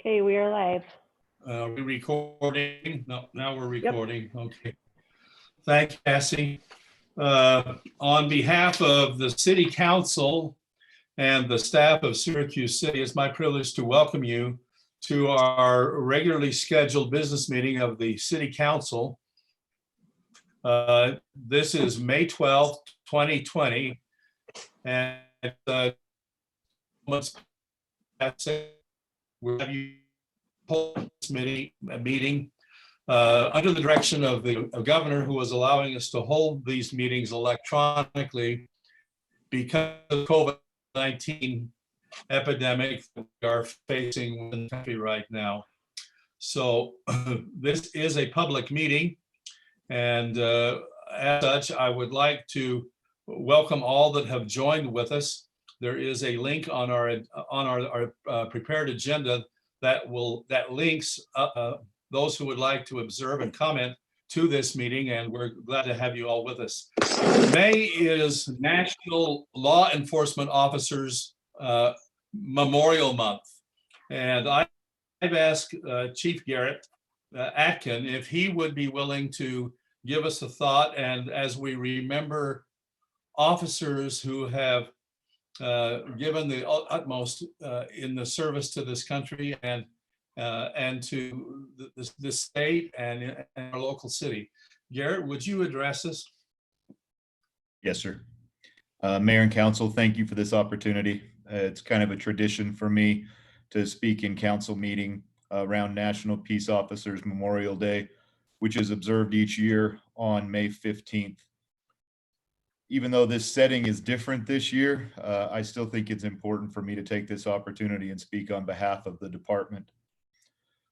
Okay, we are live. Are we recording? No, now we're Yep. recording. Okay. Thank you, Cassie. On behalf of the City Council and the staff of Syracuse City, it's my privilege to welcome you to our regularly scheduled business meeting of the City Council. This is May 12th, 2020. And we'll have you hold this meeting under the direction of the governor, who was allowing us to hold these meetings electronically because of COVID-19 epidemic that we are facing in the country right now. So this is a public meeting, and as such, I would like to welcome all that have joined with us. There is a link on our prepared agenda that links those who would like to observe and comment to this meeting, and we're glad to have you all with us. May is National Law Enforcement Officers Memorial Month, and I've asked Chief Garrett Atkin if he would be willing to give us a thought, and as we remember officers who have given the utmost in the service to this country and to the state and our local city. Garrett, would you address this? Yes, sir. Mayor and council, thank you for this opportunity. It's kind of a tradition for me to speak in council meeting around National Peace Officers Memorial Day, which is observed each year on May 15th. Even though this setting is different this year, I still think it's important for me to take this opportunity and speak on behalf of the department.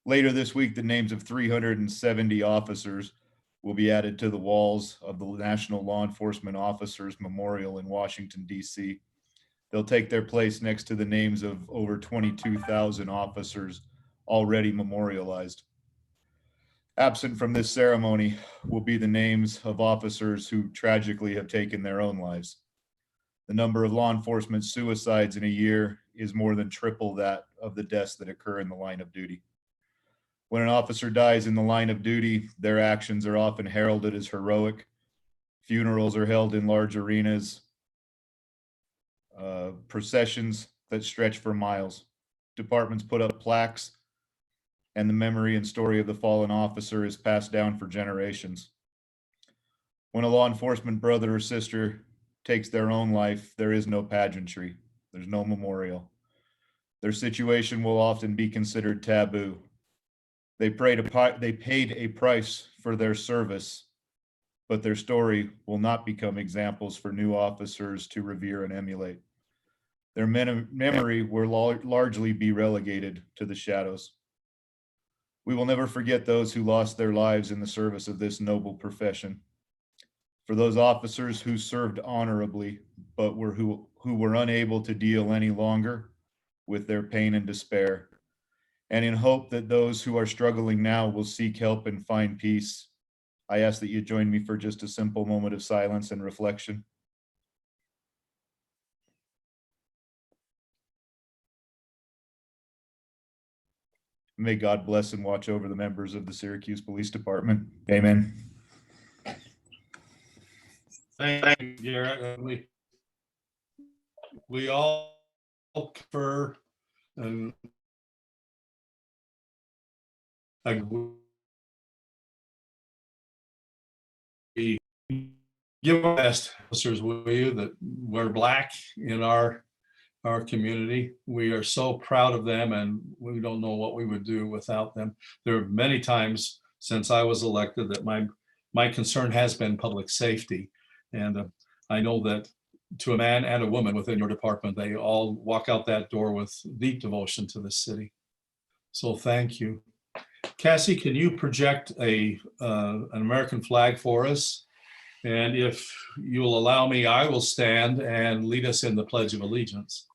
Later this week, the names of 370 officers will be added to the walls of the National Law Enforcement Officers Memorial in Washington, D.C. They'll take their place next to the names of over 22,000 officers already memorialized. Absent from this ceremony will be the names of officers who tragically have taken their own lives. The number of law enforcement suicides in a year is more than triple that of the deaths that occur in the line of duty. When an officer dies in the line of duty, their actions are often heralded as heroic. Funerals are held in large arenas, processions that stretch for miles. Departments put up plaques, and the memory and story of the fallen officer is passed down for generations. When a law enforcement brother or sister takes their own life, there is no pageantry. There's no memorial. Their situation will often be considered taboo. They paid a price for their service, but their story will not become examples for new officers to revere and emulate. Their memory will largely be relegated to the shadows. We will never forget those who lost their lives in the service of this noble profession. For those officers who served honorably, but who were unable to deal any longer with their pain and despair, and in hope that those who are struggling now will seek help and find peace, I ask that you join me for just a simple moment of silence and reflection. May God bless and watch over the members of the Syracuse Police Department. Amen. Thank you, Garrett. We all confer and we give our best officers, will you, that we're Black in our community. We are so proud of them, and we don't know what we would do without them. There are many times since I was elected that my concern has been public safety, and I know that to a man and a woman within your department, they all walk out that door with deep devotion to the city. So thank you. Cassie, can you project an American flag for us? And if you'll allow me, I will stand and lead us in the Pledge of Allegiance.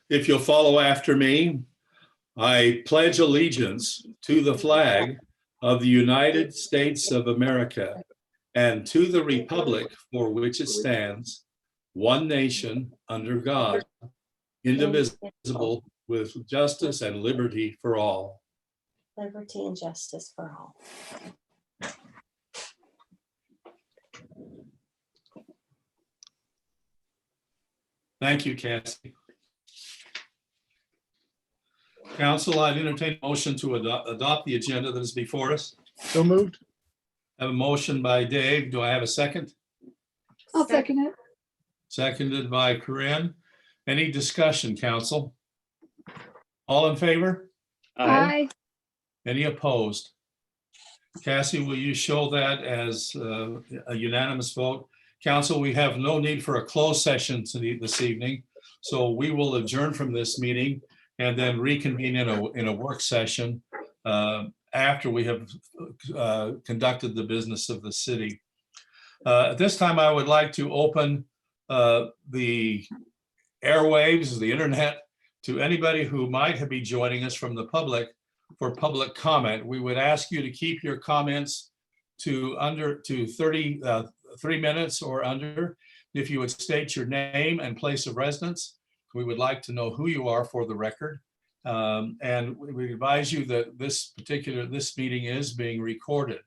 If you'll follow after me, I pledge allegiance to the flag of the United States of America and to the republic for which it stands, one nation, under God, indivisible, with justice and liberty for all. Liberty and justice for all. Thank you, Cassie. Council, I entertain a motion to adopt the agenda that is before us. So moved. I have a motion by Dave. Do I have a second? I'll second it. Seconded by Corinne. Any discussion, council? All in favor? Aye. Any opposed? Cassie, will you show that as a unanimous vote? Council, we have no need for a closed session this evening, so we will adjourn from this meeting and then reconvene in a work session after we have conducted the business of the city. At this time, I would like to open the airwaves, the internet, to anybody who might be joining us from the public for public comment. We would ask you to keep your comments to 3 minutes or under. If you would state your name and place of residence, we would like to know who you are for the record. And we advise you that this meeting is being recorded.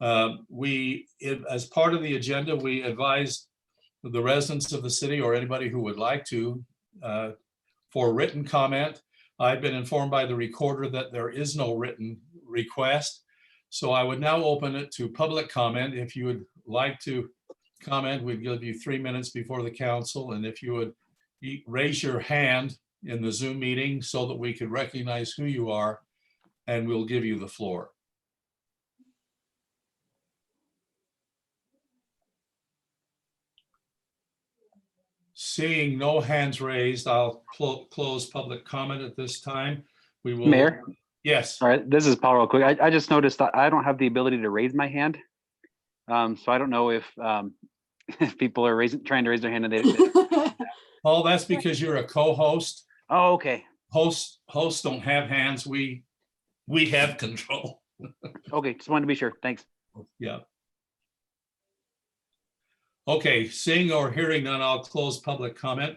As part of the agenda, we advise the residents of the city or anybody who would like to for written comment. I've been informed by the recorder that there is no written request. So I would now open it to public comment. If you would like to comment, we'd give you 3 minutes before the council. And if you would raise your hand in the Zoom meeting so that we could recognize who you are, and we'll give you the floor. Seeing no hands raised, I'll close public comment at this time. We will. Mayor? Yes. All right, this is Paul real quick. I just noticed that I don't have the ability to raise my hand. So I don't know if if people are trying to raise their hand and they. Oh, that's because you're a co-host. Oh, okay. Hosts don't have hands. We have control. Okay, just wanted to be sure. Thanks. Yeah. Okay, seeing or hearing none, I'll close public comment.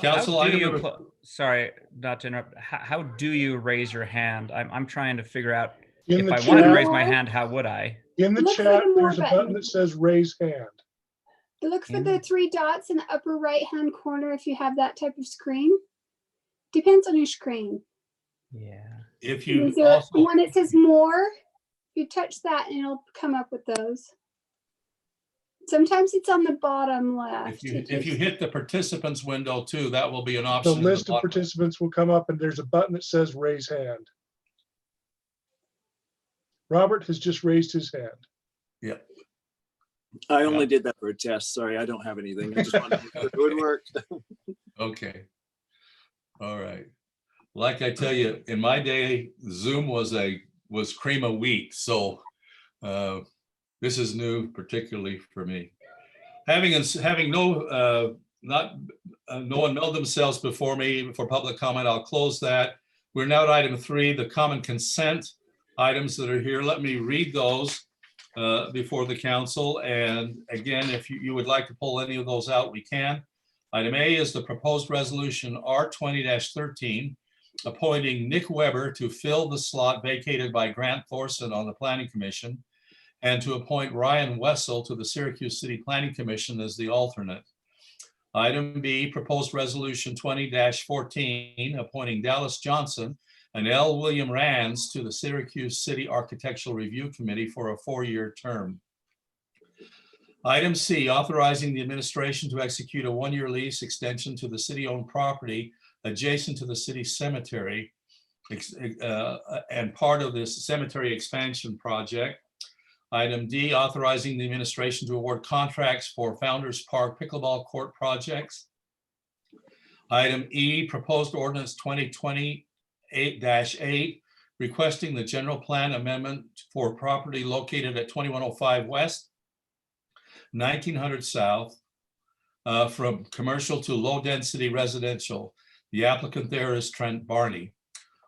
Council, how do item you, sorry, not to interrupt. How do you raise your hand? I'm trying to figure out In if the I wanted to chat, raise my hand, how would I? in the Look for chat, the more there's a button. button that says raise hand. Look for the 3 dots in the upper right-hand corner if you have that type of screen. Depends on your screen. Yeah. If you Is there also, one that says more? You touch that and it'll come up with those. Sometimes it's on the bottom left. if you hit the participants window too, that will be an The option. at the list of bottom. participants will come up and there's a button that says raise hand. Robert has just raised his hand. Yeah. I only did that for a test. Sorry, I don't have anything. I just wanted to know if it would work. Okay. All right. Like I tell you, in my day, Zoom was cream of wheat. So this is new, particularly for me. Having no one mailed themselves before me for public comment, I'll close that. We're now at item 3, the common consent items that are here. Let me read those before the council. And again, if you would like to pull any of those out, we can. Item A is the proposed resolution R20-13, appointing Nick Weber to fill the slot vacated by Grant Thorson on the Planning Commission, and to appoint Ryan Wessel to the Syracuse City Planning Commission as the alternate. Item B, proposed resolution 20-14, appointing Dallas Johnson and L. William Rands to the Syracuse City Architectural Review Committee for a 4-year term. Item C, authorizing the administration to execute a 1-year lease extension to the city-owned property adjacent to the city cemetery and part of this cemetery expansion project. Item D, authorizing the administration to award contracts for Founders Park pickleball court projects. Item E, proposed ordinance 2020-8, requesting the general plan amendment for property located at 2105 West, 1900 South, from commercial to low density residential. The applicant there is Trent Barney.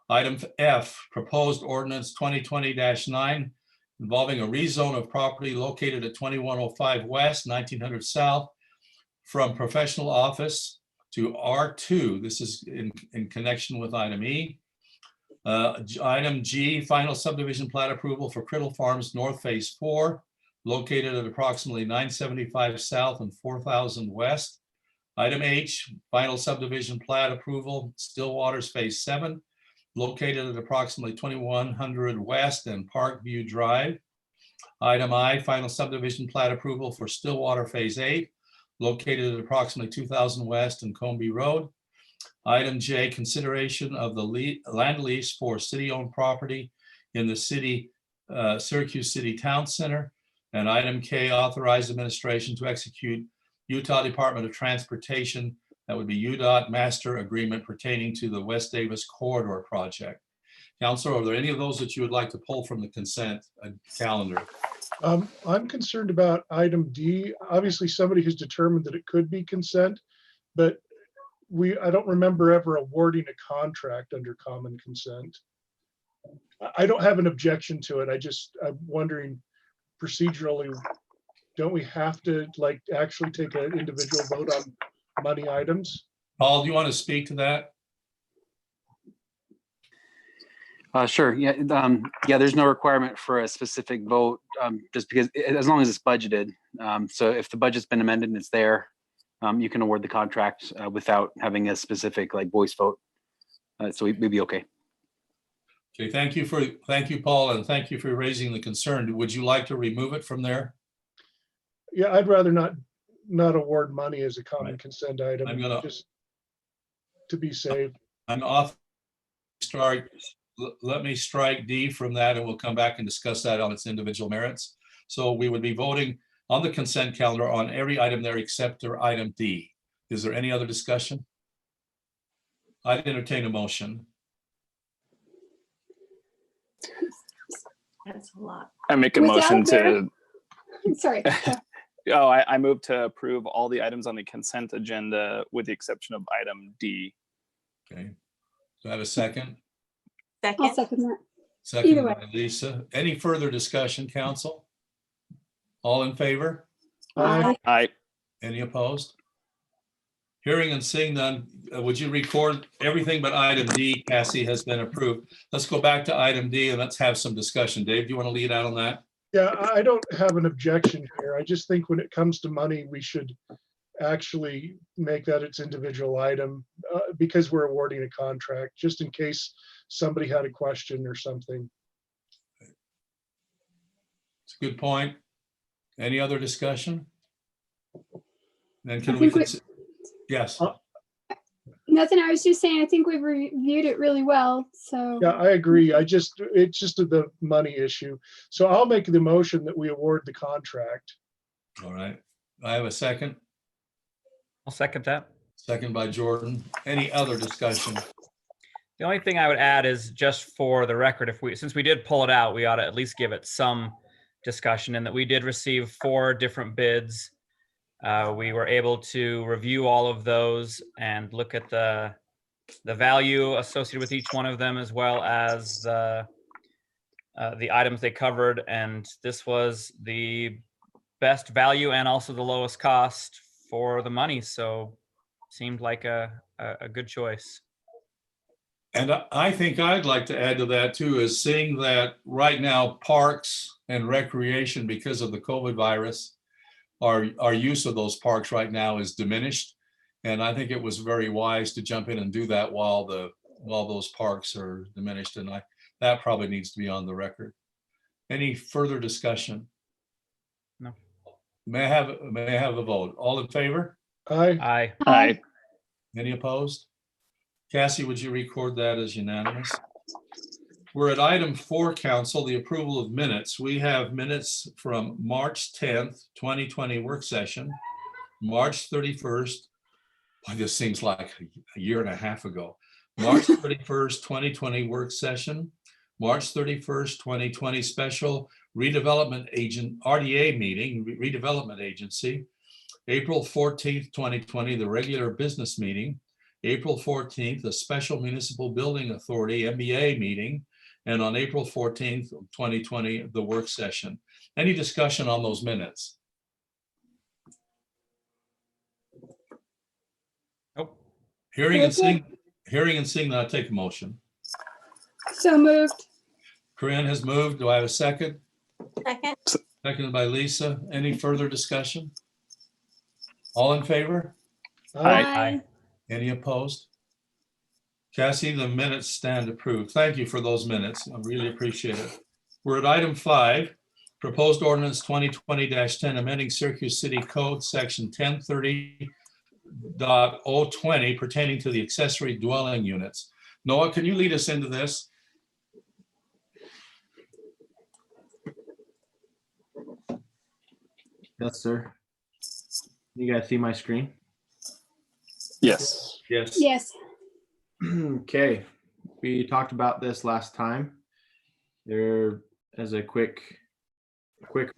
Item F, proposed ordinance 2020-9 involving a rezone of property located at 2105 West, 1900 South from professional office to R2. This is in connection with item E. Item G, final subdivision plat approval for Criddle Farms North Phase 4, located at approximately 975 South and 4000 West. Item H, final subdivision plat approval, Stillwater's Phase 7, located at approximately 2100 West and Parkview Drive. Item I, final subdivision plat approval for Stillwater Phase 8, located at approximately 2000 West and Comby Road. Item J, consideration of the land lease for city-owned property in the city, Syracuse City Town Center. And item K, authorize administration to execute Utah Department of Transportation, that would be UDOT master agreement pertaining to the West Davis Corridor project. Counselor, are there any of those that you would like to pull from the consent calendar? I'm concerned about item D. Obviously, somebody has determined that it could be consent, but I don't remember ever awarding a contract under common consent. I don't have an objection to it. I'm wondering procedurally, don't we have to like actually take an individual vote on money items? Paul, do you want to speak to that? Sure. Yeah. Yeah. There's no requirement for a specific vote, just because as long as it's budgeted. So if the budget's been amended and it's there, you can award the contract without having a specific like voice vote. So we'd be okay. Okay, thank you, Paul, and thank you for raising the concern. Would you like to remove it from there? Yeah, I'd rather not award money as a common consent item, I'm gonna- just to be safe. I'm off. Let me strike D from that, and we'll come back and discuss that on its individual merits. So we would be voting on the consent calendar on every item there except for item D. Is there any other discussion? I'd entertain a motion. That's a lot. I make a Without motion there- to, Sorry. I move to approve all the items on the consent agenda with the exception of item D. Okay. Do I have a second? I'll Second, second that. Second Either way. by Lisa. Any further discussion, council? All in favor? Aye. Aye. Any opposed? Hearing and seeing none, would you record everything but item D, Cassie, has been approved. Let's go back to item D and let's have some discussion. Dave, do you want to lead out on that? Yeah, I don't have an objection here. I just think when it comes to money, we should actually make that its individual item because we're awarding a contract, just in case somebody had a question or something. It's a good point. Any other discussion? Then I can we, think yes, Nothing. I was just saying, I think we've reviewed it really well. So Yeah, I agree. It's just the money issue. So I'll make the motion that we award the contract. all right. I have a second. I'll second that. Second by Jordan. Any other discussion? The only thing I would add is just for the record, since we did pull it out, we ought to at least give it some discussion, in that we did receive 4 different bids. We were able to review all of those and look at the value associated with each one of them, as well as the items they covered. And this was the best value and also the lowest cost for the money. So seemed like a good choice. And I think I'd like to add to that too, is seeing that right now parks and recreation, because of the COVID virus, our use of those parks right now is diminished. And I think it was very wise to jump in and do that while those parks are diminished. And that probably needs to be on the record. Any further discussion? No. May I have a vote? All in favor? Aye. Aye. Aye. Any opposed? Cassie, would you record that as unanimous? We're at item 4, council, the approval of minutes. We have minutes from March 10th, 2020 work session, March 31st. Boy, this seems like a year and a half ago. March 31st, 2020 work session, March 31st, 2020 special redevelopment agent, RDA meeting, redevelopment agency, April 14th, 2020, the regular business meeting, April 14th, a special municipal building authority, MBA meeting, and on April 14th, 2020, the work session. Any discussion on those minutes? Nope. Hearing and seeing that, I take a motion. So moved. Corinne has moved. Do I have a second? Second, Seconded by Lisa. Any further discussion? All in favor? Aye. Any opposed? Cassie, the minutes stand approved. Thank you for those minutes. I really appreciate it. We're at item 5, proposed ordinance 2020-10, amending Syracuse City Code section 1030.020 pertaining to the accessory dwelling units. Noah, can you lead us into this? Yes, sir. You guys see my screen? Yes. Yes. Yes. Okay, we talked about this last time. There, as a quick recap,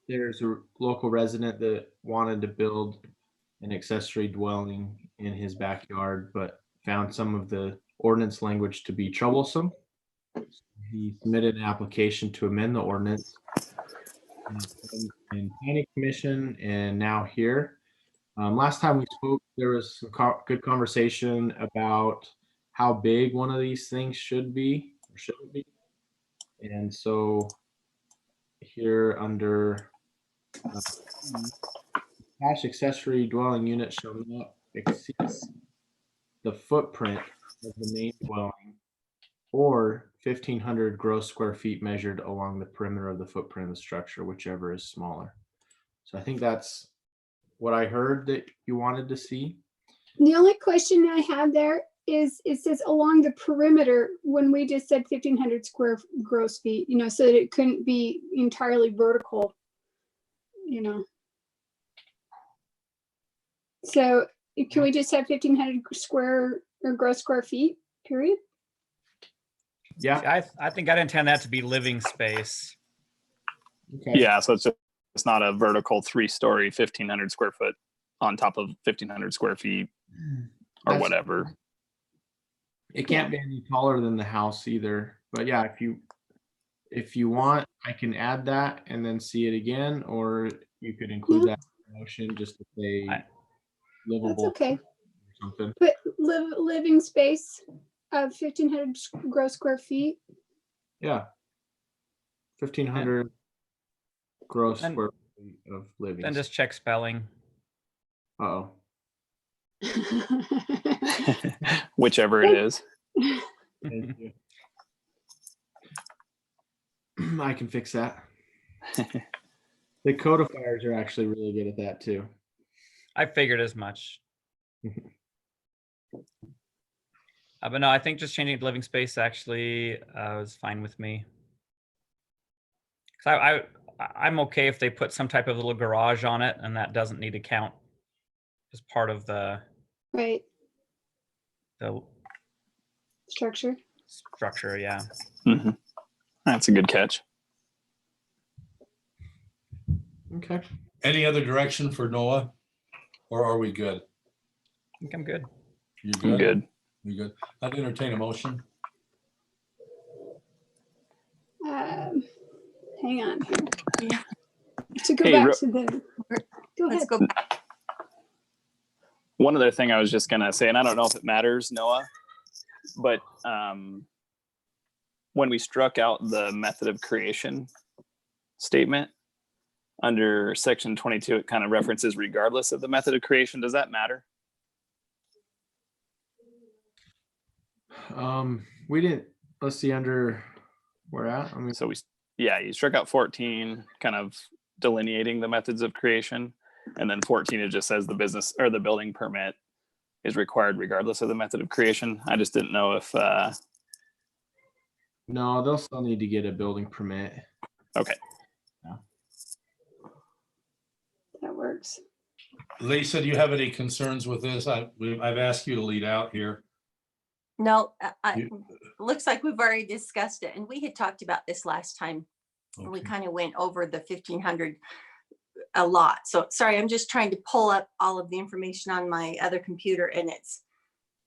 there's a local resident that wanted to build an accessory dwelling in his backyard, but found some of the ordinance language to be troublesome. He submitted an application to amend the ordinance in planning commission and now here. Last time we spoke, there was some good conversation about how big one of these things should be or shouldn't be. And so here under attached accessory dwelling unit shall not exceed the footprint of the main dwelling or 1,500 gross square feet measured along the perimeter of the footprint of the structure, whichever is smaller. So I think that's what I heard that you wanted to see. The only question I have there is, it says along the perimeter when we just said 1,500 square gross feet, you know, so that it couldn't be entirely vertical, you know. So can we just have 1,500 square or gross square feet, period? Yeah. I think I'd intend that to be living space. Okay. Yeah, so it's not a vertical 3-story, 1,500 square foot on top of 1,500 square feet or That's- whatever. It can't be any taller than the house either. But yeah, if you want, I can add that and then see it again, or you could include that in the motion just to say I- That's livable okay. or something. But living space of 1,500 gross square feet. Yeah. 1,500 gross And- square feet of living. Then just check spelling. Uh-oh. Whichever it is. Thank you. I can fix that. The codifiers are actually really good at that too. I figured as much. But no, I think just changing it to living space actually was fine with me. 'Cause I'm okay if they put some type of little garage on it, and that doesn't need to count as part of the Right, structure. structure. Yeah. Mhm. That's a good catch. Okay. Any other direction for Noah? Or are we good? I think I'm good. You I'm good? good. You good? I'd entertain a motion. Hang on. To go Hey, back Ro- to the, go let's ahead. go. One other thing I was just gonna say, and I don't know if it matters, Noah, but when we struck out the method of creation statement under section 22, it kind of references regardless of the method of creation. Does that matter? We didn't, let's see under where at. I mean, So you struck out 14, kind of delineating the methods of creation. And then 14, it just says the business or the building permit is required regardless of the method of creation. I just didn't know if, no, they'll still need to get a building permit. okay. That works. Lisa, do you have any concerns with this? I've asked you to lead out here. No, You- looks like we've already discussed it, and we had talked about this last time. We Okay. kind of went over the 1,500 a lot. So sorry, I'm just trying to pull up all of the information on my other computer, and it's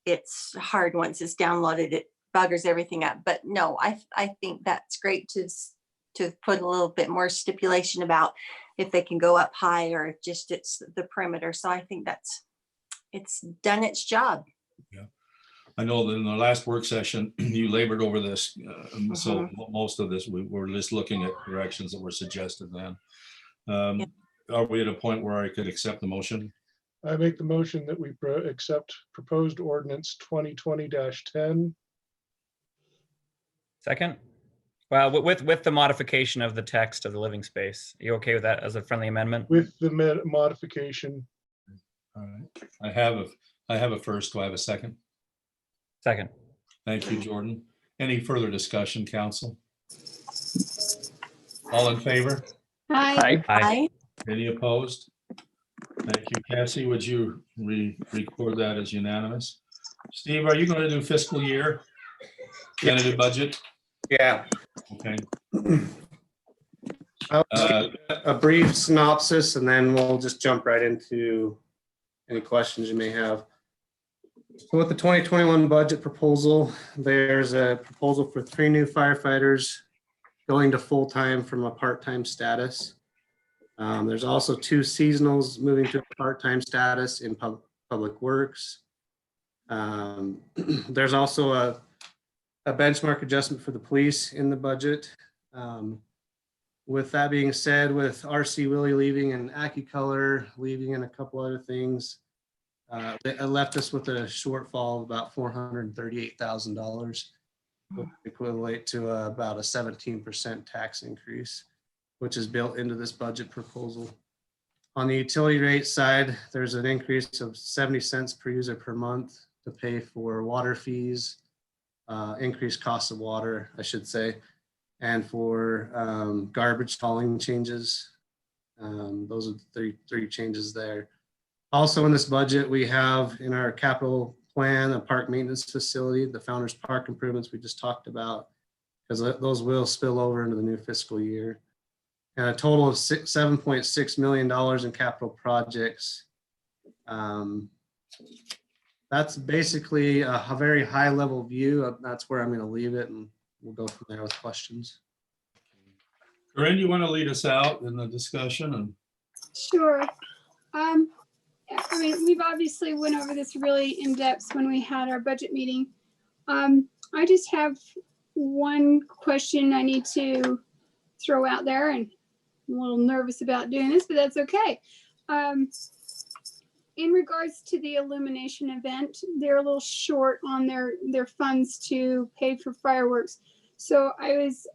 it's hard once it's downloaded, it buggers everything up. But no, I think that's great to put a little bit more stipulation about if they can go up high or if just it's the perimeter. So I think it's done its job. I know that in the last work session, you labored over this. So most of this, we were just looking at corrections that were suggested then. Are we at a point where I could accept the motion? I make the motion that we accept proposed ordinance 2020-10. Second? Well, with the modification of the text of the living space. Are you okay with that as a friendly amendment? With the modification. All right. I have a first. Do I have a second? Second. Thank you, Jordan. Any further discussion, council? All in favor? Hi. Aye. Any opposed? Thank you. Cassie, would you record that as unanimous? Steve, are you going to do fiscal year? Tentative budget? Yeah. Okay. A brief synopsis, and then we'll just jump right into any questions you may have. So with the 2021 budget proposal, there's a proposal for 3 new firefighters going to full-time from a part-time status. There's also 2 seasonals moving to a part-time status in public works. There's also a benchmark adjustment for the police in the budget. With that being said, with RC Willie leaving and AccuColor leaving and a couple other things, it left us with a shortfall of about $438,000, which equivalent to about a 17% tax increase, which is built into this budget proposal. On the utility rate side, there's an increase of 70 cents per user per month to pay for water fees, increased cost of water, I should say, and for garbage hauling changes. Those are the three changes there. Also in this budget, we have in our capital plan a park maintenance facility, the Founders Park improvements we just talked about, because those will spill over into the new fiscal year. And a total of $7.6 million in capital projects. That's basically a very high level view. That's where I'm going to leave it, and we'll go from there with questions. Corinne, you want to lead us out in the discussion? And Sure. I mean, we've obviously went over this really in depth when we had our budget meeting. I just have one question I need to throw out there, and I'm a little nervous about doing this, but that's okay. In regards to the illumination event, they're a little short on their funds to pay for fireworks. So I was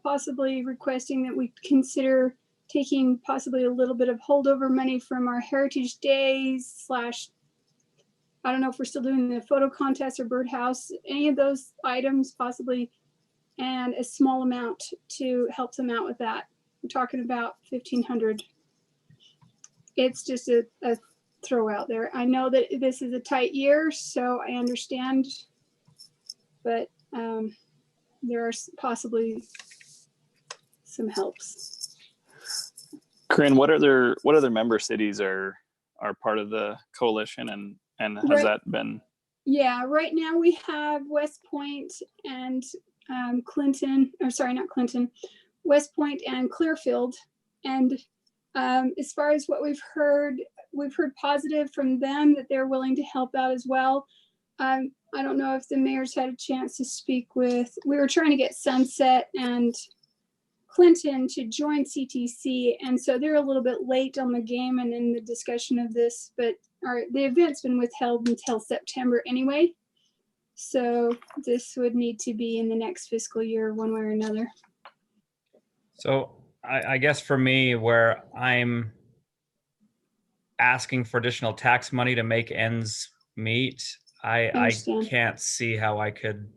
possibly requesting that we consider taking possibly a little bit of holdover money from our Heritage Days / I don't know if we're still doing the photo contest or birdhouse, any of those items possibly, and a small amount to help them out with that. We're talking about $1,500. It's just a throw out there. I know that this is a tight year, so I understand, but there are possibly some helps. Corinne, what other member cities are part of the coalition, and has Right. that been? Yeah, right now we have West Point and Clinton, or sorry, not Clinton, West Point and Clearfield. And as far as what we've heard positive from them that they're willing to help out as well. I don't know if the mayor's had a chance to speak with, we were trying to get Sunset and Clinton to join CTC, and so they're a little bit late on the game and in the discussion of this, but the event's been withheld until September anyway. So this would need to be in the next fiscal year one way or another. So I guess for me, where I'm asking for additional tax money to make ends meet, I Understand. can't see how I could,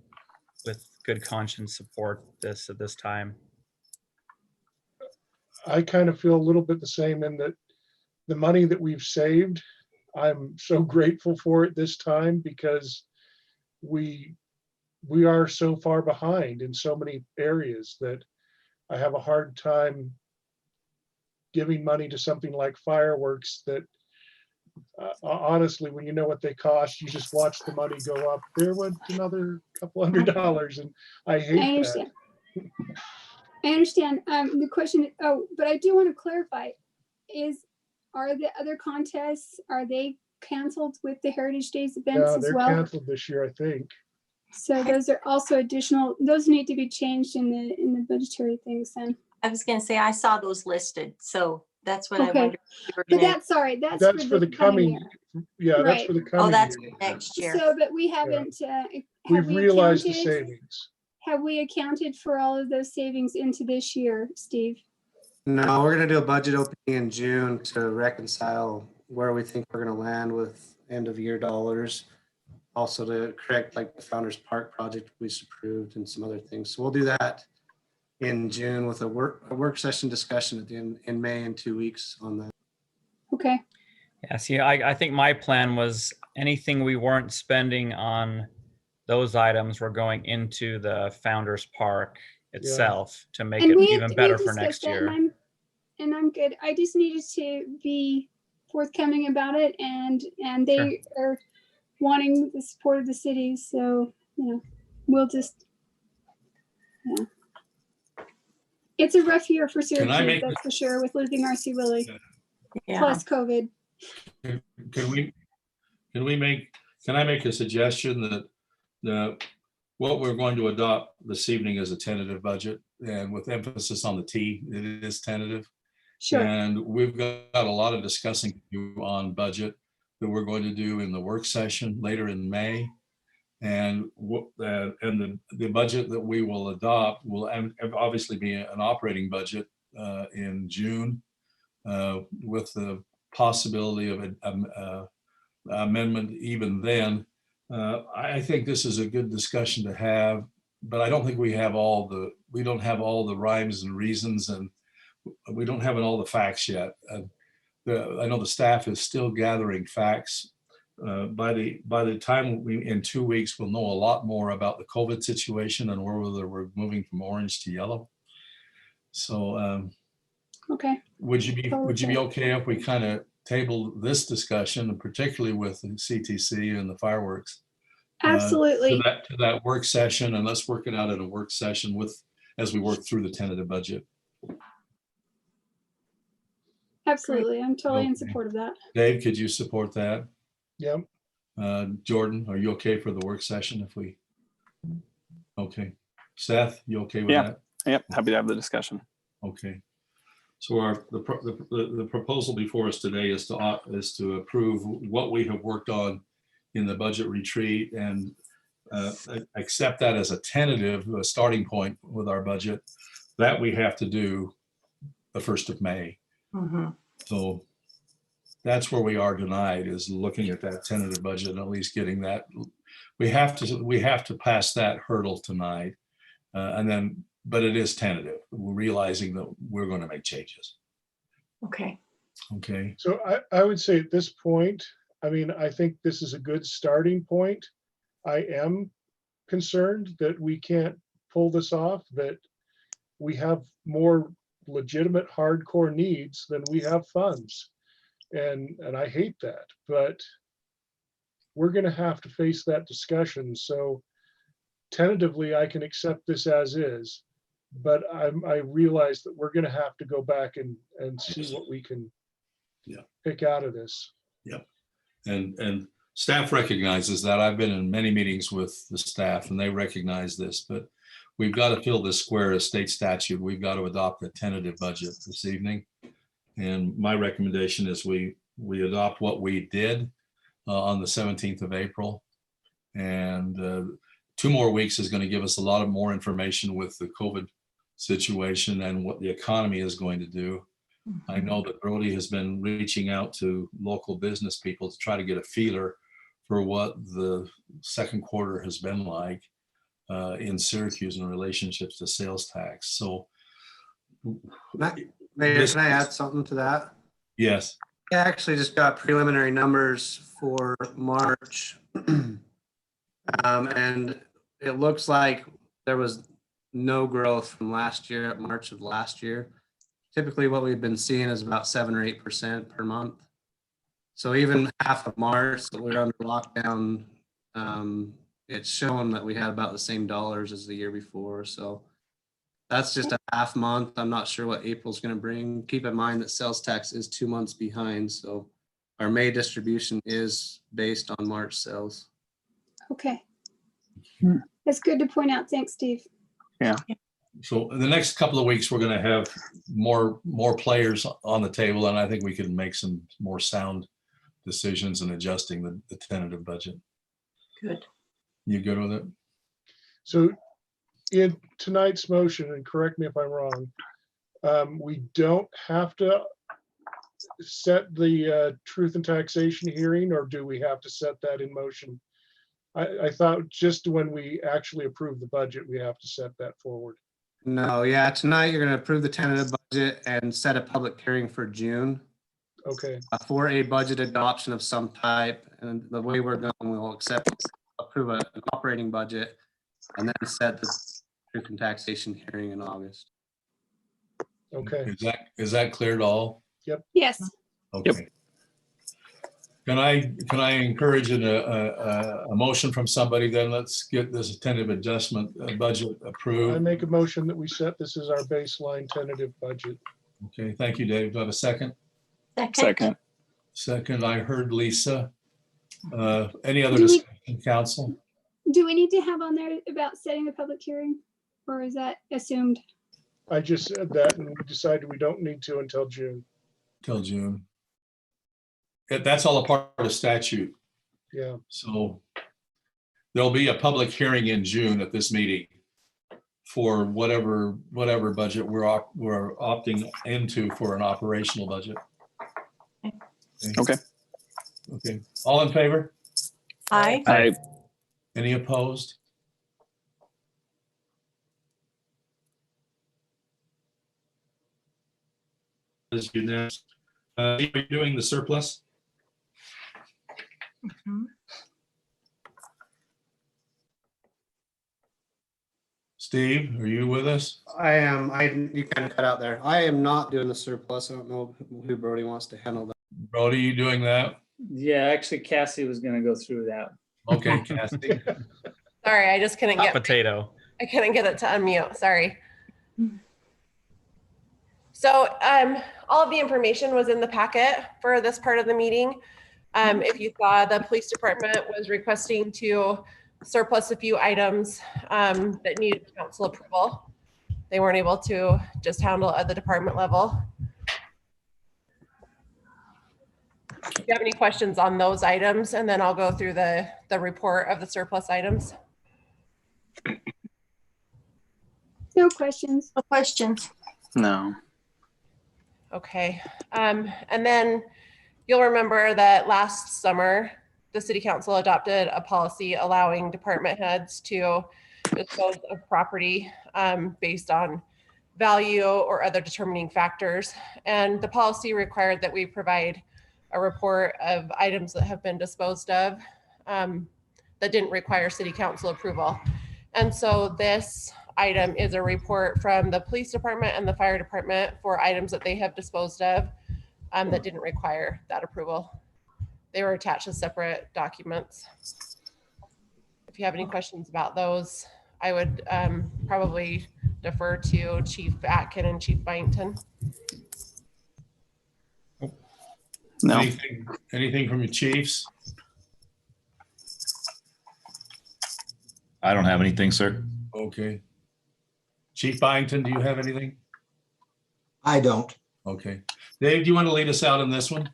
with good conscience, support this at this time. I kind of feel a little bit the same in that the money that we've saved, I'm so grateful for it this time, because we are so far behind in so many areas that I have a hard time giving money to something like fireworks that honestly, when you know what they cost, you just watch the money go up. There went another couple $100, and I I hate that. understand. I understand. The question, oh, but I do want to clarify, are the other contests, are they canceled with the Heritage Days events Yeah, as they're well? canceled this year, I think. So those are also additional, those need to be changed in the budgetary things then. I was gonna say, I saw those listed, so that's what I Okay. wondered. if you were But gonna- that's, sorry, that's That's for the coming, year. yeah, that's Right. for the Oh, coming that's year. next year. So, but we haven't, We've have we realized the accounted, savings. have we accounted for all of those savings into this year, Steve? No, we're gonna do a budget opening in June to reconcile where we think we're gonna land with end of year dollars. Also to correct like the Founders Park project we just approved and some other things. So we'll do that in June with a work session discussion at the end in May in 2 weeks on that. Okay, Yeah, see, I think my plan was anything we weren't spending on those items were going into the Founders Park itself to make and it we even better for discussed next that, year. and I'm good. I just needed to be forthcoming about it, and they are wanting the support of the city, so we'll just, yeah. It's a rough year for Syracuse, make that's for sure, with losing R.C. Willie, Yeah. plus COVID. Can I make a suggestion that what we're going to adopt this evening is a tentative budget, and with emphasis on the T, it is tentative. Sure. And we've got a lot of discussing to do on budget that we're going to do in the work session later in May. And the budget that we will adopt will obviously be an operating budget in June with the possibility of an amendment even then. I think this is a good discussion to have, but I don't think we don't have all the rhymes and reasons, and we don't have all the facts yet. I know the staff is still gathering facts. By the time in 2 weeks, we'll know a lot more about the COVID situation and whether we're moving from orange to yellow. So Okay. would you be okay if we kind of table this discussion, and particularly with the CTC and the fireworks? Absolutely. To that work session, and let's work it out in a work session as we work through the tentative budget. Absolutely. I'm totally in Okay. support of that. Dave, could you support that? Yep. Jordan, are you okay for the work session if we? Okay. Seth, you okay with Yeah. that? Yep, happy to have the discussion. Okay. So the proposal before us today is to approve what we have worked on in the budget retreat and accept that as a tentative starting point with our budget that we have to do the 1st of May. Mhm. So that's where we are tonight, is looking at that tentative budget and at least getting that. We have to pass that hurdle tonight. But it is tentative. We're realizing that we're going to make changes. Okay. Okay. So I would say at this point, I mean, I think this is a good starting point. I am concerned that we can't pull this off, that we have more legitimate hardcore needs than we have funds. And I hate that, but we're going to have to face that discussion. So tentatively, I can accept this as is, but I realize that we're going to have to go back and see what we can pick out of this. Yep. And staff recognizes that. I've been in many meetings with the staff and they recognize this, but we've got to fill this square as state statute. We've got to adopt a tentative budget this evening. And my recommendation is we adopt what we did on the 17th of April. And 2 more weeks is going to give us a lot of more information with the COVID situation and what the economy is going to do. I know that Brody has been reaching out to local business people to try to get a feeler for what the second quarter has been like in Syracuse in relationships to sales tax. So, Mayor, can I add something to that? yes. I actually just got preliminary numbers for March. And it looks like there was no growth from last year at March of last year. Typically what we've been seeing is about 7 or 8% per month. So even half of March that we're under lockdown, it's shown that we had about the same dollars as the year before. So that's just a half month. I'm not sure what April's going to bring. Keep in mind that sales tax is 2 months behind. So our May distribution is based on March sales. Okay. That's good to point out. Thanks, Steve. So in the next couple of weeks, we're going to have more players on the table, and I think we can make some more sound decisions in adjusting the tentative budget. Good. You good with it? So in tonight's motion, and correct me if I'm wrong, we don't have to set the truth and taxation hearing, or do we have to set that in motion? I thought just when we actually approve the budget, we have to set that forward. No, yeah, tonight you're going to approve the tentative budget and set a public hearing for June Okay, for a budget adoption of some type. And the way we're going, we'll approve an operating budget and then set the truth and taxation hearing in August. okay. Is that clear to all? Yes. Okay. Can I encourage a motion from somebody then? Let's get this tentative adjustment budget I approved. make a motion that we set this as our baseline tentative budget. Okay, thank you, Dave. Do I have a second? Second. Second, I heard Lisa. Any other Do we- discussion, council? Do we need to have on there about setting the public hearing, or is that assumed? I just said that and we decided we don't need to until June. Till June. That's all a part of statute. Yeah, So there'll be a public hearing in June at this meeting for whatever budget we're opting into for an operational budget. Okay. Okay. All in favor? Aye. Any opposed? Is unanimous. Are you doing the surplus? Mhm. Steve, are you with us? I am, you kind of cut out there. I am not doing the surplus. I don't know who Brody wants to handle that. Brody, you doing that? Yeah, actually Cassie was gonna go through that. Okay, Cassie. Sorry, I just couldn't Hot get potato. I couldn't get it to unmute. Sorry. So all of the information was in the packet for this part of the meeting. If you saw, the police department was requesting to surplus a few items that needed council approval. They weren't able to just handle at the department level. Do you have any questions on those items? And then I'll go through the report of the surplus items. No questions. No questions. No. Okay. And then you'll remember that last summer, the city council adopted a policy allowing department heads to dispose of property based on value or other determining factors. And the policy required that we provide a report of items that have been disposed of that didn't require city council approval. And so this item is a report from the police department and the fire department for items that they have disposed of that didn't require that approval. They were attached as separate documents. If you have any questions about those, I would probably defer to Chief Atkin and Chief Byington. No. Anything from your chiefs? I don't have anything, sir. Okay. Chief Byington, do you have anything? I don't. Okay. Dave, do you want to lead us out on this one?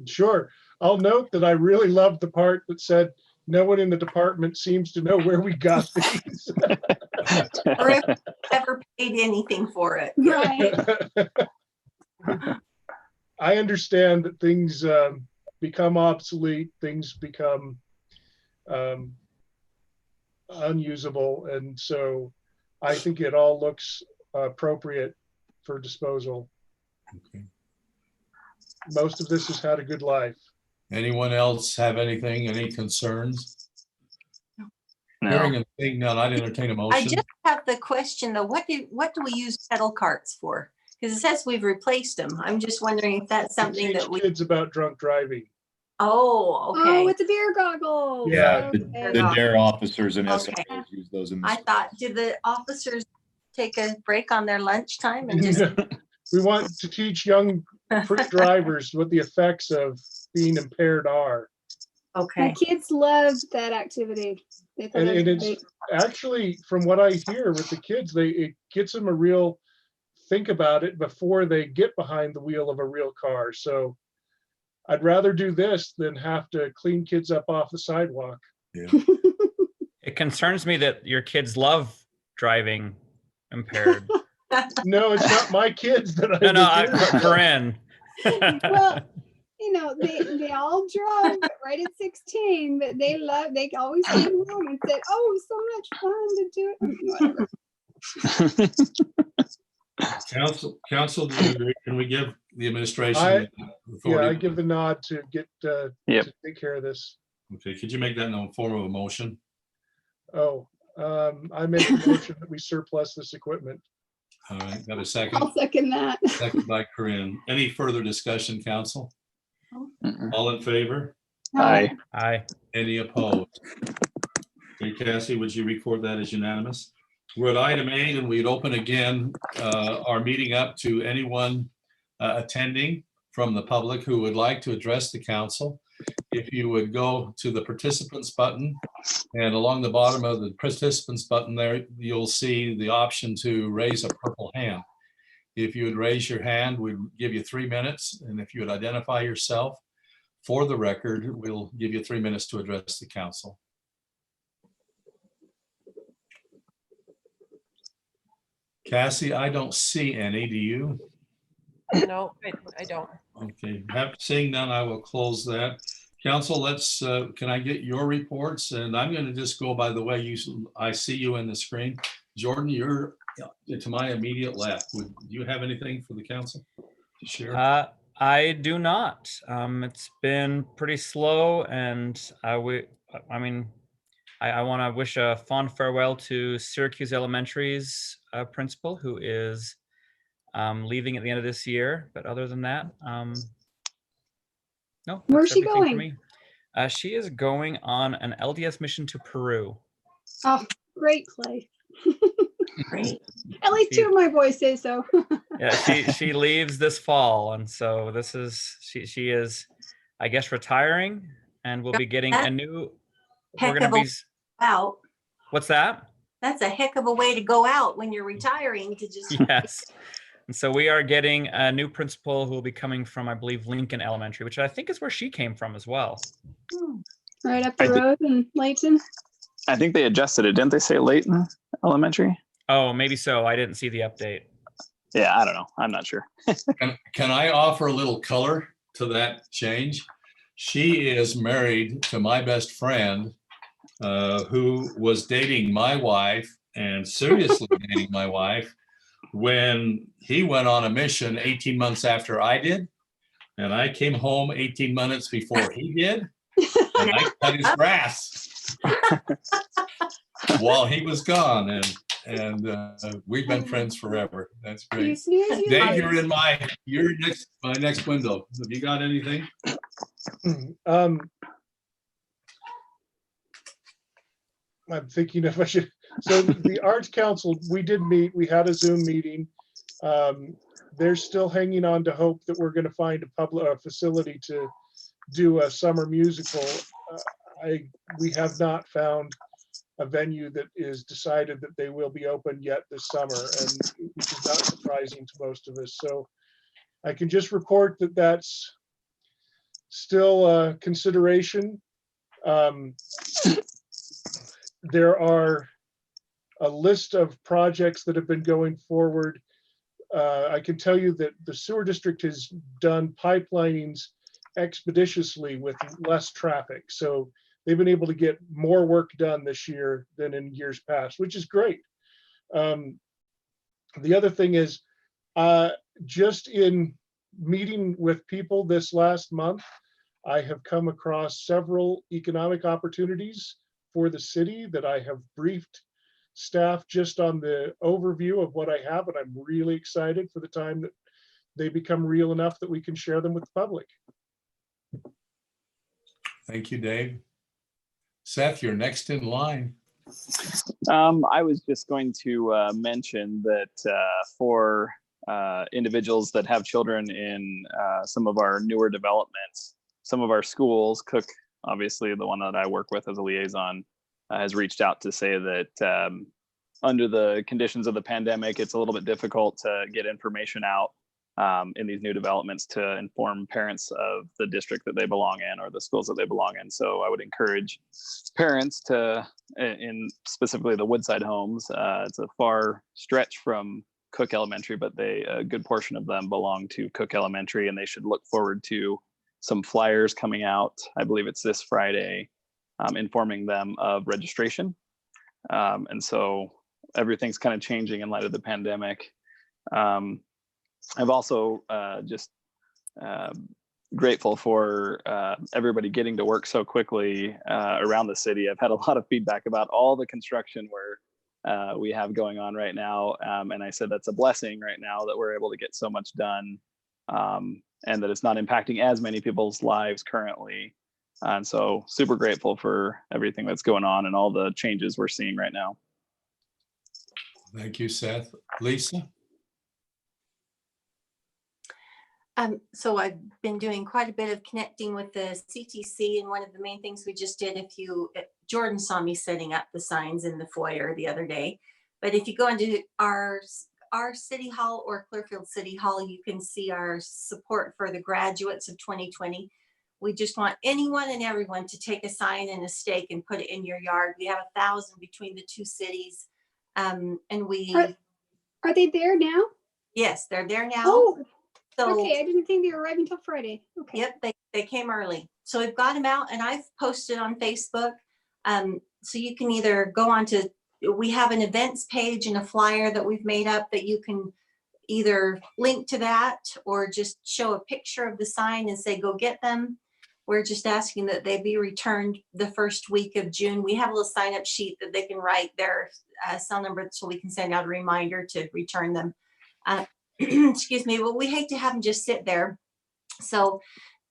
Sure. I'll note that I really loved the part that said, no one in the department seems to know where we got these. Or if we ever paid anything for it. Right. I understand that things become obsolete, things become unusable. And so I think it all looks appropriate for disposal. Okay. Most of this has had a good life. Anyone else have anything, any concerns? No. Hearing and seeing none, I'd entertain a I motion. just have the question though, what do we use pedal carts for? Because it says we've replaced them. I'm just wondering if that's To something teach that we, kids about drunk driving. oh, Oh, okay. with the beer goggles. Yeah, The Okay. DARE officers and Okay. SROs use those in the I school. thought, did the officers take a break on their lunchtime and just, We want to teach young drivers what the effects of being impaired are. My okay, kids loved that activity. They thought And it was it's great. actually, from what I hear with the kids, it gets them a real think about it before they get behind the wheel of a real car. So I'd rather do this than have to clean kids up off the sidewalk. It concerns me that your kids love driving impaired. No, it's not my kids that No, no, I was Corinne. Well, they all drove right at 16, but they always came home and said, oh, so much fun to do it. Whatever. Council, do you agree? Can we give the administration Yeah, authority? I give the nod to get to take care of this. Okay, could you make that in the form of a motion? Oh, I make a motion that we surplus this equipment. All right, got a second? I'll second that. Second by Corinne. Any further discussion, council? All in favor? Aye. Aye. Any opposed? Okay, Cassie, would you record that as unanimous? We're at item 8, and we'd open again our meeting up to anyone attending from the public who would like to address the council. If you would go to the participants button, and along the bottom of the participants button there, you'll see the option to raise a purple hand. If you would raise your hand, we'd give you 3 minutes, and if you would identify yourself for the record, we'll give you 3 minutes to address the council. Cassie, I don't see any, do you? No, I don't. Okay, seeing none, I will close that. Council, can I get your reports? And I'm going to just go by the way I see you in the screen. Jordan, you're to my immediate left. Do you have anything for the council to share? I do not. It's been pretty slow, and I want to wish a fond farewell to Syracuse Elementary's principal, who is leaving at the end of this year. But other than that, no. Where's she everything for going? me. She is going on an LDS mission to Peru. Oh, great place. great. At least two of my boys say so. Yeah, she leaves this fall, and so this is she is, I guess, retiring, and we'll be getting a new. Heck We're gonna of a be. out. What's that? That's a heck of a way to go out when you're retiring to just. Yes. And so we are getting a new principal who will be coming from, I believe, Lincoln Elementary, which I think is where she came from as well. Right up the road in Layton. I think they adjusted it. Didn't they say Layton Elementary? Oh, maybe so. I didn't see the update. Yeah, I don't know. I'm not sure. Can I offer a little color to that change? She is married to my best friend, who was dating my wife and seriously dating my wife when he went on a mission 18 months after I did. And I came home 18 months before he did. And I cut his grass while he was gone. And we've been friends forever. That's You great. snooze, you Dave, lose. you're my next window. Have you got anything? I'm thinking if I should, so the Arts Council, we did meet, we had a Zoom meeting. They're still hanging on to hope that we're going to find a facility to do a summer musical. We have not found a venue that is decided that they will be open yet this summer, and which is not surprising to most of us. So I can just report that that's still a consideration. There are a list of projects that have been going forward. I can tell you that the sewer district has done pipelinings expeditiously with less traffic. So they've been able to get more work done this year than in years past, which is great. The other thing is, just in meeting with people this last month, I have come across several economic opportunities for the city that I have briefed staff just on the overview of what I have, and I'm really excited for the time that they become real enough that we can share them with the public. Thank you, Dave. Seth, you're next in line. I was just going to mention that for individuals that have children in some of our newer developments, some of our schools, Cook, obviously the one that I work with as a liaison, has reached out to say that under the conditions of the pandemic, it's a little bit difficult to get information out in these new developments to inform parents of the district that they belong in or the schools that they belong in. So I would encourage parents to, in specifically the Woodside homes, it's a far stretch from Cook Elementary, but a good portion of them belong to Cook Elementary, and they should look forward to some flyers coming out. I believe it's this Friday, informing them of registration. And so everything's kind of changing in light of the pandemic. I've also just grateful for everybody getting to work so quickly around the city. I've had a lot of feedback about all the construction where we have going on right now. And I said that's a blessing right now that we're able to get so much done and that it's not impacting as many people's lives currently. And so super grateful for everything that's going on and all the changes we're seeing right now. Thank you, Seth. Lisa? So I've been doing quite a bit of connecting with the CTC, and one of the main things we just did, Jordan saw me setting up the signs in the foyer the other day, but if you go into our City Hall or Clearfield City Hall, you can see our support for the graduates of 2020. We just want anyone and everyone to take a sign and a stake and put it in your yard. We have 1,000 between the two cities. And we Are they there now? Yes, they're there now. Oh, so, okay. I didn't think they were arriving until Friday. Okay. Yep, they came early. So we've got them out, and I've posted on Facebook. So you can either go on to, we have an events page and a flyer that we've made up that you can either link to that or just show a picture of the sign and say, go get them. We're just asking that they be returned the first week of June. We have a little sign up sheet that they can write their cell number so we can send out a reminder to return them. Excuse me. Well, we hate to have them just sit there. So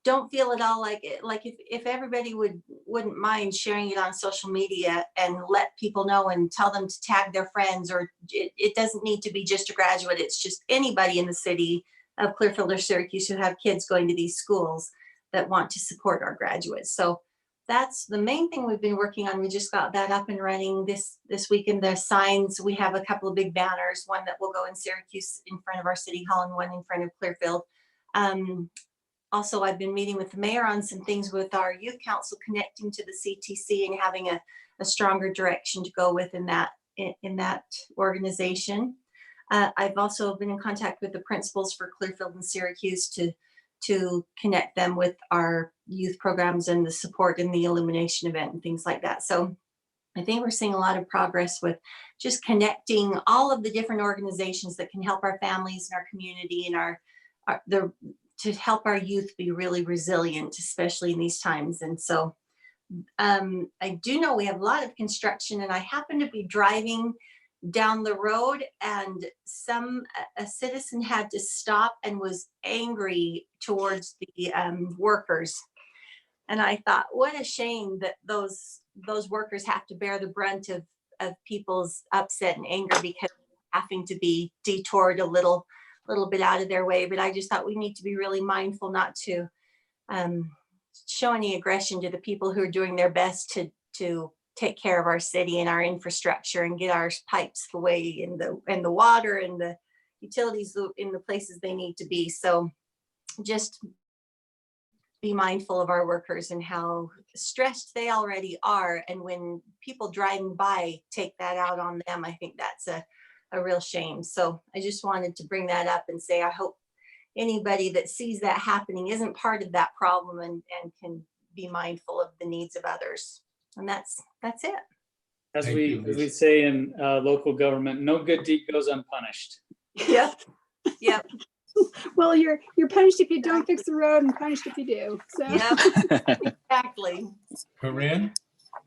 don't feel at all like it, like if everybody wouldn't mind sharing it on social media and let people know and tell them to tag their friends, or it doesn't need to be just a graduate. It's just anybody in the city of Clearfield or Syracuse who have kids going to these schools that want to support our graduates. So that's the main thing we've been working on. We just got that up and running this weekend. The signs, we have a couple of big banners, one that will go in Syracuse in front of our City Hall and one in front of Clearfield. Also, I've been meeting with the mayor on some things with our youth council, connecting to the CTC and having a stronger direction to go with in that organization. I've also been in contact with the principals for Clearfield and Syracuse to connect them with our youth programs and the support in the illumination event and things like that. So I think we're seeing a lot of progress with just connecting all of the different organizations that can help our families and our community and to help our youth be really resilient, especially in these times. And so I do know we have a lot of construction, and I happen to be driving down the road, and a citizen had to stop and was angry towards the workers. And I thought, what a shame that those workers have to bear the brunt of people's upset and anger because having to be detoured a little bit out of their way. But I just thought we need to be really mindful not to show any aggression to the people who are doing their best to take care of our city and our infrastructure and get our pipes away and the water and the utilities in the places they need to be. So just be mindful of our workers and how stressed they already are. And when people driving by take that out on them, I think that's a real shame. So I just wanted to bring that up and say, I hope anybody that sees that happening isn't part of that problem and can be mindful of the needs of others. And that's it. As we say in local government, no good deed goes unpunished. Yep. Yep. Well, you're punished if you don't fix the road and punished if you do. So yep. Exactly. Corinne?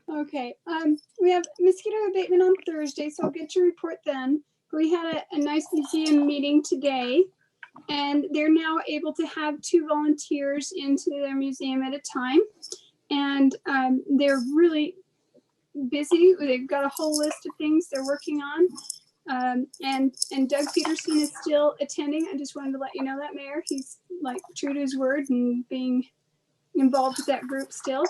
Okay, we have mosquito abatement on Thursday, so I'll get your report then. We had a nice museum meeting today, and they're now able to have 2 volunteers into their museum at a time. And they're really busy. They've got a whole list of things they're working on. And Doug Peterson is still attending. I just wanted to let you know that, Mayor. He's like true to his word and being involved with that group still.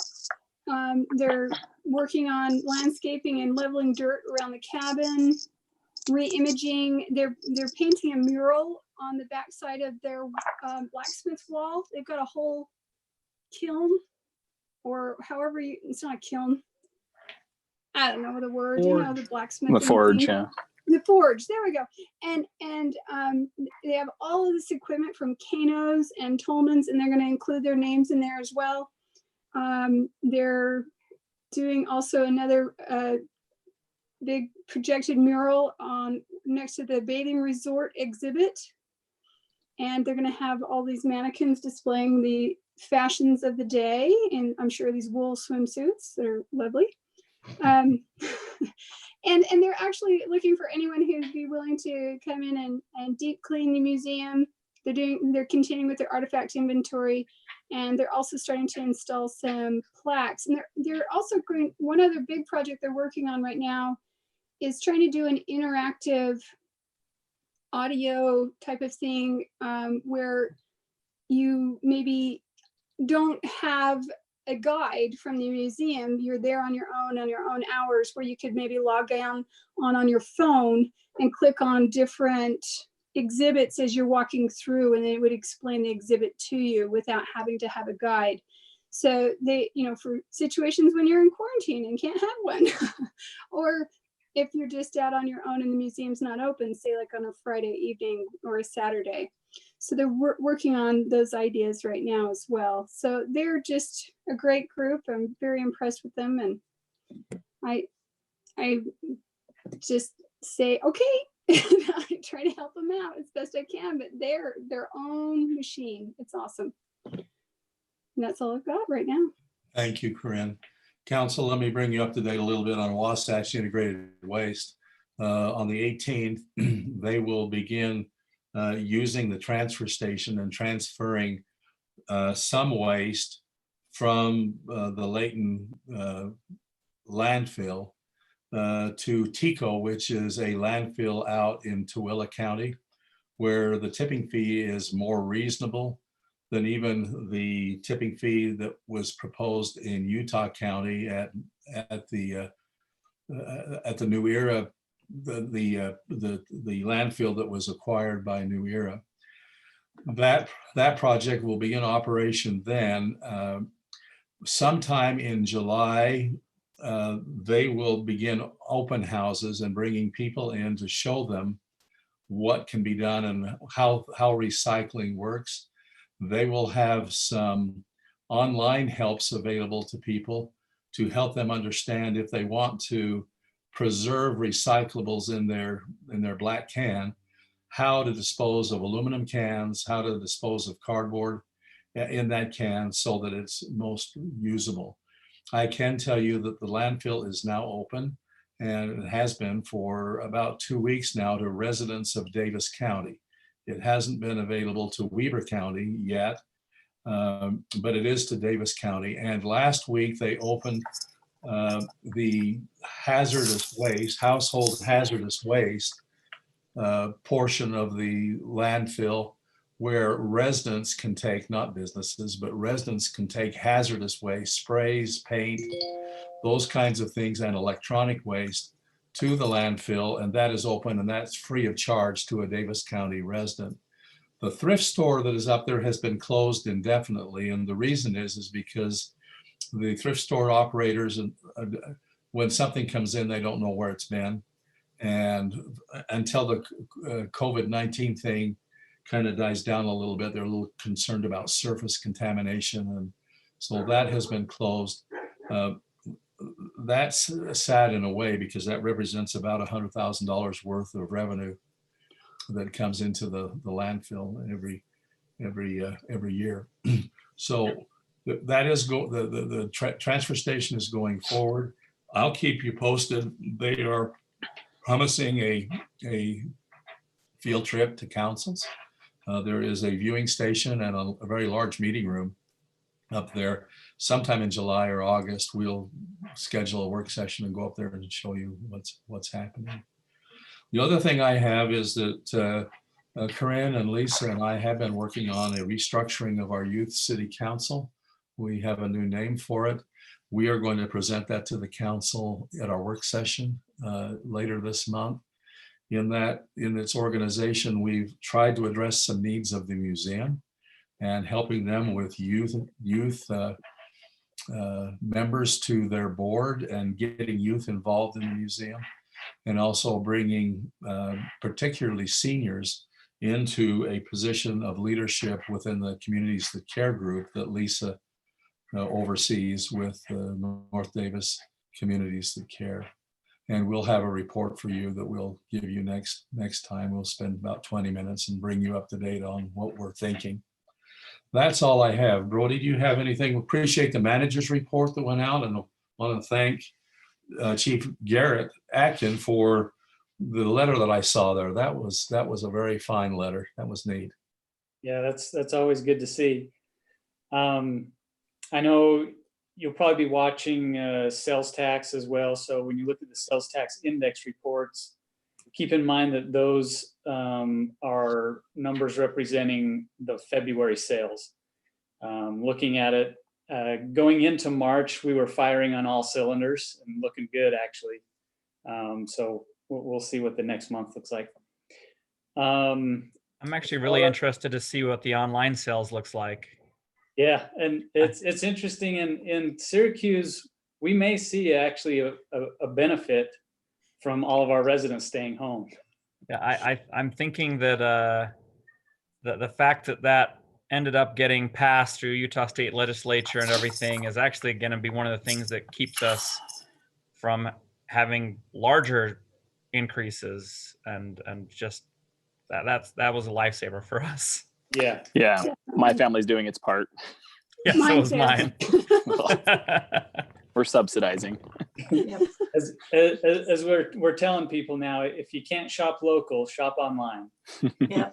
They're working on landscaping and leveling dirt around the cabin, re-imaging. They're painting a mural on the backside of their blacksmith wall. They've got a whole kiln, or however you, it's not a kiln. I don't know the word, you know, the blacksmith. The forge, yeah. The forge, there we go. And they have all of this equipment from Kano's and Tolman's, and they're going to include their names in there as well. They're doing also another big projected mural on next to the bathing resort exhibit. And they're going to have all these mannequins displaying the fashions of the day. And I'm sure these wool swimsuits, they're lovely. And they're actually looking for anyone who'd be willing to come in and deep clean the museum. They're continuing with their artifact inventory, and they're also starting to install some plaques. And they're also going, one other big project they're working on right now is trying to do an interactive audio type of thing, where you maybe don't have a guide from the museum. You're there on your own hours, where you could maybe log on your phone and click on different exhibits as you're walking through, and it would explain the exhibit to you without having to have a guide. So they, you know, for situations when you're in quarantine and can't have one, or if you're just out on your own and the museum's not open, say like on a Friday evening or a Saturday. So they're working on those ideas right now as well. So they're just a great group. I'm very impressed with them, and I just say, okay, I try to help them out as best I can, but they're their own machine. It's awesome. And that's all I've got right now. Thank you, Corinne. Council, let me bring you up to date a little bit on Wasatch Integrated Waste. On the 18th, they will begin using the transfer station and transferring some waste from the Layton landfill to TICO, which is a landfill out in Tooele County, where the tipping fee is more reasonable than even the tipping fee that was proposed in Utah County at the New Era, the landfill that was acquired by New Era. That project will begin operation then. Sometime in July, they will begin open houses and bringing people in to show them what can be done and how recycling works. They will have some online helps available to people to help them understand if they want to preserve recyclables in their black can, how to dispose of aluminum cans, how to dispose of cardboard in that can so that it's most usable. I can tell you that the landfill is now open, and it has been for about 2 weeks now, to residents of Davis County. It hasn't been available to Weber County yet, but it is to Davis County. And last week they opened the hazardous waste, household hazardous waste portion of the landfill, where residents can take, not businesses, but residents can take hazardous waste, sprays, paint, those kinds of things, and electronic waste to the landfill. And that is open, and that's free of charge to a Davis County resident. The thrift store that is up there has been closed indefinitely. And the reason is because the thrift store operators, when something comes in, they don't know where it's been. And until the COVID-19 thing kind of dies down a little bit, they're a little concerned about surface contamination. And so that has been closed. That's sad in a way, because that represents about $100,000 worth of revenue that comes into the landfill every year. So that is the transfer station is going forward. I'll keep you posted. They are promising a field trip to councils. There is a viewing station and a very large meeting room up there. Sometime in July or August, we'll schedule a work session and go up there and show you what's happening. The other thing I have is that Corinne and Lisa and I have been working on a restructuring of our youth city council. We have a new name for it. We are going to present that to the council at our work session later this month. In its organization, we've tried to address some needs of the museum and helping them with youth members to their board and getting youth involved in the museum, and also bringing particularly seniors into a position of leadership within the Communities That Care group that Lisa oversees with North Davis Communities That Care. And we'll have a report for you that we'll give you next time. We'll spend about 20 minutes and bring you up to date on what we're thinking. That's all I have. Brody, do you have anything? Appreciate the manager's report that went out, and want to thank Chief Garrett Atkin for the letter that I saw there. That was a very fine letter. That was neat. Yeah, that's always good to see. I know you'll probably be watching sales tax as well. So when you look at the sales tax index reports, keep in mind that those are numbers representing the February sales. Looking at it, going into March, we were firing on all cylinders and looking good, actually. So we'll see what the next month looks like. I'm actually really interested to see what the online sales looks like. Yeah, and it's interesting. In Syracuse, we may see actually a benefit from all of our residents staying home. Yeah, I'm thinking that the fact that ended up getting passed through Utah State Legislature and everything is actually going to be one of the things that keeps us from having larger increases, and just that was a lifesaver for us. Yeah. Yeah. My family's doing its part. Yeah, so was mine. We're subsidizing. As we're telling people now, if you can't shop local, shop online. Yeah.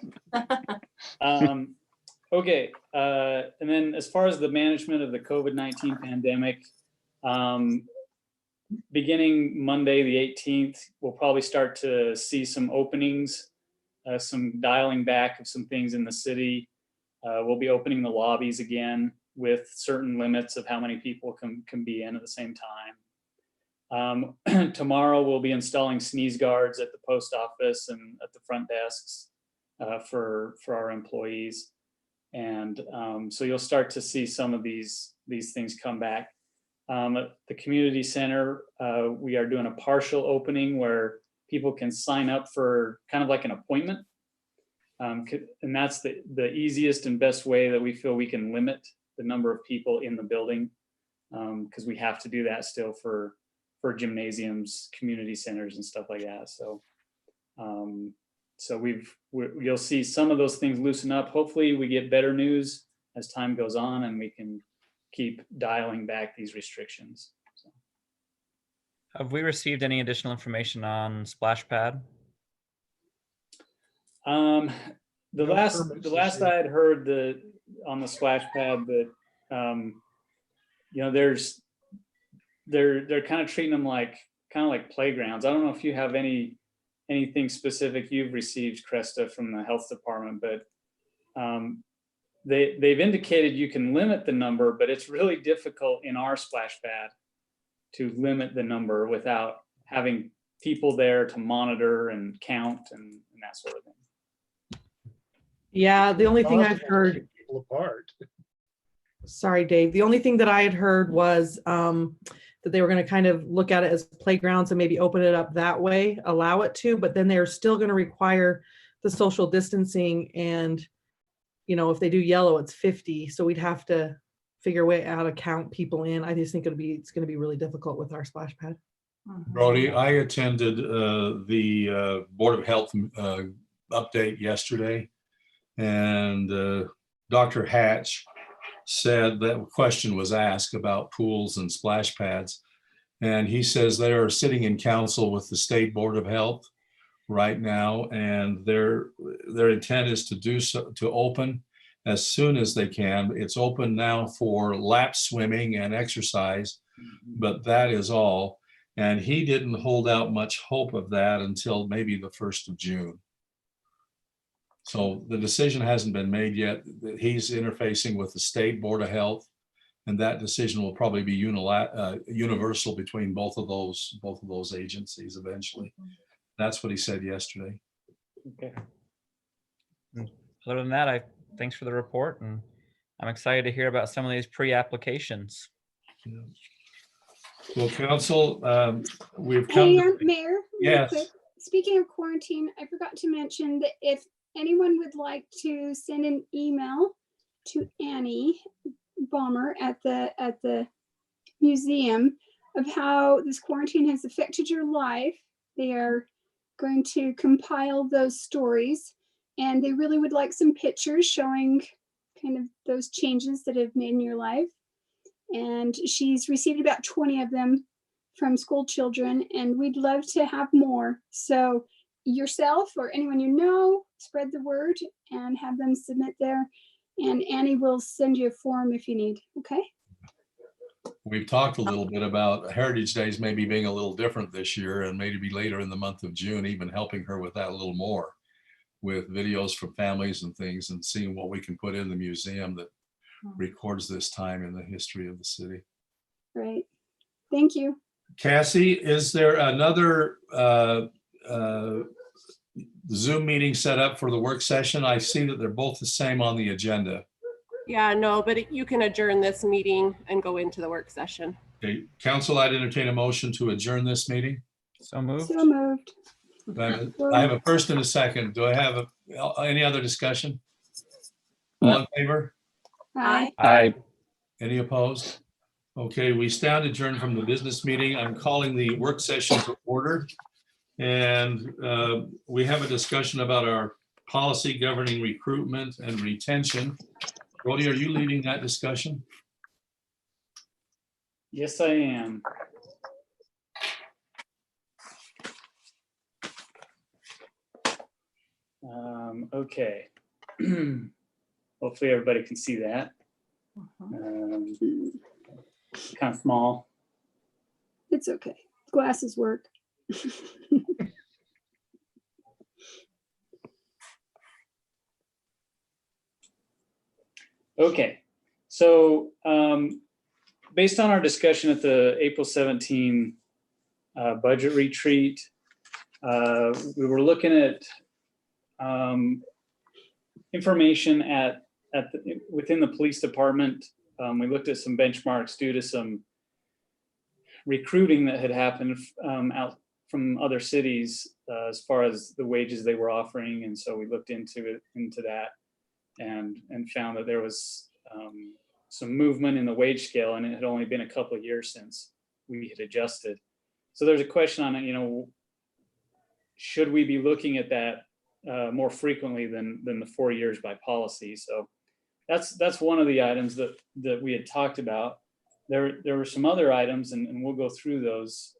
Okay. And then as far as the management of the COVID-19 pandemic, beginning Monday, the 18th, we'll probably start to see some openings, some dialing back of some things in the city. We'll be opening the lobbies again with certain limits of how many people can be in at the same time. Tomorrow we'll be installing sneeze guards at the post office and at the front desks for our employees. And so you'll start to see some of these things come back. At the community center, we are doing a partial opening where people can sign up for kind of like an appointment. And that's the easiest and best way that we feel we can limit the number of people in the building, because we have to do that still for gymnasiums, community centers, and stuff like that. So, you'll see some of those things loosen up. Hopefully, we get better news as time goes on, and we can keep dialing back these restrictions. So. Have we received any additional information on Splash Pad? The last I had heard on the Splash Pad that they're kind of treating them like playgrounds. I don't know if you have anything specific you've received, Cresta, from the health department, but they've indicated you can limit the number, but it's really difficult in our Splash Pad to limit the number without having people there to monitor and count and that sort of thing. Yeah, the only thing I've heard. People apart. Sorry, Dave. The only thing that I had heard was that they were going to kind of look at it as playgrounds and maybe open it up that way, allow it to, but then they're still going to require the social distancing. And, if they do yellow, it's 50. So we'd have to figure a way out to count people in. I just think it's going to be really difficult with our Splash Pad. Brody, I attended the Board of Health update yesterday, and Dr. Hatch said that question was asked about pools and splash pads. And he says they are sitting in council with the State Board of Health right now, and their intent is to do so, to open as soon as they can. It's open now for lap swimming and exercise, but that is all. And he didn't hold out much hope of that until maybe the 1st of June. So the decision hasn't been made yet. He's interfacing with the State Board of Health, and that decision will probably be universal between both of those agencies eventually. That's what he said yesterday. Okay. Other than that, thanks for the report, and I'm excited to hear about some of these pre-applications. Yeah. Well, council, we've Hey, come. Mayor, real Yes. quick. Speaking of quarantine, I forgot to mention that if anyone would like to send an email to Annie Balmer at the museum of how this quarantine has affected your life, they are going to compile those stories, and they really would like some pictures showing kind of those changes that have made in your life. And she's received about 20 of them from school children, and we'd love to have more. So yourself or anyone you know, spread the word and have them submit there. And Annie will send you a form if you need, okay? We've talked a little bit about Heritage Days maybe being a little different this year, and maybe later in the month of June, even helping her with that a little more with videos from families and things, and seeing what we can put in the museum that records this time in the history of the city. Great. Thank you. Cassie, is there another Zoom meeting set up for the work session? I see that they're both the same on the agenda. Yeah, no, but you can adjourn this meeting and go into the work session. Okay, council, I'd entertain a motion to adjourn this meeting. So moved. So moved. I have a first and a second. Do I have any other discussion? All in favor? Bye. Aye. Any opposed? Okay, we stand adjourned from the business meeting. I'm calling the work session to order. And we have a discussion about our policy governing recruitment and retention. Brody, are you leading that discussion? Yes, I am. Okay. Hopefully everybody can see that. Kind of small. It's okay. Glasses work. Okay, so based on our discussion at the April 17 budget retreat, we were looking at information within the police department. We looked at some benchmarks due to some recruiting that had happened out from other cities as far as the wages they were offering, and so we looked into that. And found that there was some movement in the wage scale, and it had only been a couple of years since we had adjusted. So there's a question on it, should we be looking at that more frequently than the 4 years by policy? So that's one of the items that we had talked about. There were some other items, and we'll go through those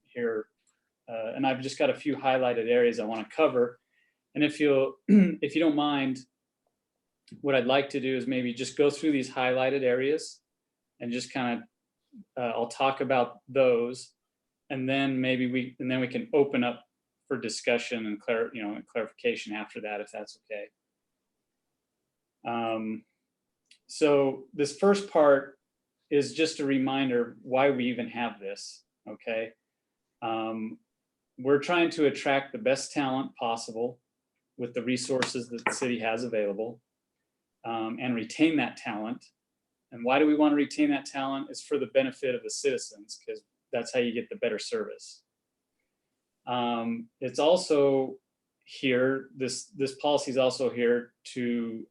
here. And I've just got a few highlighted areas I want to cover. And if you don't mind, what I'd like to do is maybe just go through these highlighted areas and just kind of, I'll talk about those, and then we can open up for discussion and clarification after that, if that's okay. So this first part is just a reminder why we even have this, okay? We're trying to attract the best talent possible with the resources that the city has available. And retain that talent. And why do we want to retain that talent? It's for the benefit of the citizens, because that's how you get the better service. It's also here, this policy is also here to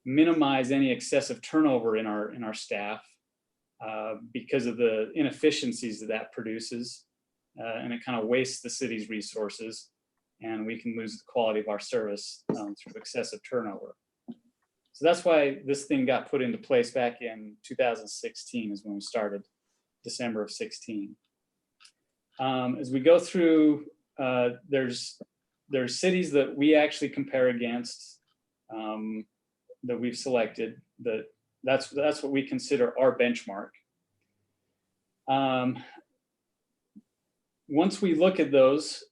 minimize any excessive turnover in our staff because of the inefficiencies that produces, and it kind of wastes the city's resources, and we can lose the quality of our service through excessive turnover. So that's why this thing got put into place back in 2016 is when we started. December of 16. As we go through, there's cities that we actually compare against, that we've selected. That's what we consider our benchmark. Once we look at those,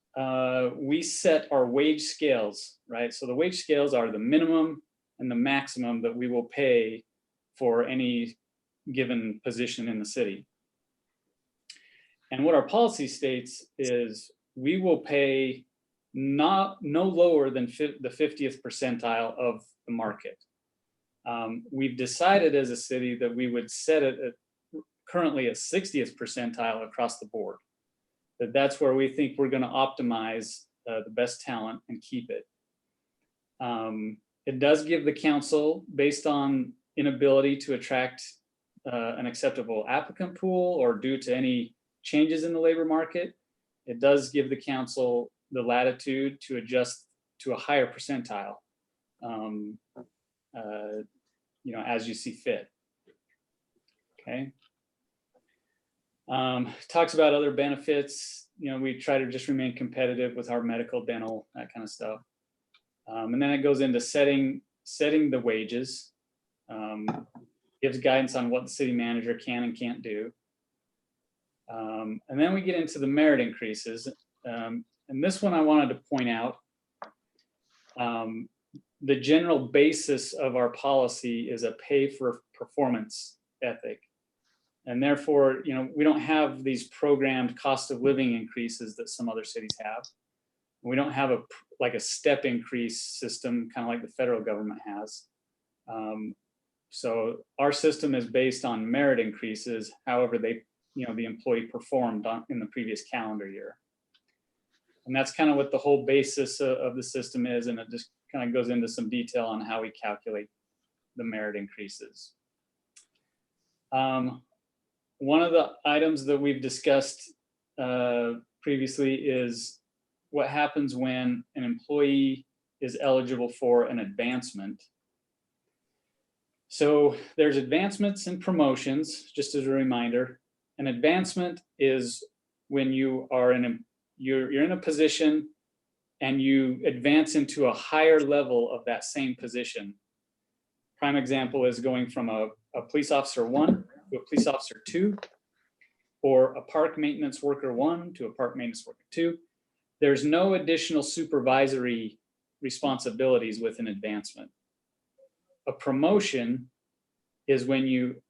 we set our wage scales, right? So the wage scales are the minimum and the maximum that we will pay for any given position in the city. And what our policy states is we will pay no lower than the 50th percentile of the market. We've decided as a city that we would set it currently at 60th percentile across the board. That's where we think we're going to optimize the best talent and keep it. It does give the council, based on inability to attract an acceptable applicant pool or due to any changes in the labor market, it does give the council the latitude to adjust to a higher percentile, as you see fit. Okay. Talks about other benefits. We try to just remain competitive with our medical, dental, that kind of stuff. And then it goes into setting the wages, gives guidance on what the city manager can and can't do. And then we get into the merit increases. And this one I wanted to point out, the general basis of our policy is a pay for performance ethic. And therefore, we don't have these programmed cost of living increases that some other cities have. We don't have a step increase system, kind of like the federal government has. So our system is based on merit increases, however the employee performed in the previous calendar year. And that's kind of what the whole basis of the system is. And it just kind of goes into some detail on how we calculate the merit increases. One of the items that we've discussed previously is what happens when an employee is eligible for an advancement. So there's advancements and promotions, just as a reminder. An advancement is when you are you're in a position and you advance into a higher level of that same position. Prime example is going from a police officer 1 to a police officer 2, or a park maintenance worker 1 to a park maintenance worker 2. There's no additional supervisory responsibilities with an advancement. A promotion is when you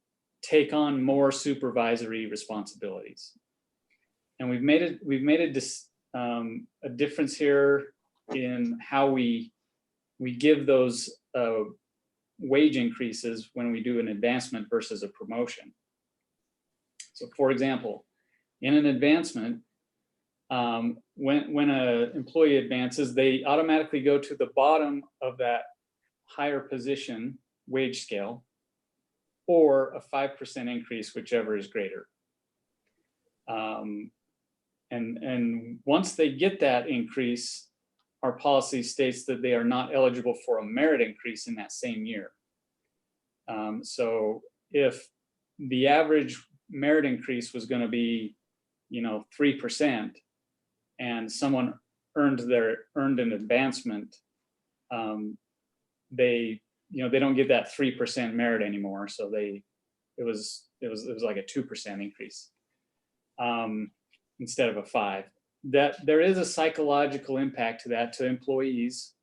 take on more supervisory responsibilities. And we've made a difference here in how we give those wage increases when we do an advancement versus a promotion. So for example, in an advancement, when an employee advances, they automatically go to the bottom of that higher position wage scale, or a 5% increase, whichever is greater. And once they get that increase, our policy states that they are not eligible for a merit increase in that same year. So if the average merit increase was going to be, 3%, and someone earned an advancement, they don't get that 3% merit anymore. So it was like a 2% increase instead of a 5%. That there is a psychological impact to that to employees.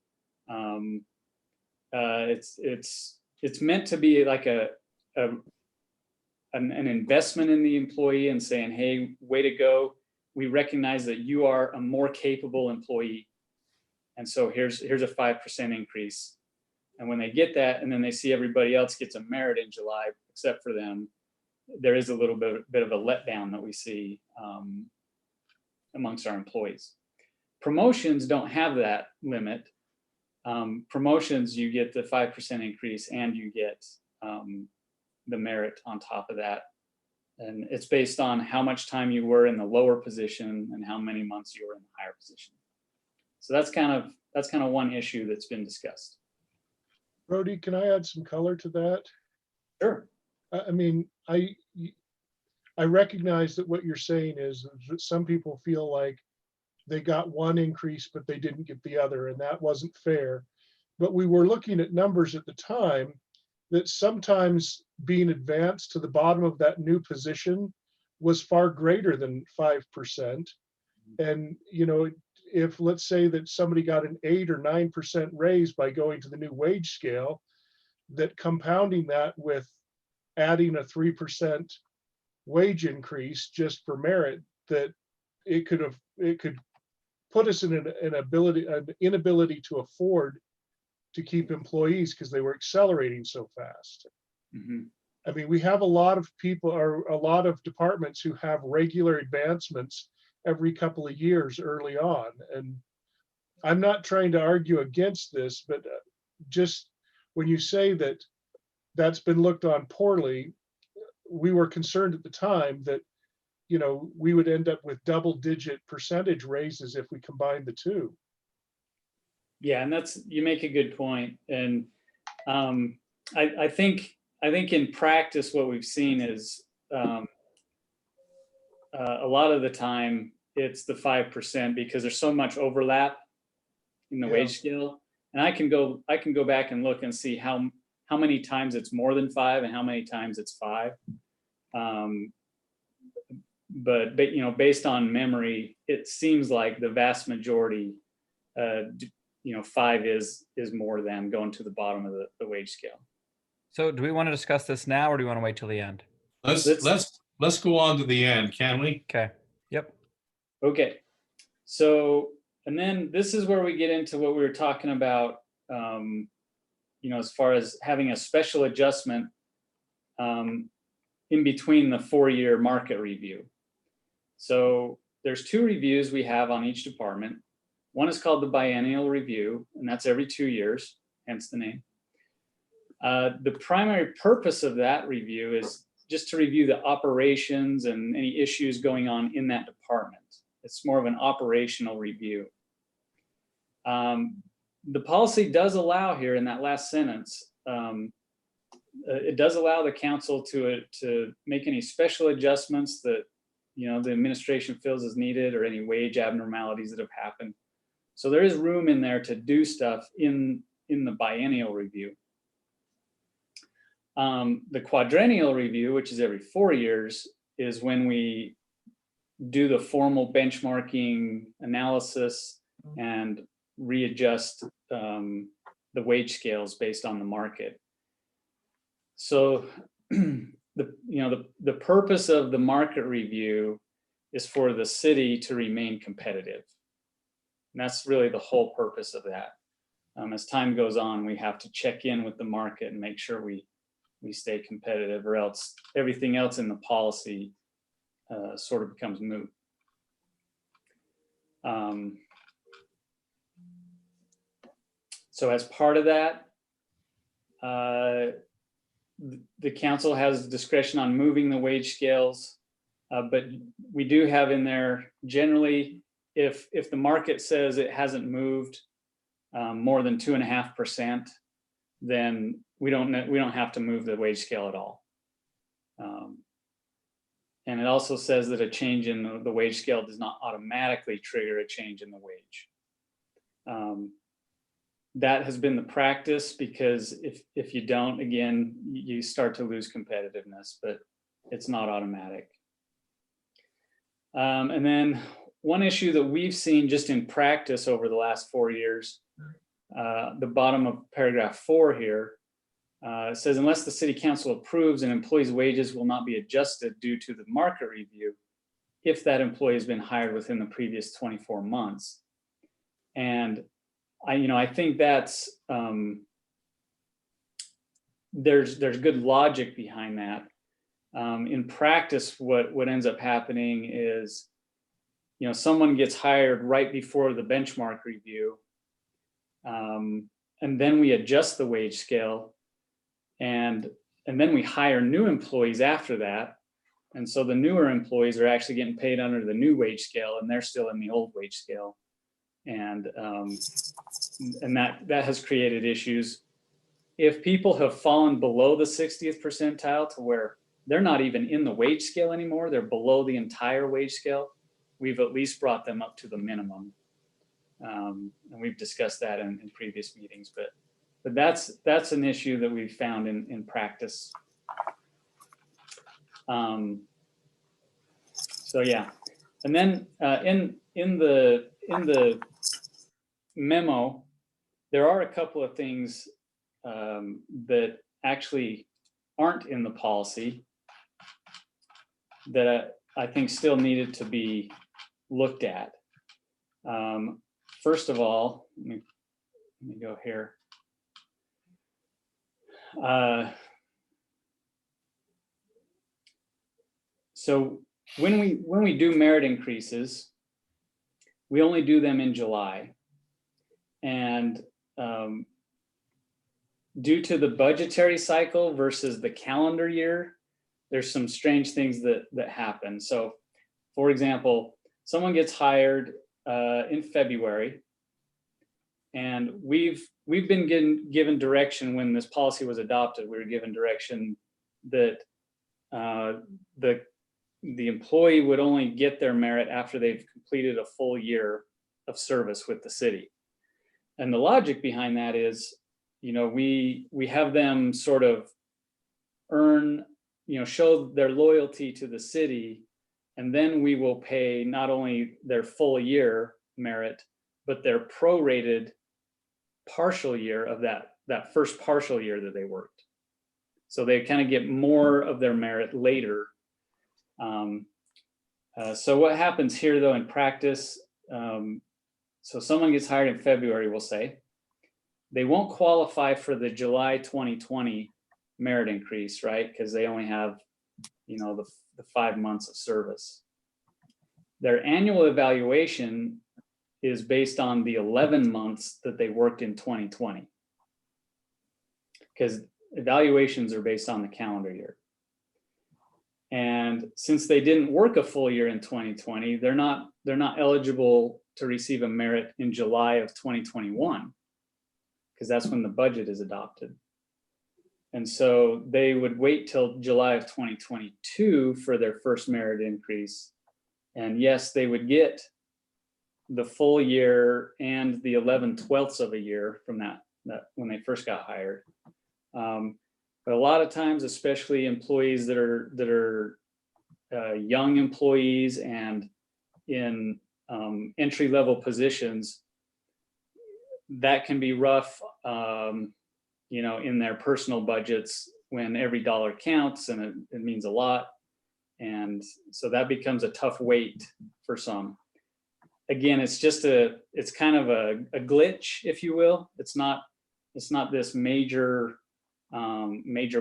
It's meant to be like an investment in the employee and saying, hey, way to go. We recognize that you are a more capable employee. And so here's a 5% increase. And when they get that, and then they see everybody else gets a merit in July, except for them, there is a little bit of a letdown that we see amongst our employees. Promotions don't have that limit. Promotions, you get the 5% increase and you get the merit on top of that. And it's based on how much time you were in the lower position and how many months you were in the higher position. So that's kind of one issue that's been discussed. Brody, can I add some color to that? Sure. I mean, I I recognize that what you're saying is that some people feel like they got one increase, but they didn't get the other, and that wasn't fair. But we were looking at numbers at the time that sometimes being advanced to the bottom of that new position was far greater than 5%. And, you know, if let's say that somebody got an 8 or 9% raise by going to the new wage scale, that compounding that with adding a 3% wage increase just for merit, that it could put us in an inability to afford to keep employees because they were accelerating so fast. Mhm. I mean, we have a lot of people or a lot of departments who have regular advancements every couple of years early on. And I'm not trying to argue against this, but just when you say that that's been looked on poorly, we were concerned at the time that, you know, we would end up with double-digit percentage raises if we combined the two. Yeah, and you make a good point. And I think in practice, what we've seen is a lot of the time it's the 5% because there's so much overlap in the wage scale. And I can go back and look and see how many times it's more than 5 and how many times it's 5. But you know, based on memory, it seems like the vast majority, you know, 5 is more than going to the bottom of the wage scale. So do we want to discuss this now, or do we want to wait till the end? Let's go on to the end, can we? Okay. Yep. Okay. So, and then this is where we get into what we were talking about, you know, as far as having a special adjustment in between the 4-year market review. So there's 2 reviews we have on each department. One is called the biennial review, and that's every 2 years, hence the name. The primary purpose of that review is just to review the operations and any issues going on in that department. It's more of an operational review. The policy does allow here in that last sentence, it does allow the council to make any special adjustments that, you know, the administration feels is needed, or any wage abnormalities that have happened. So there is room in there to do stuff in the biennial review. The quadrennial review, which is every 4 years, is when we do the formal benchmarking analysis and readjust the wage scales based on the market. So the purpose of the market review is for the city to remain competitive. And that's really the whole purpose of that. As time goes on, we have to check in with the market and make sure we stay competitive, or else everything else in the policy sort of becomes moot. So as part of that, the council has discretion on moving the wage scales, but we do have in there generally, if the market says it hasn't moved more than 2.5%, then we don't have to move the wage scale at all. And it also says that a change in the wage scale does not automatically trigger a change in the wage. That has been the practice, because if you don't, again, you start to lose competitiveness, but it's not automatic. And then one issue that we've seen just in practice over the last 4 years, the bottom of paragraph 4 here, it says, unless the city council approves, an employee's wages will not be adjusted due to the market review if that employee has been hired within the previous 24 months. And I think that's there's good logic behind that. In practice, what ends up happening is, someone gets hired right before the benchmark review, and then we adjust the wage scale, and then we hire new employees after that. And so the newer employees are actually getting paid under the new wage scale, and they're still in the old wage scale. And that has created issues. If people have fallen below the 60th percentile to where they're not even in the wage scale anymore. They're below the entire wage scale. We've at least brought them up to the minimum. And we've discussed that in previous meetings, but that's an issue that we've found in practice. So yeah, and then in the memo, there are a couple of things that actually aren't in the policy that I think still needed to be looked at. First of all, let me go here. So when we do merit increases, we only do them in July. And due to the budgetary cycle versus the calendar year, there's some strange things that happen. So for example, someone gets hired in February, and we've been given direction when this policy was adopted. We were given direction that the employee would only get their merit after they've completed a full year of service with the city. And the logic behind that is, you know, we have them sort of earn, you know, show their loyalty to the city, and then we will pay not only their full year merit, but their prorated partial year of that first partial year that they worked. So they kind of get more of their merit later. So what happens here though in practice, so someone gets hired in February, we'll say, they won't qualify for the July 2020 merit increase, right? Because they only have, you know, the 5 months of service. Their annual evaluation is based on the 11 months that they worked in 2020. Because evaluations are based on the calendar year. And since they didn't work a full year in 2020, they're not eligible to receive a merit in July of 2021, because that's when the budget is adopted. And so they would wait till July of 2022 for their first merit increase. And yes, they would get the full year and the 11/12 of a year from that when they first got hired. But a lot of times, especially employees that are young employees and in entry-level positions, that can be rough, you know, in their personal budgets when every dollar counts and it means a lot. And so that becomes a tough wait for some. Again, it's kind of a glitch, if you will. It's not this major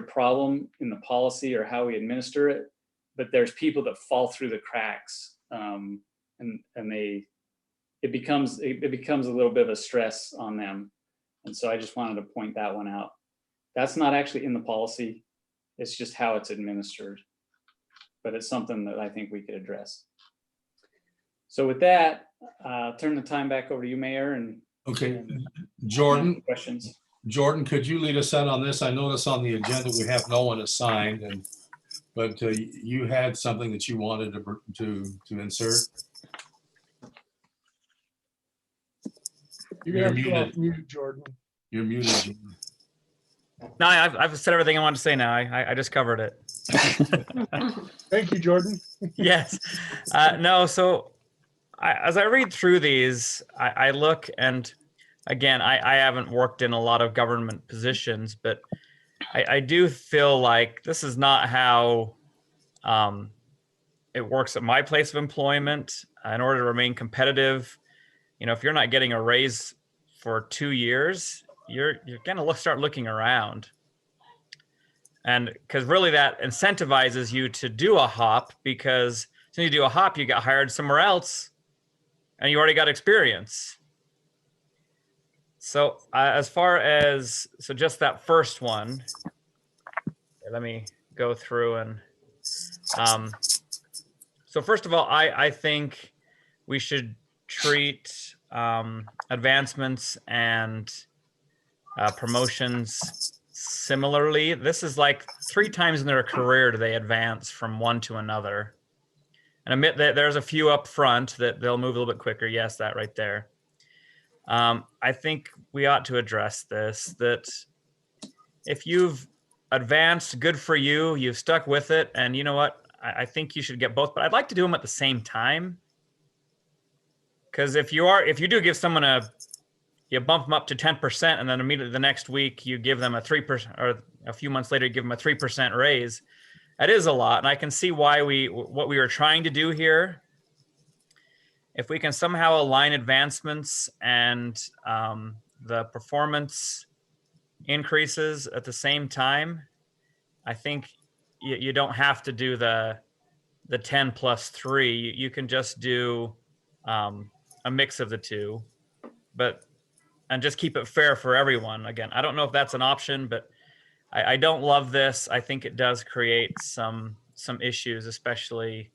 problem in the policy or how we administer it, but there's people that fall through the cracks, and it becomes a little bit of a stress on them. And so I just wanted to point that one out. That's not actually in the policy. It's just how it's administered, but it's something that I think we could address. So with that, I'll turn the time back over to you, Mayor. And okay, Jordan. Questions. Jordan, could you lead us out on this? I notice on the agenda we have no one assigned, but you had something that you wanted to insert. You're muted. Off mute, Jordan. You're muted, Jordan. No, I've said everything I wanted to say now. I just covered it. Thank you, Jordan. Yes. No, so as I read through these, I look, and again, I haven't worked in a lot of government positions, but I do feel like this is not how it works at my place of employment. In order to remain competitive, you know, if you're not getting a raise for 2 years, you're gonna start looking around. And because really that incentivizes you to do a hop, because as soon as you do a hop, you get hired somewhere else and you already got experience. So as far as, so just that first one, let me go through and, so first of all, I think we should treat advancements and promotions similarly. This is like 3 times in their career do they advance from one to another. And admit that there's a few up front that they'll move a little bit quicker. Yes, that right there. I think we ought to address this, that if you've advanced, good for you, you've stuck with it. And you know what? I think you should get both, but I'd like to do them at the same time. Because if you do give someone you bump them up to 10% and then immediately the next week you give them a 3%, or a few months later you give them a 3% raise, that is a lot. And I can see why what we were trying to do here. If we can somehow align advancements and the performance increases at the same time, I think you don't have to do the 10 plus 3. You can just do a mix of the two, and just keep it fair for everyone. Again, I don't know if that's an option, but I don't love this. I think it does create some issues, especially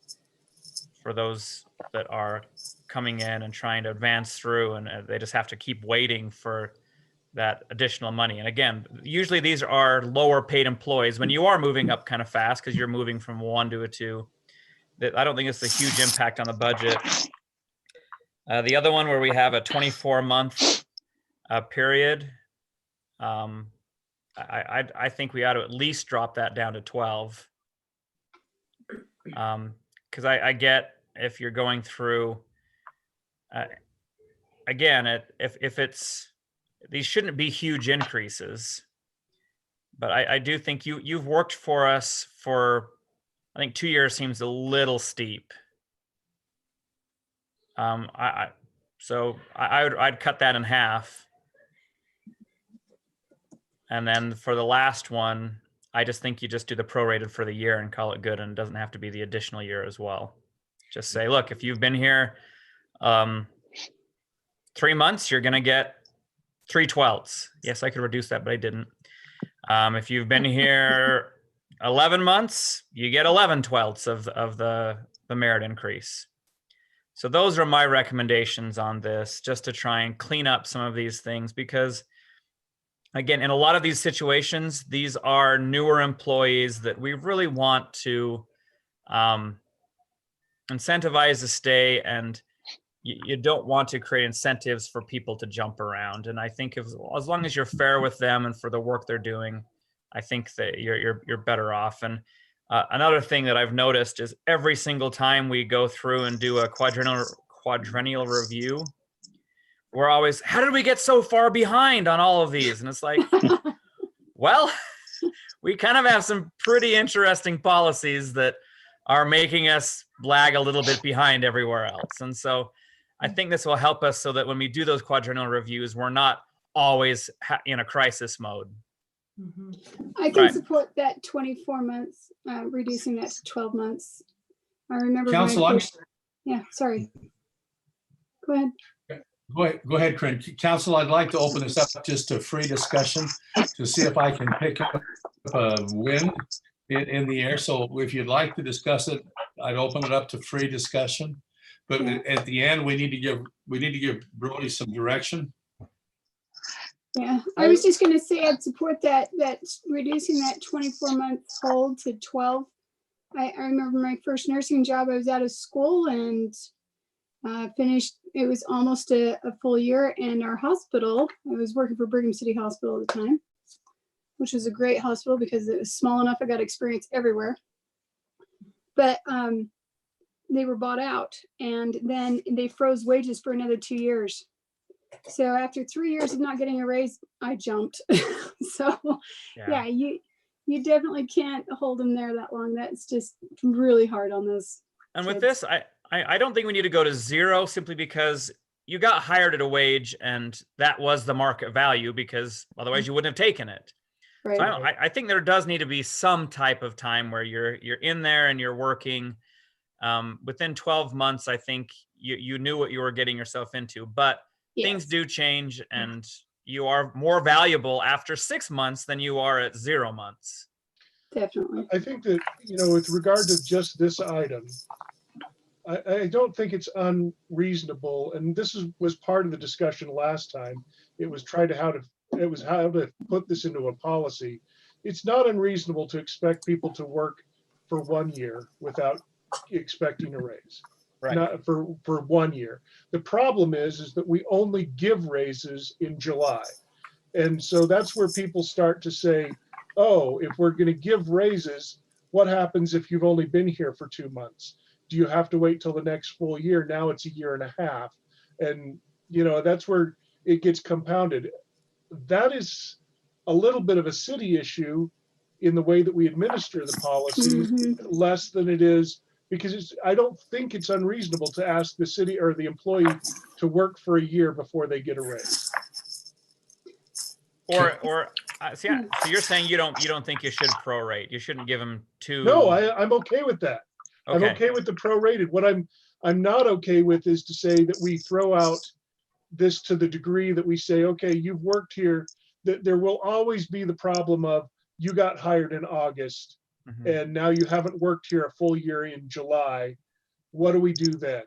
for those that are coming in and trying to advance through, and they just have to keep waiting for that additional money. And again, usually these are lower paid employees when you are moving up kind of fast because you're moving from 1 to a 2. I don't think it's a huge impact on the budget. The other one where we have a 24-month period, I think we ought to at least drop that down to 12. Because I get if you're going through, again, if it's, these shouldn't be huge increases, but I do think you've worked for us for, I think 2 years seems a little steep. I'd cut that in half. And then for the last one, I just think you just do the prorated for the year and call it good, and it doesn't have to be the additional year as well. Just say, look, if you've been here 3 months, you're going to get 3/12. Yes, I could reduce that, but I didn't. If you've been here 11 months, you get 11/12 of the merit increase. So those are my recommendations on this, just to try and clean up some of these things, because again, in a lot of these situations, these are newer employees that we really want to incentivize to stay, and you don't want to create incentives for people to jump around. And I think as long as you're fair with them and for the work they're doing, I think that you're better off. And another thing that I've noticed is every single time we go through and do a quadrennial review, we're always, how did we get so far behind on all of these? And it's like, well, we kind of have some pretty interesting policies that are making us lag a little bit behind everywhere else. And so I think this will help us so that when we do those quadrennial reviews, we're not always in a crisis mode. I can support that 24 months, reducing that to 12 months. I remember. Council, yeah, sorry. Go ahead. Go ahead, Corinne. Council, I'd like to open this up just to free discussion to see if I can pick up a win in the air. So if you'd like to discuss it, I'd open it up to free discussion. But at the end, we need to give Brody some direction. Yeah, I was just going to say I'd support that reducing that 24-month hold to 12. I remember my first nursing job. I was out of school and finished. It was almost a full year, and our hospital, I was working for Brigham City Hospital at the time, which was a great hospital because it was small enough I got experience everywhere. But they were bought out, and then they froze wages for another 2 years. So after 3 years of not getting a raise, I jumped. So yeah, you definitely can't hold them there that long. That's just really hard on those. And kids. with this, I don't think we need to go to 0 simply because you got hired at a wage and that was the market value, because otherwise you wouldn't have taken it. Right. So I think there does need to be some type of time where you're in there and you're working. Within 12 months, I think you knew what you were getting yourself into, but things do change, and you are more valuable after 6 months than you are at 0 months. Definitely. I think that, with regard to just this item, I don't think it's unreasonable, and this was part of the discussion last time. It was try to it was how to put this into a policy. It's not unreasonable to expect people to work for 1 year without expecting a raise. Right. Not for 1 year. The problem is that we only give raises in July. And so that's where people start to say, oh, if we're going to give raises, what happens if you've only been here for 2 months? Do you have to wait till the next full year? Now it's 1.5 years. And, you know, that's where it gets compounded. That is a little bit of a city issue in the way that we administer the policies, less than it is, because I don't think it's unreasonable to ask the city or the employee to work for a year before they get a raise. So you're saying you don't think you should prorate? You shouldn't give them two? No, I'm okay with that. Okay. I'm okay with the prorated. What I'm not okay with is to say that we throw out this to the degree that we say, okay, you've worked here, that there will always be the problem of you got hired in August and now you haven't worked here a full year in July. What do we do then?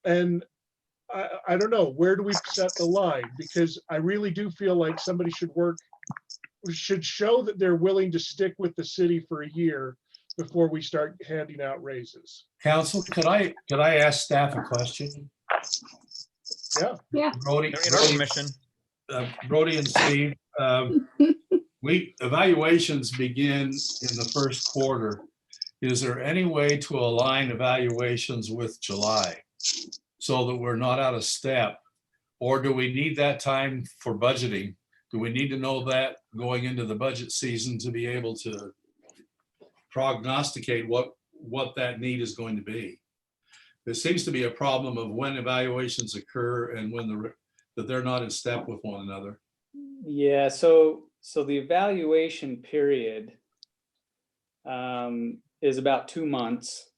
And I don't know, where do we set the line? Because I really do feel like somebody should show that they're willing to stick with the city for a year before we start handing out raises. Council, could I ask staff a question? Yeah. Brody, Don't need our permission. Brody and Steve, evaluations begin in the first quarter. Is there any way to align evaluations with July so that we're not out of step? Or do we need that time for budgeting? Do we need to know that going into the budget season to be able to prognosticate what that need is going to be? There seems to be a problem of when evaluations occur and when that they're not in step with one another. Yeah, so the evaluation period is about 2 months.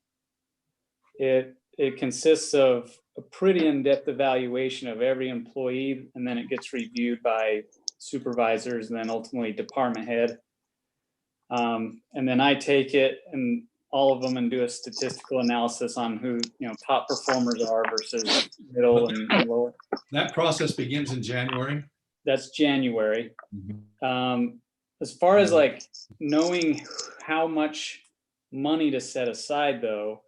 It consists of a pretty in-depth evaluation of every employee, and then it gets reviewed by supervisors and then ultimately department head. And then I take it and all of them and do a statistical analysis on who, top performers are versus middle and lower. That process begins in January. That's January. As far as like knowing how much money to set aside though,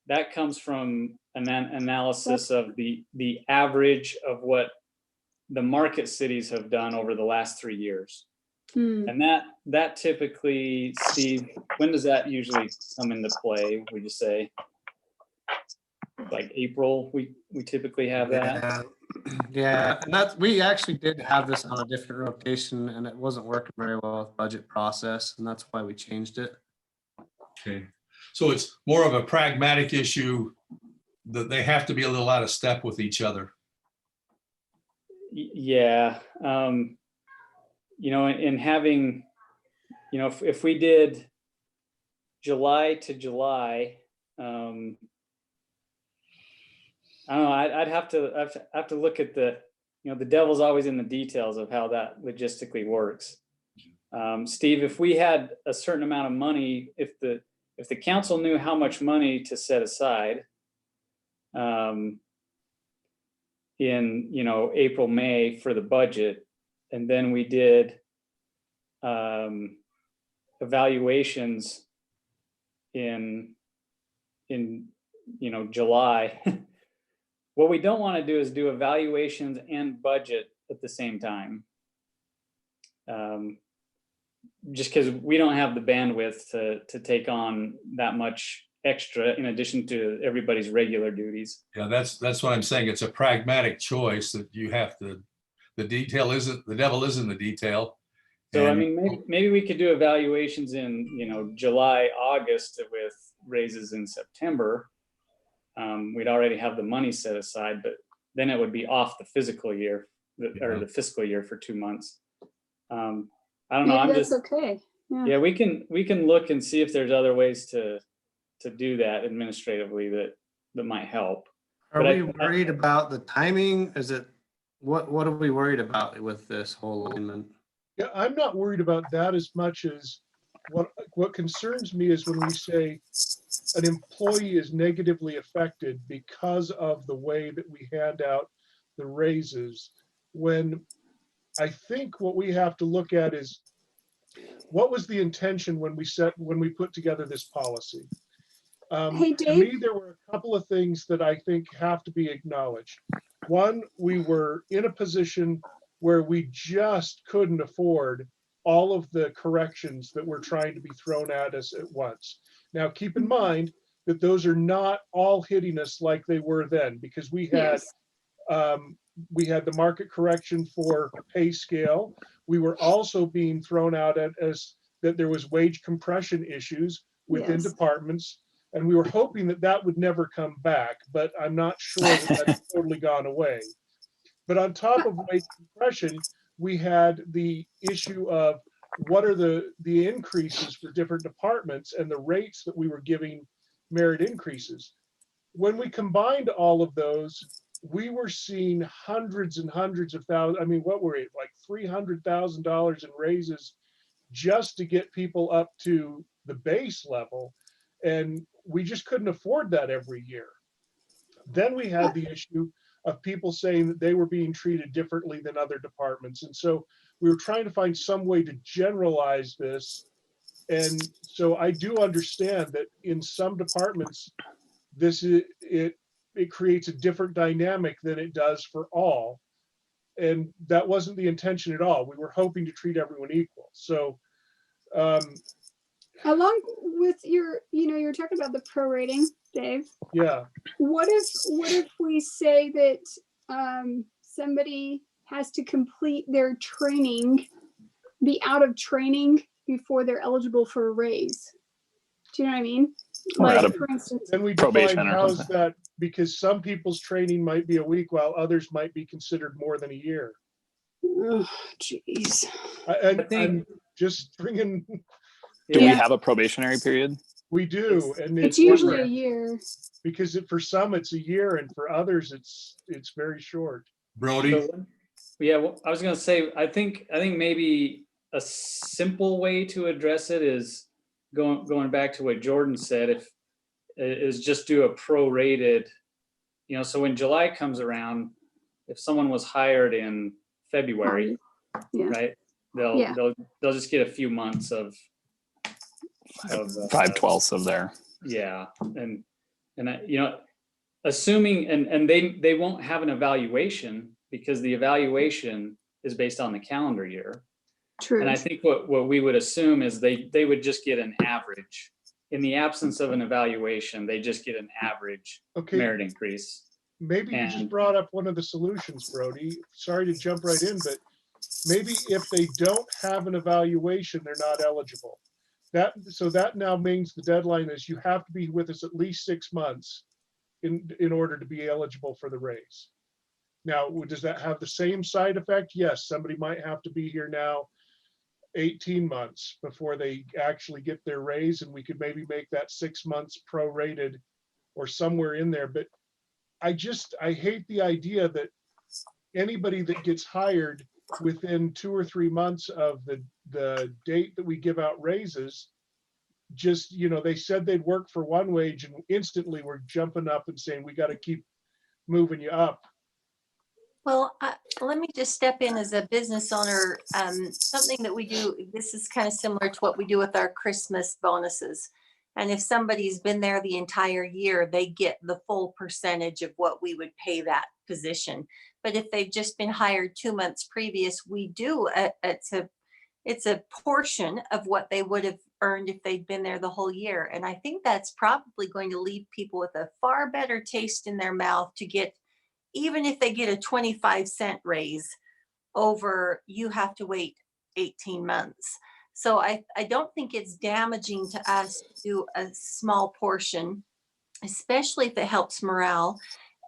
that comes from an analysis of the average of what the market cities have done over the last 3 years. And that typically, Steve, when does that usually come into play? Would you say like April? We typically have that. Yeah, and we actually did have this on a different rotation, and it wasn't working very well with budget process, and that's why we changed it. Okay, so it's more of a pragmatic issue that they have to be a little out of step with each other. Yeah. In having, if we did July to July, I don't know, I'd have to look at the devil's always in the details of how that logistically works. Steve, if we had a certain amount of money, if the council knew how much money to set aside in April, May for the budget, and then we did evaluations in July. What we don't want to do is do evaluations and budget at the same time. Just because we don't have the bandwidth to take on that much extra in addition to everybody's regular duties. Yeah, that's what I'm saying. It's a pragmatic choice that you have to. The devil is in the detail. So I mean, maybe we could do evaluations in July, August with raises in September. We'd already have the money set aside, but then it would be off the fiscal year or the fiscal year for 2 months. I don't know. Maybe that's okay. Yeah, we can look and see if there's other ways to do that administratively that might help. Are we worried about the timing? Is it what are we worried about with this whole alignment? Yeah, I'm not worried about that as much as what concerns me is when we say an employee is negatively affected because of the way that we hand out the raises. When I think what we have to look at is what was the intention when we put together this policy? Hey, To Dave. me, there were a couple of things that I think have to be acknowledged. One, we were in a position where we just couldn't afford all of the corrections that were trying to be thrown at us at once. Now, keep in mind that those are not all hitting us like they were then, because we had the market correction for pay scale. We were also being thrown out at us that there was wage compression issues within departments. And we were hoping that that would never come back, but I'm not sure that that's totally gone away. But on top of wage compression, we had the issue of what are the increases for different departments and the rates that we were giving merit increases. When we combined all of those, we were seeing hundreds and hundreds of thousands. I mean, what were it, like $300,000 in raises just to get people up to the base level. And we just couldn't afford that every year. Then we had the issue of people saying that they were being treated differently than other departments. And so we were trying to find some way to generalize this. And so I do understand that in some departments, it creates a different dynamic than it does for all. And that wasn't the intention at all. We were hoping to treat everyone equal. So along with your, you're talking about the prorating, Dave. Yeah. What if we say that somebody has to complete their training, be out of training before they're eligible for a raise? Do you know what I mean? Like, for instance, then we define how's that, because some people's training might be a week while others might be considered more than a year. Oh, jeez. And I'm just bringing. Do we have a probationary period? We do, and it's usually a year. Because for some it's a year, and for others it's very short. Brody. So, yeah, well, I was gonna say, I think maybe a simple way to address it is going back to what Jordan said, is just do a prorated, so when July comes around, if someone was hired in February, right, they'll just get a few months of 5/12 of their. Yeah. And assuming, and they won't have an evaluation because the evaluation is based on the calendar year. True. And I think what we would assume is they would just get an average. In the absence of an evaluation, they just get an average merit increase. Maybe you just brought up one of the solutions, Brody. Sorry to jump right in, but maybe if they don't have an evaluation, they're not eligible. So that now means the deadline is you have to be with us at least 6 months in order to be eligible for the raise. Now, does that have the same side effect? Yes, somebody might have to be here now 18 months before they actually get their raise, and we could maybe make that 6 months prorated or somewhere in there. But I hate the idea that anybody that gets hired within 2 or 3 months of the date that we give out raises, just, they said they'd work for one wage and instantly we're jumping up and saying, we got to keep moving you up. Well, let me just step in as a business owner. Something that we do, this is kind of similar to what we do with our Christmas bonuses. And if somebody's been there the entire year, they get the full percentage of what we would pay that position. But if they've just been hired 2 months previous, we do, it's a portion of what they would have earned if they'd been there the whole year. And I think that's probably going to leave people with a far better taste in their mouth to get, even if they get a 25-cent raise over, you have to wait 18 months. So I don't think it's damaging to us to do a small portion, especially if it helps morale.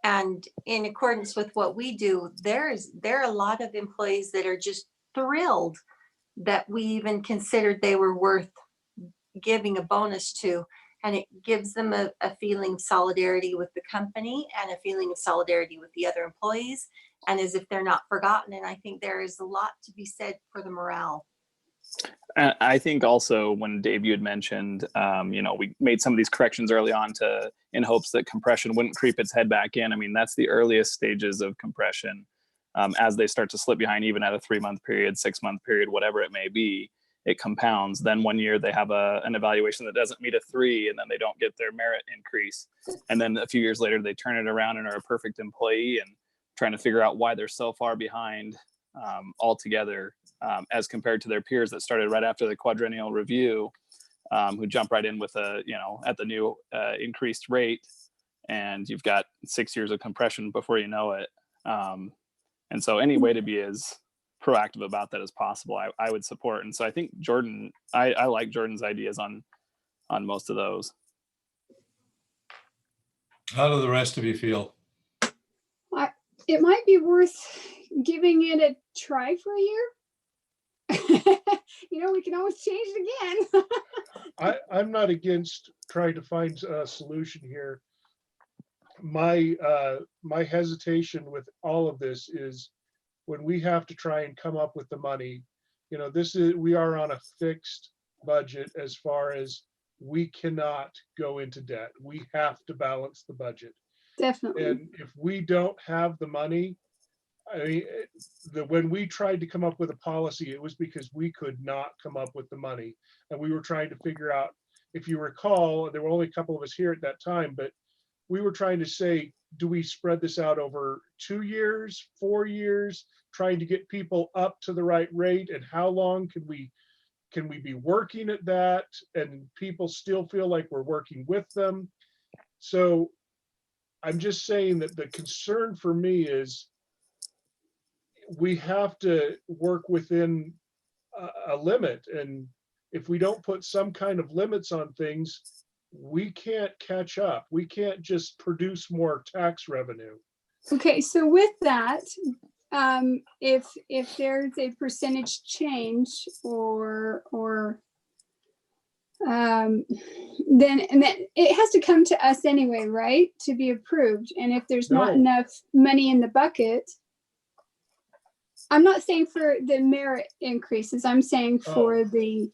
And in accordance with what we do, there are a lot of employees that are just thrilled that we even considered they were worth giving a bonus to. And it gives them a feeling of solidarity with the company and a feeling of solidarity with the other employees, and as if they're not forgotten. And I think there is a lot to be said for the morale. I think also when Dave, you had mentioned, we made some of these corrections early on in hopes that compression wouldn't creep its head back in. I mean, that's the earliest stages of compression. as they start to slip behind, even at a 3-month period, 6-month period, whatever it may be, it compounds. Then one year they have an evaluation that doesn't meet a 3, and then they don't get their merit increase. And then a few years later, they turn it around and are a perfect employee, and trying to figure out why they're so far behind altogether, as compared to their peers that started right after the quadrennial review, who jump right in with at the new increased rate, and you've got 6 years of compression before you know it. And so any way to be as proactive about that as possible, I would support. And so I think Jordan, I like Jordan's ideas on most of those. How do the rest of you feel? It might be worth giving it a try for a year. We can always change it again. I'm not against trying to find a solution here. My hesitation with all of this is when we have to try and come up with the money. We are on a fixed budget as far as we cannot go into debt. We have to balance the budget. Definitely. And if we don't have the money, I mean, when we tried to come up with a policy, it was because we could not come up with the money. And we were trying to figure out, if you recall, there were only a couple of us here at that time, but we were trying to say, do we spread this out over 2 years, 4 years, trying to get people up to the right rate? And how long can we be working at that and people still feel like we're working with them? So I'm just saying that the concern for me is we have to work within a limit. And if we don't put some kind of limits on things, we can't catch up. We can't just produce more tax revenue. Okay, so with that, if there's a percentage change then it has to come to us anyway, right? To be approved. And if there's not enough money in the bucket, I'm not saying for the merit increases, I'm saying for the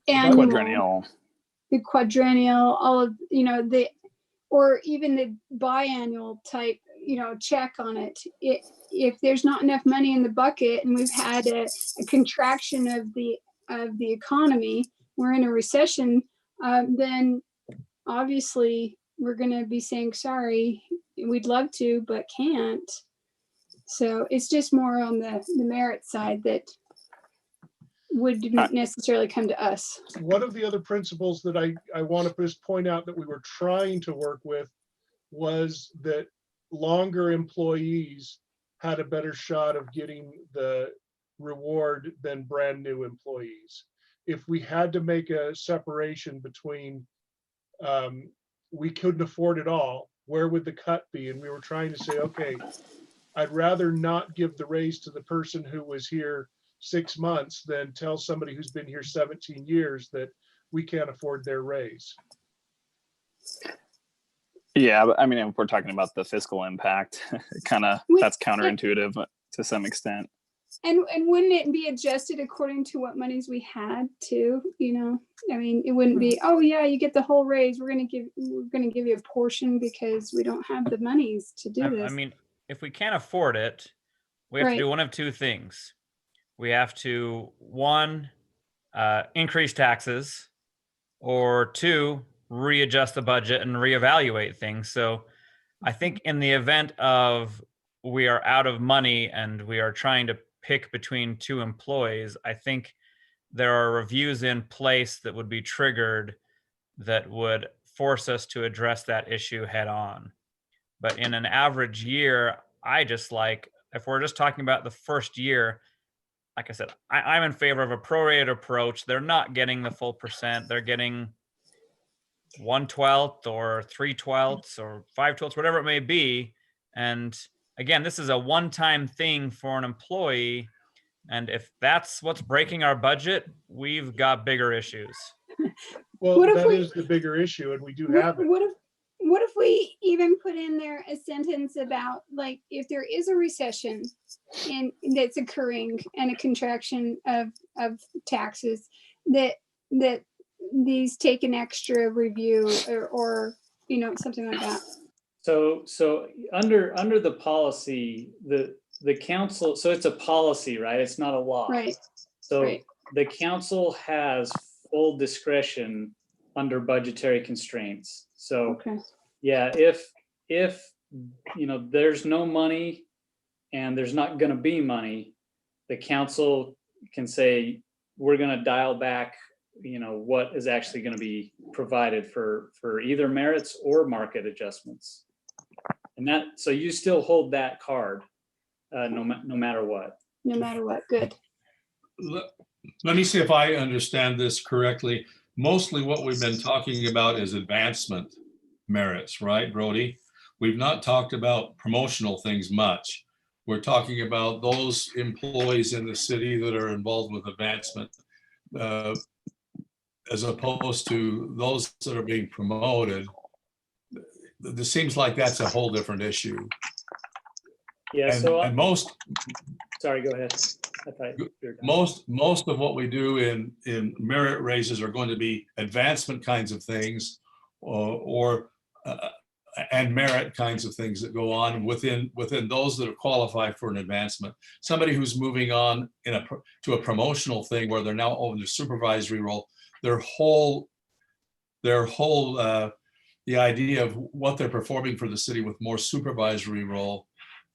annual, the quadrennial, all of, or even the biannual type, check on it. If there's not enough money in the bucket and we've had a contraction of the economy, we're in a recession, then obviously we're going to be saying, sorry, we'd love to, but can't. So it's just more on the merit side that wouldn't necessarily come to us. One of the other principles that I want to just point out that we were trying to work with was that longer employees had a better shot of getting the reward than brand new employees. If we had to make a separation between, we couldn't afford it all, where would the cut be? And we were trying to say, okay, I'd rather not give the raise to the person who was here 6 months than tell somebody who's been here 17 years that we can't afford their raise. Yeah, but I mean, if we're talking about the fiscal impact, that's counterintuitive to some extent. And wouldn't it be adjusted according to what monies we had too? I mean, it wouldn't be, oh yeah, you get the whole raise. We're gonna give you a portion because we don't have the monies to do this. I mean, if we can't afford it, we have to do one of two things. We have to, one, increase taxes, or two, readjust the budget and reevaluate things. So I think in the event of we are out of money and we are trying to pick between two employees, I think there are reviews in place that would be triggered that would force us to address that issue head on. But in an average year, if we're just talking about the first year, like I said, I'm in favor of a prorated approach. They're not getting the full percent. They're getting 1/12 or 3/12 or 5/12, whatever it may be. And again, this is a one-time thing for an employee. And if that's what's breaking our budget, we've got bigger issues. Well, that is the bigger issue, and we do have it. What if we even put in there a sentence about, like, if there is a recession and that's occurring and a contraction of taxes, that these take an extra review or something like that. So under the policy, the council, so it's a policy, right? It's not a law. Right. So Right. the council has full discretion under budgetary constraints. So Okay. yeah, if there's no money and there's not going to be money, the council can say, we're going to dial back, what is actually going to be provided for either merits or market adjustments. And so you still hold that card, no matter what. No matter what. Good. Let me see if I understand this correctly. Mostly what we've been talking about is advancement merits, right, Brody? We've not talked about promotional things much. We're talking about those employees in the city that are involved with advancement, as opposed to those that are being promoted. It seems like that's a whole different issue. Yeah. And most, sorry, go ahead. I thought you were done. most of what we do in merit raises are going to be advancement kinds of things, and merit kinds of things that go on within those that are qualified for an advancement. Somebody who's moving on to a promotional thing where they're now over the supervisory role, their whole the idea of what they're performing for the city with more supervisory role.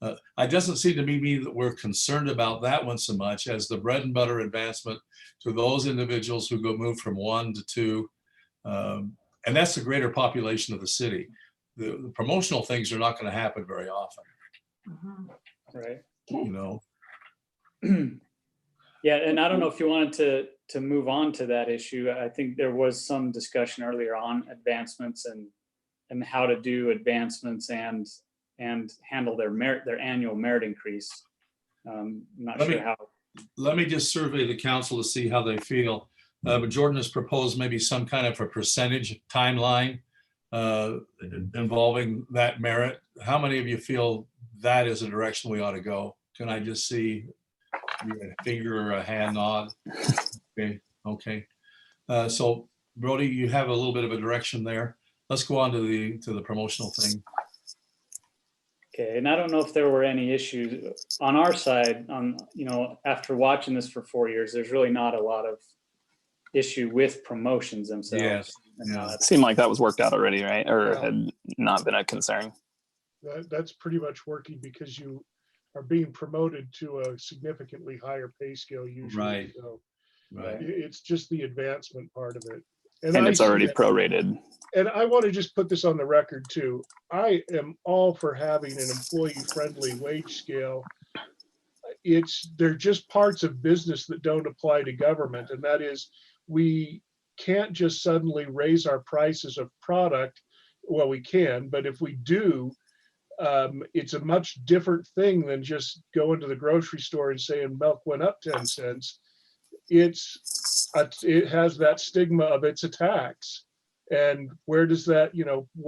It doesn't seem to me that we're concerned about that one so much as the bread and butter advancement to those individuals who move from 1 to 2. And that's the greater population of the city. The promotional things are not going to happen very often. Right. Okay. Yeah, and I don't know if you wanted to move on to that issue. I think there was some discussion earlier on advancements and how to do advancements and handle their annual merit increase. I'm not sure how. Let me just survey the council to see how they feel. But Jordan has proposed maybe some kind of a percentage timeline involving that merit. How many of you feel that is a direction we ought to go? Can I just see a finger or a hand nod? Okay. So Brody, you have a little bit of a direction there. Let's go on to the promotional thing. Okay, and I don't know if there were any issues on our side after watching this for 4 years, there's really not a lot of issue with promotions themselves. Yes. Yeah. It seemed like that was worked out already, right? Or had not been a concern. That's pretty much working because you are being promoted to a significantly higher pay scale usually. Right. So Right. it's just the advancement part of it. And it's already prorated. And I want to just put this on the record too. I am all for having an employee-friendly wage scale. They're just parts of business that don't apply to government. And that is, we can't just suddenly raise our prices of product. Well, we can, but if we do, it's a much different thing than just going to the grocery store and saying milk went up 10 cents. It has that stigma of it's a tax. And where does that,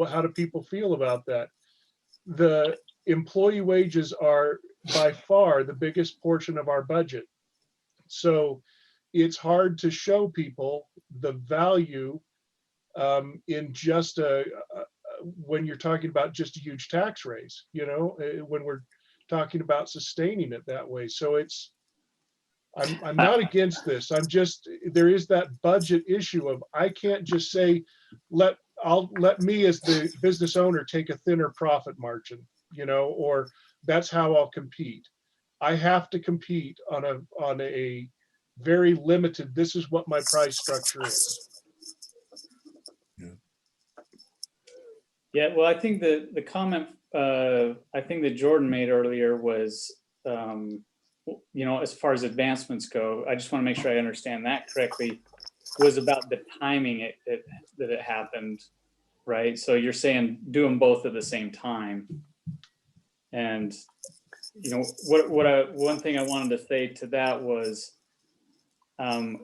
how do people feel about that? The employee wages are by far the biggest portion of our budget. So it's hard to show people the value in just when you're talking about just a huge tax raise, when we're talking about sustaining it that way. So I'm not against this. There is that budget issue of, I can't just say, let me as the business owner take a thinner profit margin, or that's how I'll compete. I have to compete on a very limited, this is what my price structure is. Yeah, well, I think the comment I think that Jordan made earlier was, as far as advancements go, I just want to make sure I understand that correctly, was about the timing that it happened, right? So you're saying do them both at the same time. And, one thing I wanted to say to that was,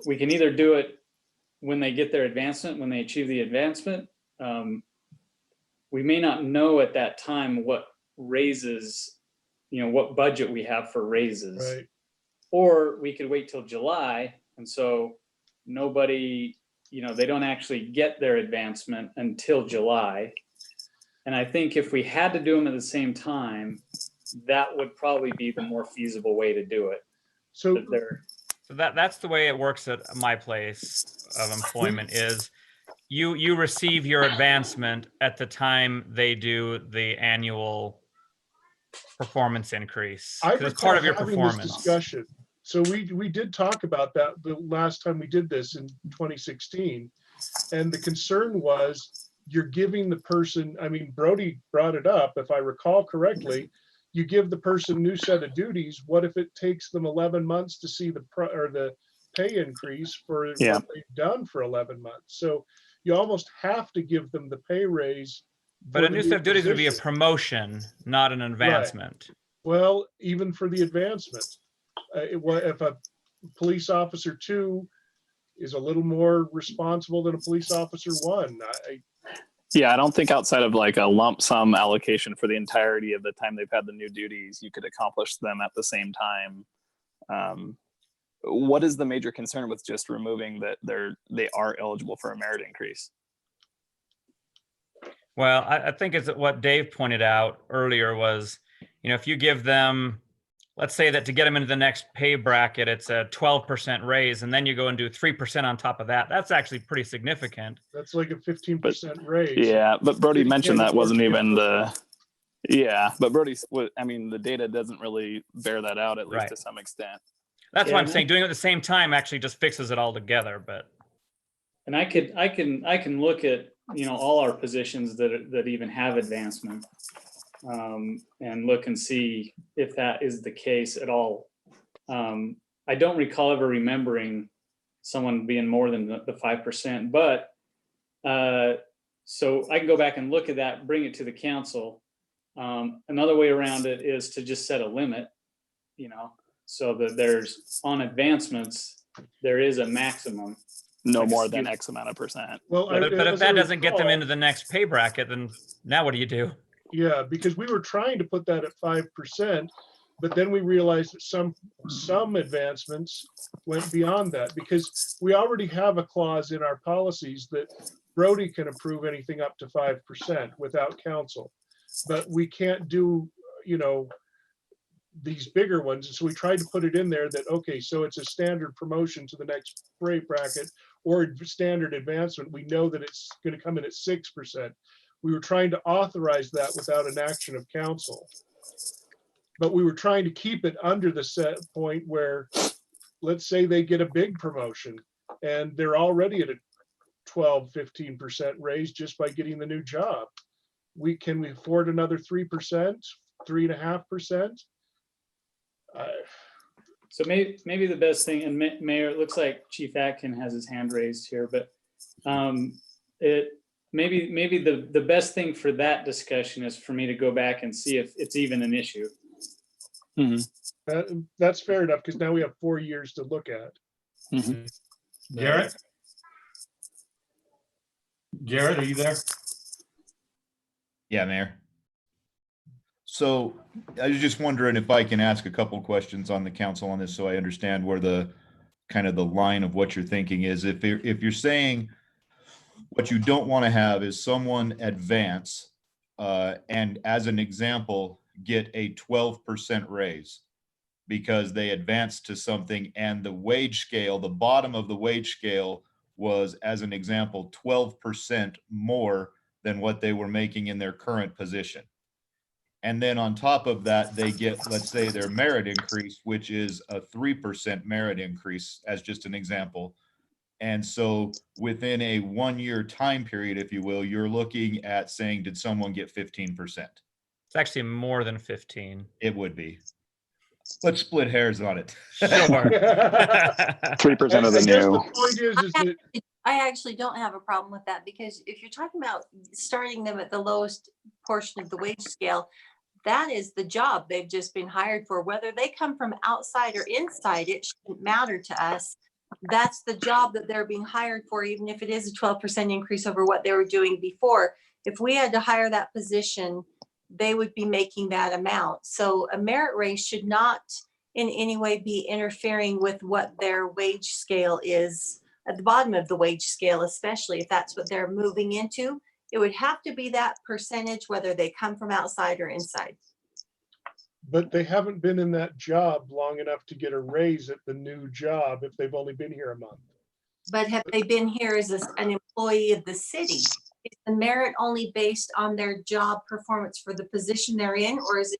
we can either do it when they get their advancement, when they achieve the advancement. We may not know at that time what raises, what budget we have for raises. Right. Or we could wait till July. And so nobody, they don't actually get their advancement until July. And I think if we had to do them at the same time, that would probably be the more feasible way to do it. So But they're, So that's the way it works at my place of employment is you receive your advancement at the time they do the annual performance increase. I 'Cause it's recall part of your having this performance. discussion. So we did talk about that the last time we did this in 2016. And the concern was you're giving the person, I mean, Brody brought it up, if I recall correctly, you give the person a new set of duties. What if it takes them 11 months to see the pay increase for what they've done for 11 months? So you almost have to give them the pay raise. But for a the new set of duties would be a position. promotion, not an advancement. Well, even for the advancement, if a police officer 2 is a little more responsible than a police officer 1, Yeah, I don't think outside of like a lump sum allocation for the entirety of the time they've had the new duties, you could accomplish them at the same time. What is the major concern with just removing that they are eligible for a merit increase? Well, I think it's what Dave pointed out earlier was, if you give them, let's say that to get them into the next pay bracket, it's a 12% raise, and then you go and do 3% on top of that. That's actually pretty significant. that's like a 15% raise. Yeah, but Brody You mentioned can't that wasn't afford to even get but the data doesn't really bear that out, at least Right. to some extent. That's Yeah, why I'm and saying doing it at the same time actually just fixes it all together. But and I can look at, all our positions that even have advancement, and look and see if that is the case at all. I don't recall ever remembering someone being more than the 5%, but so I can go back and look at that, bring it to the council. Another way around it is to just set a limit, so that there's on advancements, there is a maximum. No Like more a than student. X amount of percent. Well, but if as I that doesn't get them recall- into the next pay bracket, then now what do you do? Yeah, because we were trying to put that at 5%, but then we realized that some advancements went beyond that, because we already have a clause in our policies that Brody can approve anything up to 5% without council. But we can't do, these bigger ones. So we tried to put it in there that, okay, so it's a standard promotion to the next pay bracket or standard advancement. We know that it's going to come in at 6%. We were trying to authorize that without an action of council. But we were trying to keep it under the set point where, let's say they get a big promotion and they're already at a 12-15% raise just by getting the new job. Can we afford another 3%, 3.5%? So maybe the best thing, and Mayor, it looks like Chief Atkin has his hand raised here, but maybe the best thing for that discussion is for me to go back and see if it's even an issue. That's fair enough, because now we have 4 years to look at. Garrett? Garrett, are you there? Yeah, Mayor. So I was just wondering if I can ask a couple questions on the council on this, so I understand where the kind of the line of what you're thinking is. If you're saying what you don't want to have is someone advance and as an example, get a 12% raise because they advanced to something, and the wage scale, the bottom of the wage scale was, as an example, 12% more than what they were making in their current position. And then on top of that, they get, let's say, their merit increase, which is a 3% merit increase, as just an example. And so within a 1 year time period, if you will, you're looking at saying, did someone get 15%? It's actually more than 15. It would be. Let's split hairs on it. Sure. 3% of the I guess new. the point is that I actually don't have a problem with that, because if you're talking about starting them at the lowest portion of the wage scale, that is the job they've just been hired for. Whether they come from outside or inside, it shouldn't matter to us. That's the job that they're being hired for, even if it is a 12% increase over what they were doing before. If we had to hire that position, they would be making that amount. So a merit raise should not in any way be interfering with what their wage scale is at the bottom of the wage scale, especially if that's what they're moving into. It would have to be that percentage, whether they come from outside or inside. But they haven't been in that job long enough to get a raise at the new job if they've only been here a month. But have they been here as an employee of the city? Is the merit only based on their job performance for the position they're in, or is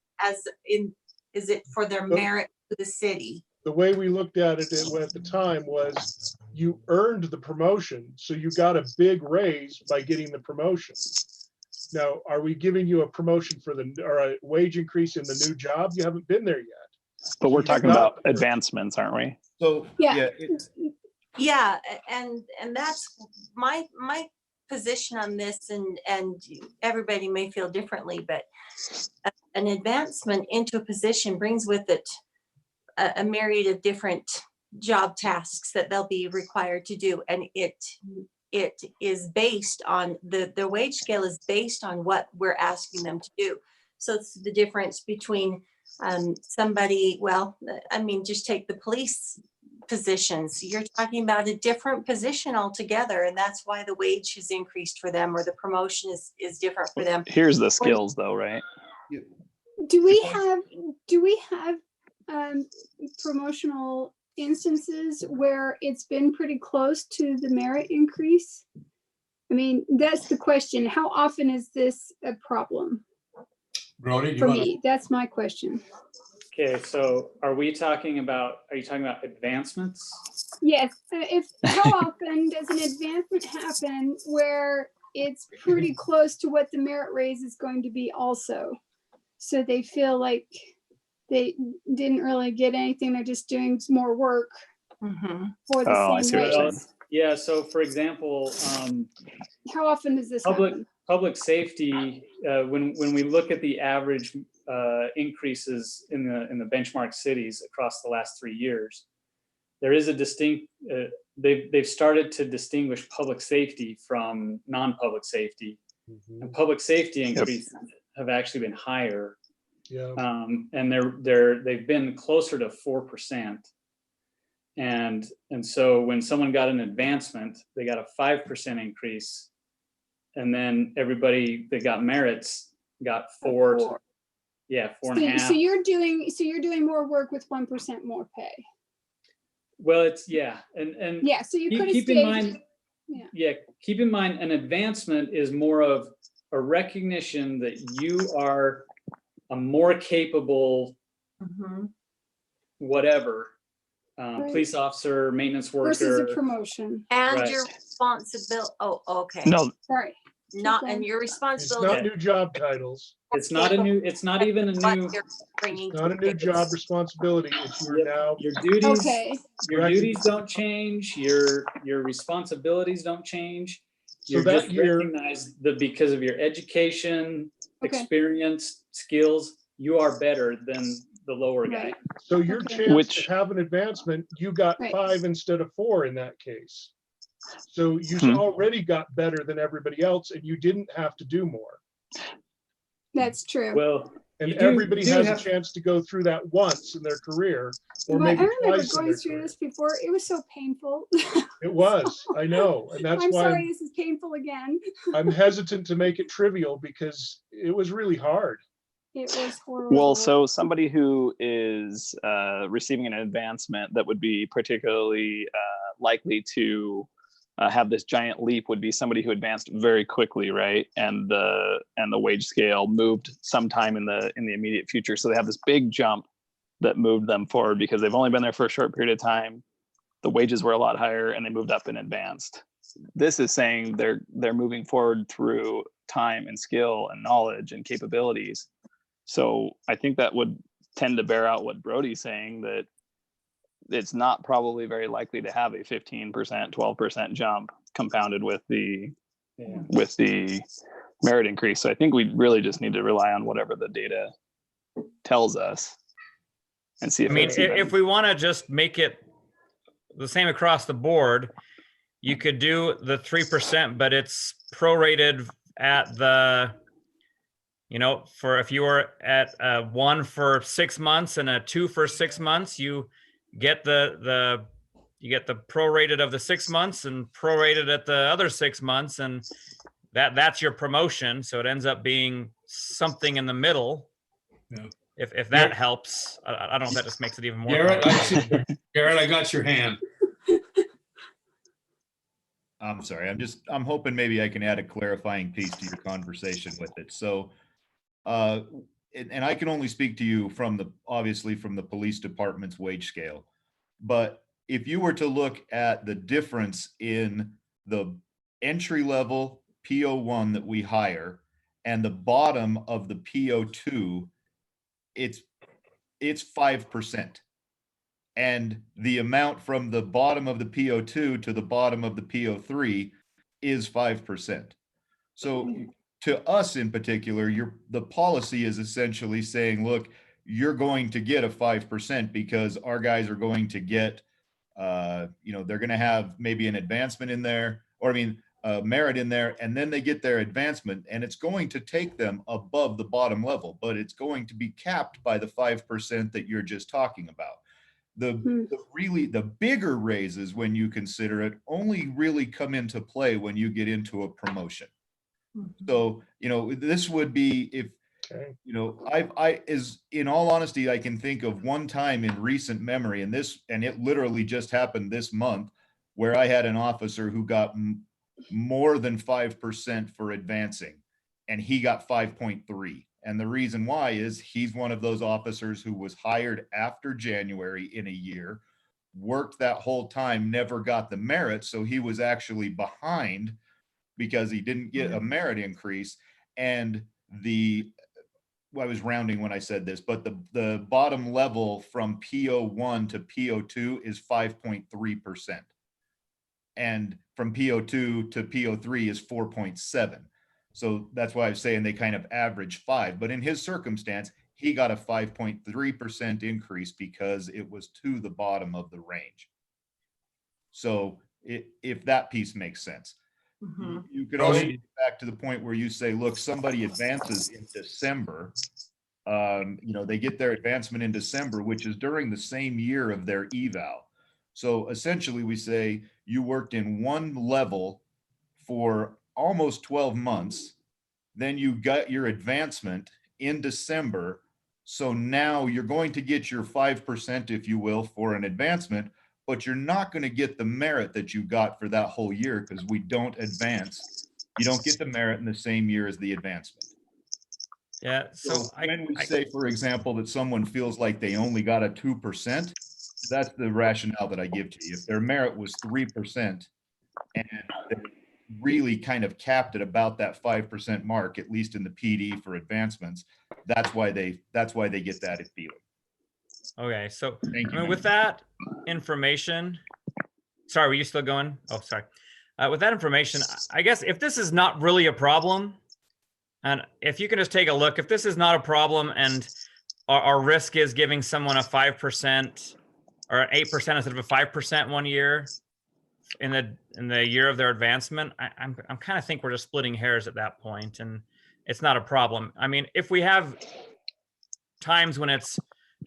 it for their merit to the city? The way we looked at it at the time was you earned the promotion, so you got a big raise by getting the promotion. Now, are we giving you a promotion or a wage increase in the new job? You haven't been there yet. But we're You've talking got- about advancements, aren't we? So, Yeah. Yeah, and that's my position on this, and everybody may feel differently, but an advancement into a position brings with it a myriad of different job tasks that they'll be required to do, and it is based on the wage scale is based on what we're asking them to do. So it's the difference between somebody, well, I mean, just take the police positions. You're talking about a different position altogether, and that's why the wage has increased for them, or the promotion is different for them. Here's the skills though, right? Do we have promotional instances where it's been pretty close to the merit increase? I mean, that's the question. How often is this a problem Brody, for me? That's my question. Okay, so are you talking about advancements? Yes, how often does an advancement happen where it's pretty close to what the merit raise is going to be also? So they feel like they didn't really get anything, they're just doing more work for Oh, I the see same what you're wage. saying. Yeah, so for example, How often does this happen? public safety, when we look at the average increases in the benchmark cities across the last 3 years, there is a distinct, they've started to distinguish public safety from non-public safety. And public safety increases have actually been higher. Yeah. And they've been closer to 4%. And so when someone got an advancement, they got a 5% increase. And then everybody that got merits got 4. Yeah, 4.5. So you're doing more work with 1% more pay. Well, it's and Yeah, so you could have keep stayed. in mind, keep in mind an advancement is more of a recognition that you are a more capable whatever, police officer, maintenance worker. Versus a promotion. And Right. your responsibility. Oh, okay. No, Sorry. Not, and your It's responsibility. not new job titles. it's not a new what you're bringing It's not to a new the job table. responsibility. It's your now. Your duties, Okay. your duties don't change. Your responsibilities don't change. So You're that just year- recognized that because of your education, Okay. experience, skills, you are better than the lower guy. Right. So your Okay. chance Which- to have an advancement, you got Right. 5 instead of 4 in that case. So you already got better than everybody else, and you didn't have to do more. That's true. Well, And you do- everybody do has have- a chance to go through that once in their career, or But I maybe remember twice in going their through career. this before. It was so painful. It was, I know, and that's I'm why sorry, this is painful again. I'm hesitant to make it trivial because it was really hard. It was horrible. well, so somebody who is receiving an advancement that would be particularly likely to have this giant leap would be somebody who advanced very quickly, right? And the wage scale moved sometime in the immediate future. So they have this big jump that moved them forward because they've only been there for a short period of time. The wages were a lot higher and they moved up and advanced. This is saying they're moving forward through time and skill and knowledge and capabilities. So I think that would tend to bear out what Brody's saying, that it's not probably very likely to have a 15%, 12% jump compounded with the merit increase. So I think we really just need to rely on whatever the data tells us and see if I mean, it's even- if we want to just make it the same across the board, you could do the 3%, but it's prorated at the, for if you were at 1 for 6 months and a 2 for 6 months, you get the prorated of the 6 months and prorated at the other 6 months, and that's your promotion. So it ends up being something in the middle. Yeah. if that helps, I don't know if that just makes it even more. Garrett, complicated. Garrett, I got your hand. I'm sorry. I'm hoping maybe I can add a clarifying piece to your conversation with it. So, and I can only speak to you obviously from the police department's wage scale. But if you were to look at the difference in the entry level PO1 that we hire and the bottom of the PO2, it's 5%. And the amount from the bottom of the PO2 to the bottom of the PO3 is 5%. So to us in particular, the policy is essentially saying, look, you're going to get a 5% because our guys are going to get, they're going to have maybe an advancement in there, or merit in there, and then they get their advancement, and it's going to take them above the bottom level, but it's going to be capped by the 5% that you're just talking about. The bigger raises, when you consider it, only really come into play when you get into a promotion. So, this would be if, in all honesty, I can think of one time in recent memory, and it literally just happened this month, where I had an officer who got more than 5% for advancing, and he got 5.3. And the reason why is he's one of those officers who was hired after January in a year, worked that whole time, never got the merit. So he was actually behind because he didn't get a merit increase. And I was rounding when I said this, but the bottom level from PO1 to PO2 is 5.3%. And from PO2 to PO3 is 4.7. So that's why I was saying they kind of average 5. But in his circumstance, he got a 5.3% increase because it was to the bottom of the range. So if that piece makes sense. You could also get back to the point where you say, look, somebody advances in December. They get their advancement in December, which is during the same year of their eval. So essentially we say you worked in one level for almost 12 months, then you got your advancement in December. So now you're going to get your 5%, if you will, for an advancement, but you're not going to get the merit that you got for that whole year because we don't advance. You don't get the merit in the same year as the advancement. Yeah. So when we say, for example, that someone feels like they only got a 2%, that's the rationale that I give to you. If their merit was 3% and they really kind of capped at about that 5% mark, at least in the PD for advancements, that's why they get that feeling. Okay, so Thank you, with that information, sorry, were you still going? Oh, sorry. With that information, I guess if this is not really a problem, and if you can just take a look, if this is not a problem and our risk is giving someone a 5% or 8% instead of a 5% 1 year in the year of their advancement, I'm kind of think we're just splitting hairs at that point, and it's not a problem. I mean, if we have times when it's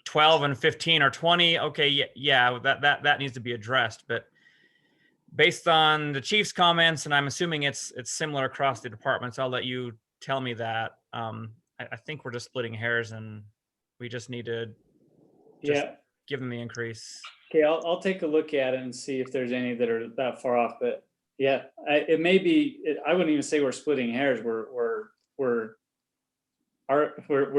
12 and 15 or 20, okay, yeah, that needs to be addressed. But based on the chief's comments, and I'm assuming it's similar across the departments, I'll let you tell me that. I think we're just splitting hairs, and we just need to give them the increase. Okay, I'll take a look at it and see if there's any that are that far off. But yeah, it may be. I wouldn't even say we're splitting hairs. We're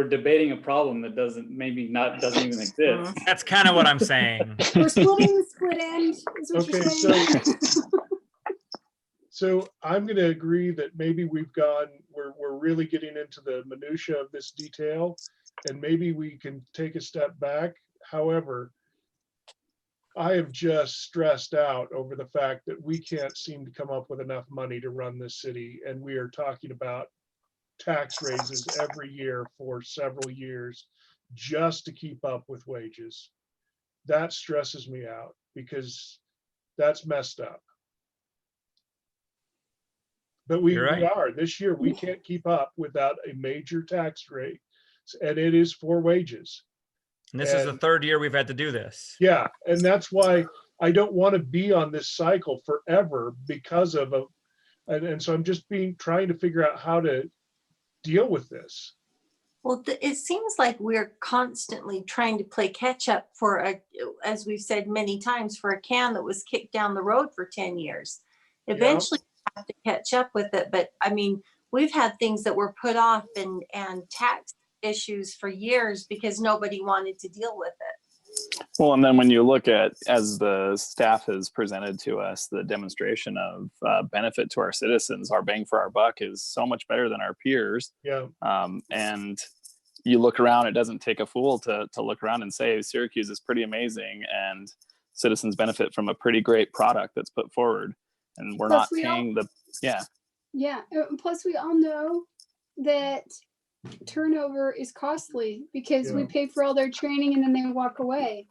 debating a problem that doesn't even exist. That's kind of what I'm saying. We're splitting the split end, is what you're saying. So I'm going to agree that maybe we're really getting into the minutia of this detail, and maybe we can take a step back. However, I have just stressed out over the fact that we can't seem to come up with enough money to run this city, and we are talking about tax raises every year for several years just to keep up with wages. That stresses me out because that's messed up. But we are this year, we can't keep up without a major tax rate, and it is for wages. And this is the third year we've had to do this. Yeah, and that's why I don't want to be on this cycle forever because of and so I'm just trying to figure out how to deal with this. Well, it seems like we're constantly trying to play catch up for as we've said many times, for a can that was kicked down the road for 10 years. Eventually we have to catch up with it. But I mean, we've had things that were put off and tax issues for years because nobody wanted to deal with it. Well, and then when you look at, as the staff has presented to us, the demonstration of benefit to our citizens, our bang for our buck is so much better than our peers. Yeah. And you look around, it doesn't take a fool to look around and say Syracuse is pretty amazing and citizens benefit from a pretty great product that's put forward. And we're not paying the, yeah. Yeah. Plus, we all know that turnover is costly because we pay for all their training and then they walk away.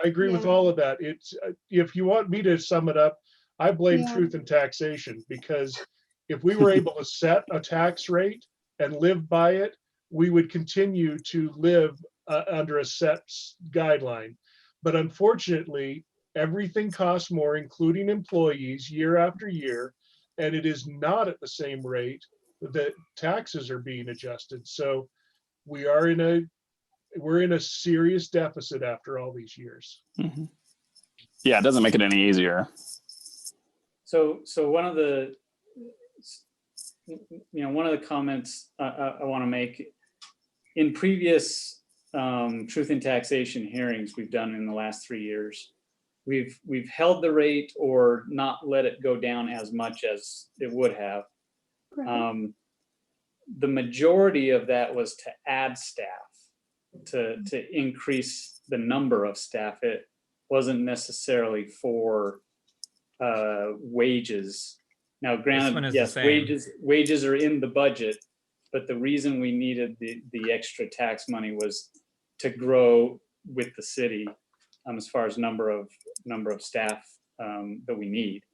I agree with all of that. It's if you want me to sum it up, I blame truth in taxation, because if we were able to set a tax rate and live by it, we would continue to live under a set guideline. But unfortunately, everything costs more, including employees, year after year, and it is not at the same rate that taxes are being adjusted. So we're in a serious deficit after all these years. Mm-hmm. Yeah, it doesn't make it any easier. So one of the, one of the comments I want to make, in previous truth in taxation hearings we've done in the last 3 years, we've held the rate or not let it go down as much as it would have. The majority of that was to add staff, to increase the number of staff. It wasn't necessarily for wages. Now, granted, yes, wages are in the budget, but the reason we needed the extra tax money was to grow with the city as far as number of staff that we need.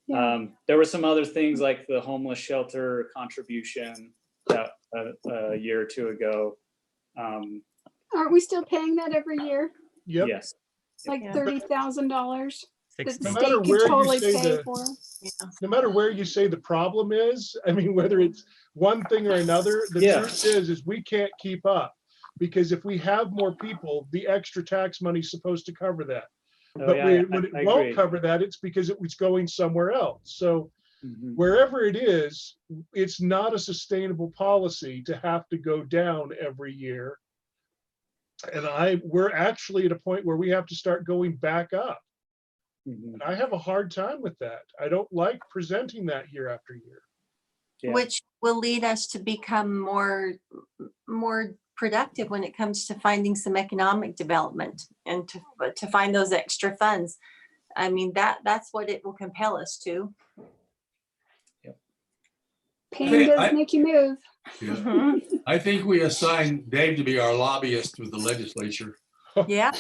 There were some other things like the homeless shelter contribution that a year or two ago. Aren't we still paying that every year? Yep. Yes. Like $30,000 that the No state matter could where you totally say pay the- for. No matter where you say the problem is, I mean, whether it's one thing or another, the truth is we can't keep up. Because if we have more people, the extra tax money is supposed to cover that. But when it won't cover that, it's because it was going somewhere else. So wherever it is, it's not a sustainable policy to have to go down every year. And we're actually at a point where we have to start going back up. And I have a hard time with that. I don't like presenting that year after year. Which will lead us to become more productive when it comes to finding some economic development and to find those extra funds. I mean, that's what it will compel us to. Pain does make you move. Yeah. I think we assigned Dave to be our lobbyist with the legislature. Yeah.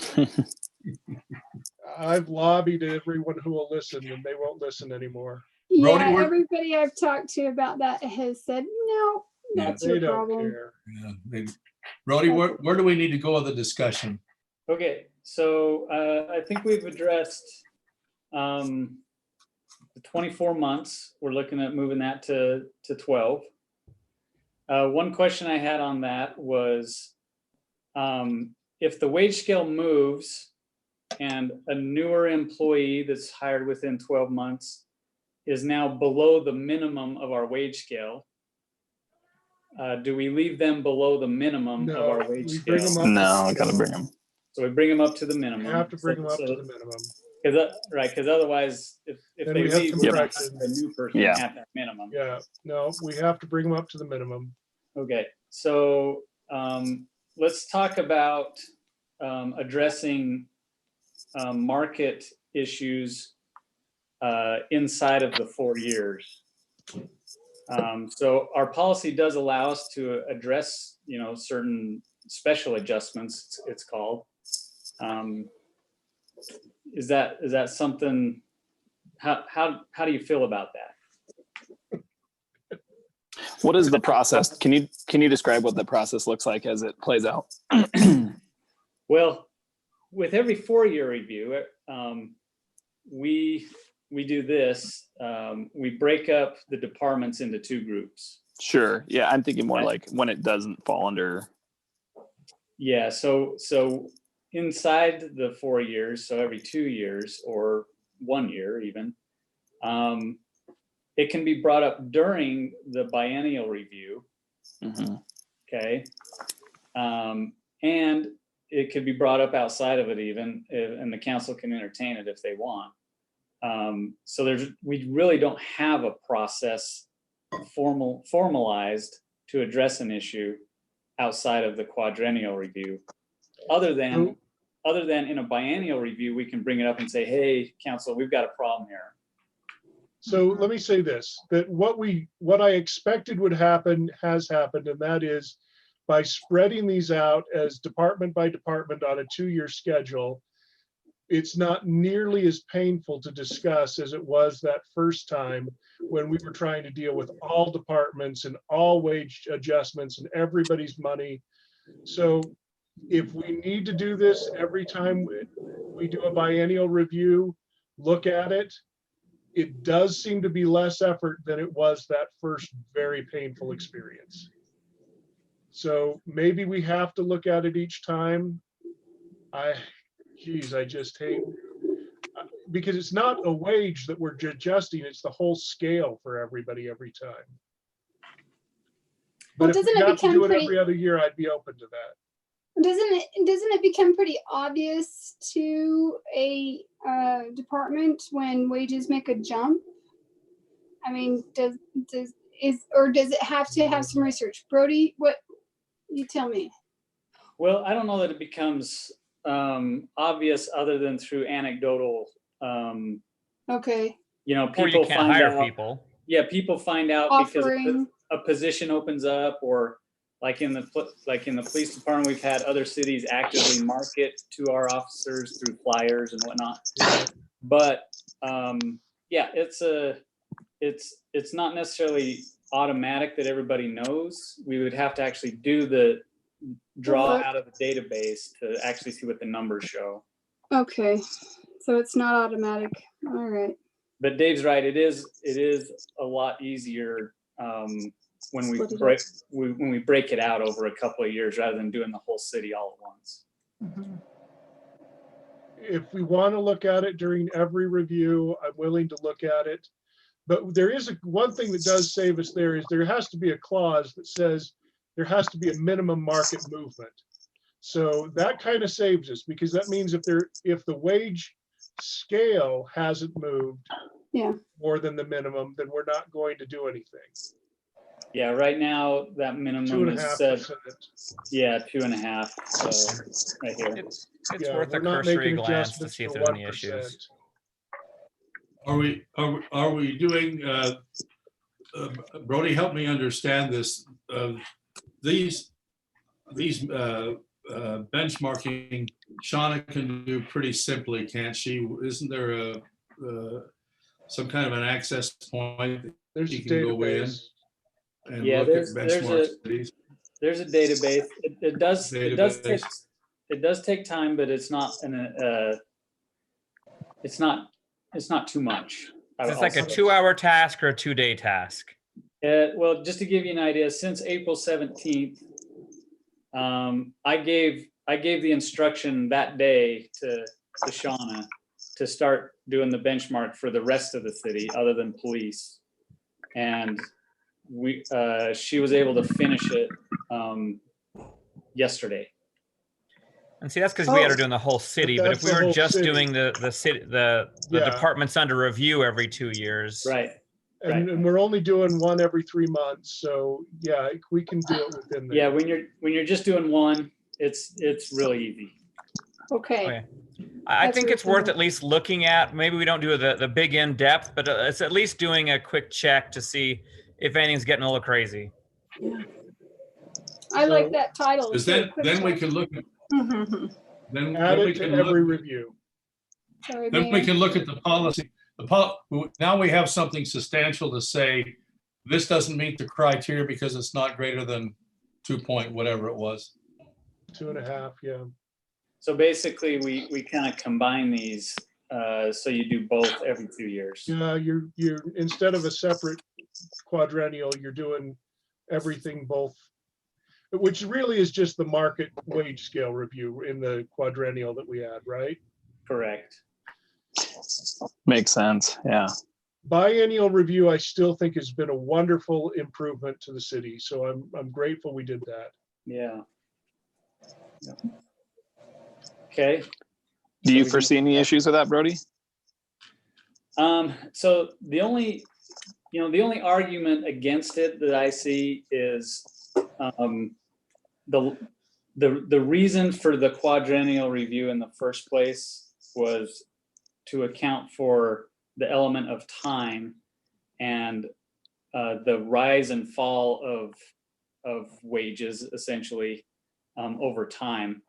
I've lobbied everyone who will listen, and they won't listen anymore. Yeah, Brody, everybody I've talked to about that has said, no, that's They your don't problem. care. Yeah. Brody, where do we need to go with the discussion? Okay, so I think we've addressed the 24 months. We're looking at moving that to 12. One question I had on that was if the wage scale moves and a newer employee that's hired within 12 months is now below the minimum of our wage scale, do we leave them below the minimum of our wage we bring scale? them up. No, I gotta bring them. So we bring them up to the minimum. We have to bring them up to the minimum. Because otherwise, if Then they we have leave, some we're not corrections. putting a new person Yeah. at that minimum. Yeah, no, we have to bring them up to the minimum. Okay, so let's talk about addressing market issues inside of the 4 years. So our policy does allow us to address, certain special adjustments, it's called. Is that something? How do you feel about that? What is the process? Can you describe what the process looks like as it plays out? Well, with every 4-year review, we do this. We break up the departments into 2 groups. Sure. Yeah, I'm thinking more like when it doesn't fall under. Yeah, so inside the 4 years, so every 2 years or 1 year even, it can be brought up during the biennial review. Okay. And it could be brought up outside of it even, and the council can entertain it if they want. So we really don't have a process formalized to address an issue outside of the quadrennial review. Other than in a biennial review, we can bring it up and say, hey, council, we've got a problem here. So let me say this, that what I expected would happen has happened, and that is by spreading these out as department by department on a 2-year schedule, it's not nearly as painful to discuss as it was that first time when we were trying to deal with all departments and all wage adjustments and everybody's money. So if we need to do this every time we do a biennial review, look at it, it does seem to be less effort than it was that first very painful experience. So maybe we have to look at it each time. I just hate, because it's not a wage that we're adjusting, it's the whole scale for everybody every time. Well, But if we have to do it every other year, I'd be open to that. Doesn't it become pretty obvious to a department when wages make a jump? I mean, does it have to have some research? Brody, what you tell me? Well, I don't know that it becomes obvious other than through anecdotal. Okay. You know, Or you people can't find hire out. people. Yeah, people find out because Offering. a position opens up, or like in the police department, we've had other cities actively market to our officers through flyers and whatnot. But yeah, it's not necessarily automatic that everybody knows. We would have to actually do the draw out of the database to actually see what the numbers show. Okay, so it's not automatic. All right. But Dave's right. It is a lot easier when we break it out over a couple of years rather than doing the whole city all at once. If we want to look at it during every review, I'm willing to look at it. But there is one thing that does save us there is there has to be a clause that says there has to be a minimum market movement. So that kind of saves us, because that means if the wage scale hasn't moved more than the minimum, then we're not going to do anything. Yeah, right now that minimum is said. 2.5%. Yeah, 2.5 right here. It's worth a cursory glance to see if there's any issues. Are we doing, Brody, help me understand this. These benchmarking, Shauna can do pretty simply, can't she? Isn't there some kind of an access point that she can go in and look at benchmark cities? There's a database. It does take time, but it's not too much. It's like a 2-hour task or a 2-day task. Well, just to give you an idea, since April 17th, I gave the instruction that day to Shauna to start doing the benchmark for the rest of the city other than police. And she was able to finish it yesterday. And see, that's because we had her doing the whole city. But if we were just doing the city, the departments under review every 2 years, right? And we're only doing one every 3 months, so yeah, we can do it within. Yeah, when you're just doing one, it's really easy. Okay. I think it's worth at least looking at. Maybe we don't do the big in depth, but it's at least doing a quick check to see if anything's getting a little crazy. Yeah. I like that title. Because then we can look at. Then Add we it to can every look. review. Sorry, Then we can look at the policy. Now we have something substantial to say, this doesn't meet the criteria because it's not greater than 2 point whatever it was. 2.5, yeah. So basically, we kind of combine these, so you do both every 2 years. Yeah, you're instead of a separate quadrennial, you're doing everything both, which really is just the market wage scale review in the quadrennial that we had, right? Correct. Makes sense. Yeah. Biennial review, I still think has been a wonderful improvement to the city. So I'm grateful we did that. Yeah. Yeah. Okay. Do you we can- foresee any issues with that, Brody? So the only argument against it that I see is the reason for the quadrennial review in the first place was to account for the element of time and the rise and fall of wages essentially over time.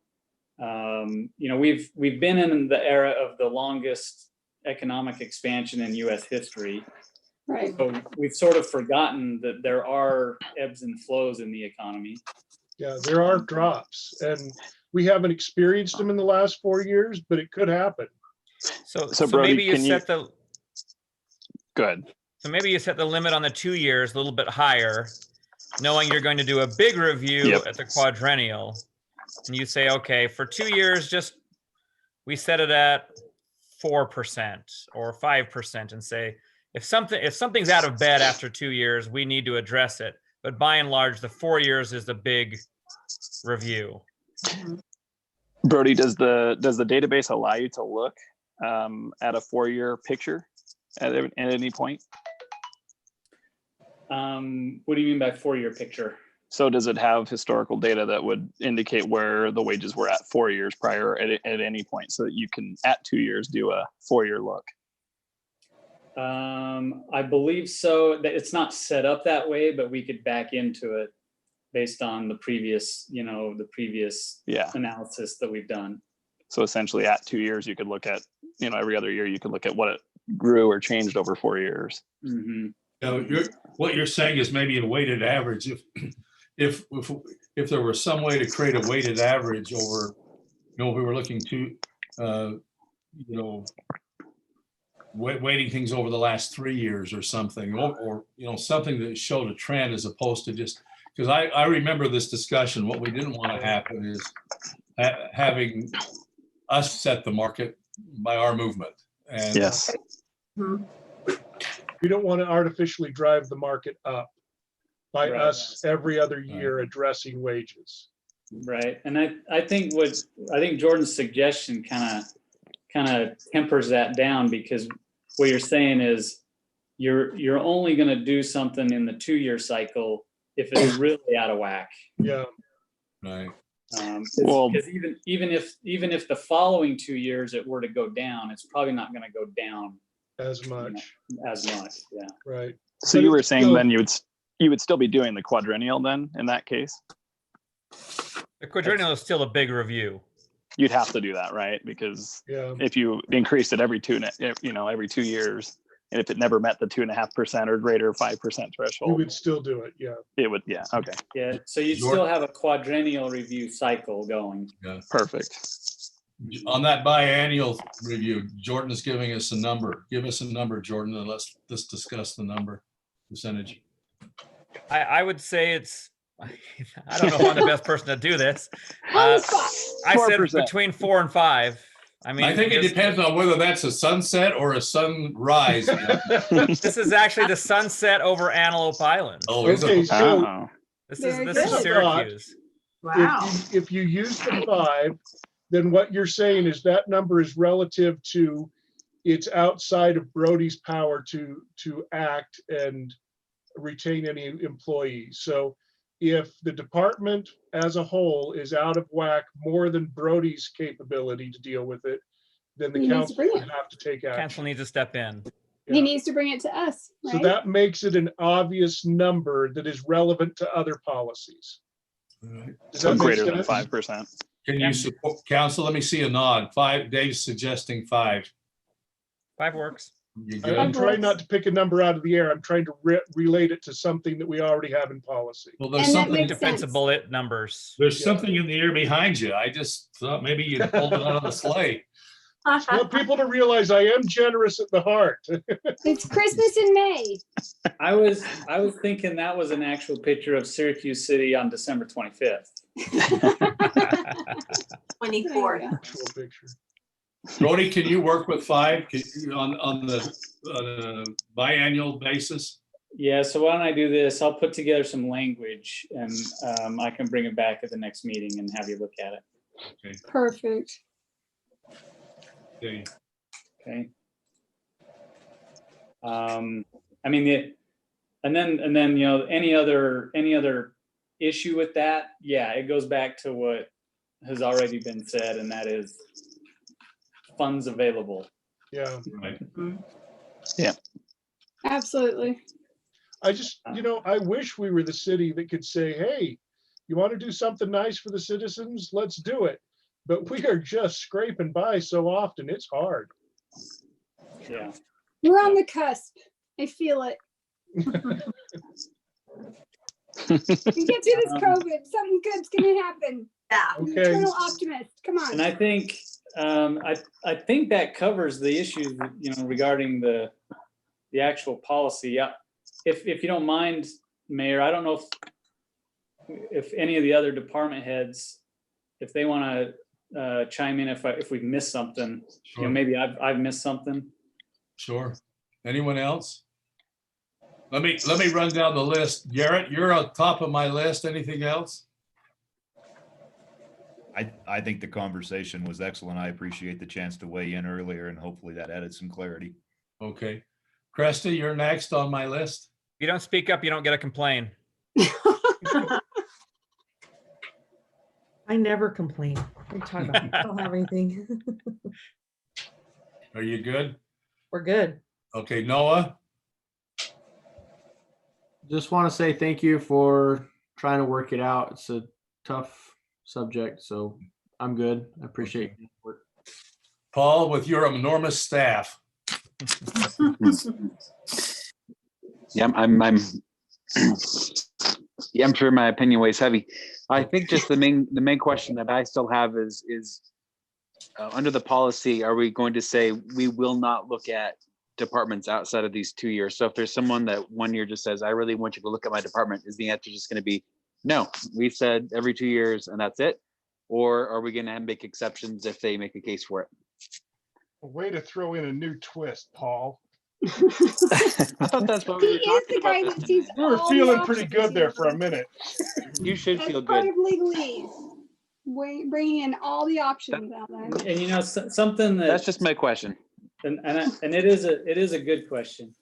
We've been in the era of the longest economic expansion in U.S. history. Right. So we've sort of forgotten that there are ebbs and flows in the economy. Yeah, there are drops, and we haven't experienced them in the last 4 years, but it could happen. So Brody, maybe you can you- set the Go ahead. so maybe you set the limit on the 2 years a little bit higher, knowing you're going to do a big review Yep. at the quadrennial, and you say, okay, for 2 years, we set it at 4% or 5%, and say if something's out of bed after 2 years, we need to address it. But by and large, the 4 years is the big review. Brody, does the database allow you to look at a 4-year picture at any point? What do you mean by 4-year picture? So does it have historical data that would indicate where the wages were at 4 years prior at any point, so that you can at 2 years do a 4-year look? I believe so. That it's not set up that way, but we could back into it based on the previous analysis that we've done. So essentially at 2 years, you could look at, every other year, you could look at what it grew or changed over 4 years. Mm-hmm. What you're saying is maybe a weighted average. If there were some way to create a weighted average over, if we were looking to, weighting things over the last 3 years or something, or something that showed a trend as opposed to just, because I remember this discussion. What we didn't want to happen is having us set the market by our movement. And yes. We don't want to artificially drive the market up by us every other year addressing wages. Right. And I think Jordan's suggestion kind of tempers that down, because what you're saying is you're only going to do something in the 2-year cycle if it's really out of whack. Yeah. Right. Because even if the following 2 years it were to go down, it's probably not going to go down as much. Yeah. Right. So you were saying then you would still be doing the quadrennial then in that case? The quadrennial is still a big review. You'd have to do that, right? Because Yeah. if you increased it every 2 years, and if it never met the 2.5% or greater 5% You threshold, would still do it. Yeah. it would. Yeah. Okay. Yeah. So you'd still have a quadrennial review cycle going. Yeah. Perfect. On that biannual review, Jordan is giving us a number. Give us a number, Jordan, and let's discuss the number percentage. I would say it's, I don't know if I'm the best person to do this. On the spot. I said 4%. between 4 and 5. I mean, I think it depends on whether that's a sunset or a sunrise. This is actually the sunset over Antelope Island. Oh, is Okay, it? so Oh. This Very is good. Syracuse. Wow. if you use the 5, then what you're saying is that number is relative to, it's outside of Brody's power to act and retain any employees. So if the department as a whole is out of whack more than Brody's capability to deal with it, then the He needs to council bring would it. have to take action. Council needs to step in. He needs to bring it to us, So right? that makes it an obvious number that is relevant to other policies. All right. Does So that make greater than sense? 5%. Can you support council? Let me see a nod. 5. Dave's suggesting 5. 5 works. You I'm good? trying not to pick a number out of the air. I'm trying to relate it to something that we already have in policy. Well, there's And that something. makes Defensive sense. bullet numbers. There's something in the air behind you. I just thought maybe you pulled it out of the sleigh. I want people to realize I am generous at the heart. It's Christmas in May. I was thinking that was an actual picture of Syracuse City on December 25th. 24. Actual picture. Brody, can you work with 5 on the biannual basis? Yeah, so why don't I do this? I'll put together some language and I can bring it back at the next meeting and have you look at it. Okay. Perfect. Okay. Okay. I mean, and then you know, any other issue with that? Yeah, it goes back to what has already been said, and that is funds available. Yeah. Right. Yeah. Absolutely. I just, I wish we were the city that could say, hey, you want to do something nice for the citizens? Let's do it. But we are just scraping by so often. It's hard. Yeah. We're on the cusp. I feel it. We get through this COVID. Something good's gonna happen. Yeah. I'm an Okay. eternal optimist. Come on. And I think I think that covers the issues, regarding the actual policy. Yeah. If you don't mind, Mayor, I don't know if any of the other department heads, if they want to chime in if we've missed something. Sure. Maybe I've missed something. Sure. Anyone else? Let me run down the list. Garrett, you're on top of my list. Anything else? I think the conversation was excellent. I appreciate the chance to weigh in earlier, and hopefully that added some clarity. Okay. Cresta, you're next on my list. If you don't speak up, you don't get a complaint. I never complain. What are you talking about? I don't have anything. Are you good? We're good. Okay, Noah? Just want to say thank you for trying to work it out. It's a tough subject, so I'm good. I appreciate your work. Paul, with your enormous staff. Yeah, I'm sure my opinion weighs heavy. I think just the main question that I still have is under the policy, are we going to say we will not look at departments outside of these 2 years? So if there's someone that 1 year just says, I really want you to look at my department, is the answer just going to be no? We said every 2 years and that's it, or are we going to make exceptions if they make a case for it? A way to throw in a new twist, Paul. I thought that's what we He were is talking the guy about. that sees We were all the feeling pretty options. good there for a minute. You should That's feel part good. of legalese. Bringing in all the options out there. And something that That's just my question. and it is a good question.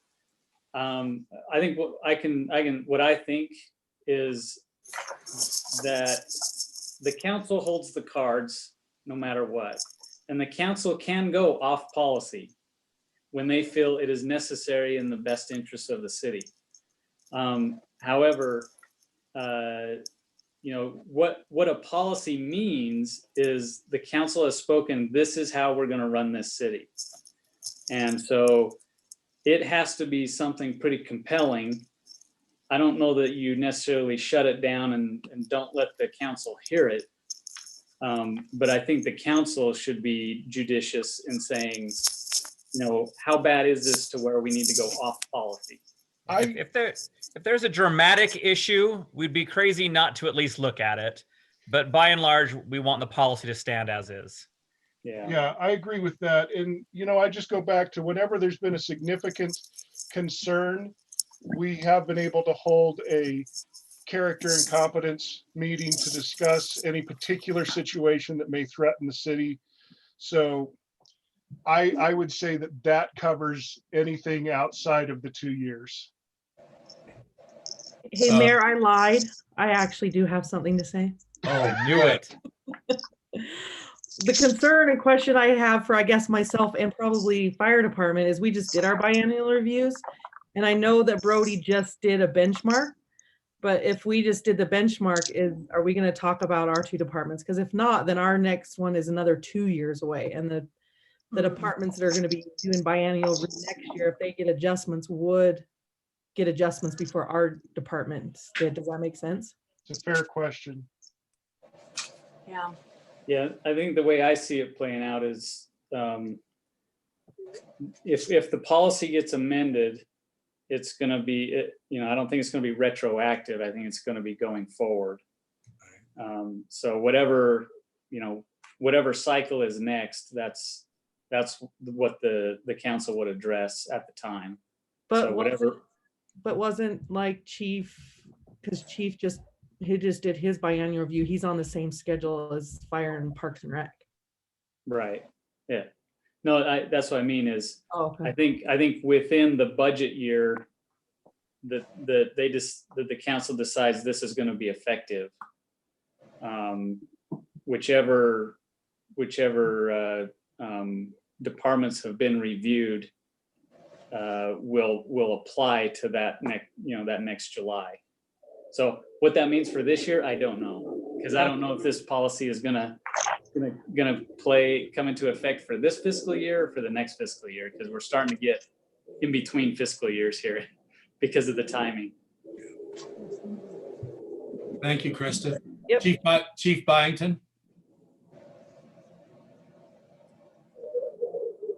I think what I think is that the council holds the cards no matter what, and the council can go off policy when they feel it is necessary in the best interest of the city. However, what a policy means is the council has spoken, this is how we're going to run this city. And so it has to be something pretty compelling. I don't know that you necessarily shut it down and don't let the council hear it. But I think the council should be judicious in saying, how bad is this to where we need to go off policy? If there's a dramatic issue, we'd be crazy not to at least look at it. But by and large, we want the policy to stand as is. Yeah, I agree with that. And, I just go back to whenever there's been a significant concern, we have been able to hold a character and competence meeting to discuss any particular situation that may threaten the city. So I would say that covers anything outside of the 2 years. Hey, Mayor, I lied. I actually do have something to say. Oh, knew it. The concern and question I have for, I guess, myself and probably fire department is we just did our biennial reviews. And I know that Brody just did a benchmark, but if we just did the benchmark, are we going to talk about our 2 departments? Because if not, then our next one is another 2 years away. And the departments that are going to be doing biennial next year, if they get adjustments, would get adjustments before our departments did. Does that make sense? It's a fair question. Yeah. Yeah, I think the way I see it playing out is if the policy gets amended, it's gonna be, I don't think it's gonna be retroactive. I think it's gonna be going forward. So whatever cycle is next, that's what the council would address at the time. But So whatever. wasn't like Chief, because Chief he just did his biannual review. He's on the same schedule as Fire and Parks and Rec. Right, yeah. No, that's what I mean is, Oh, okay. I think within the budget year, that the council decides this is gonna be effective. Whichever departments have been reviewed will apply to that next July. So what that means for this year, I don't know, because I don't know if this policy is gonna come into effect for this fiscal year or for the next fiscal year, because we're starting to get in between fiscal years here because of the timing. Thank you, Krista. Yep. Chief Byington.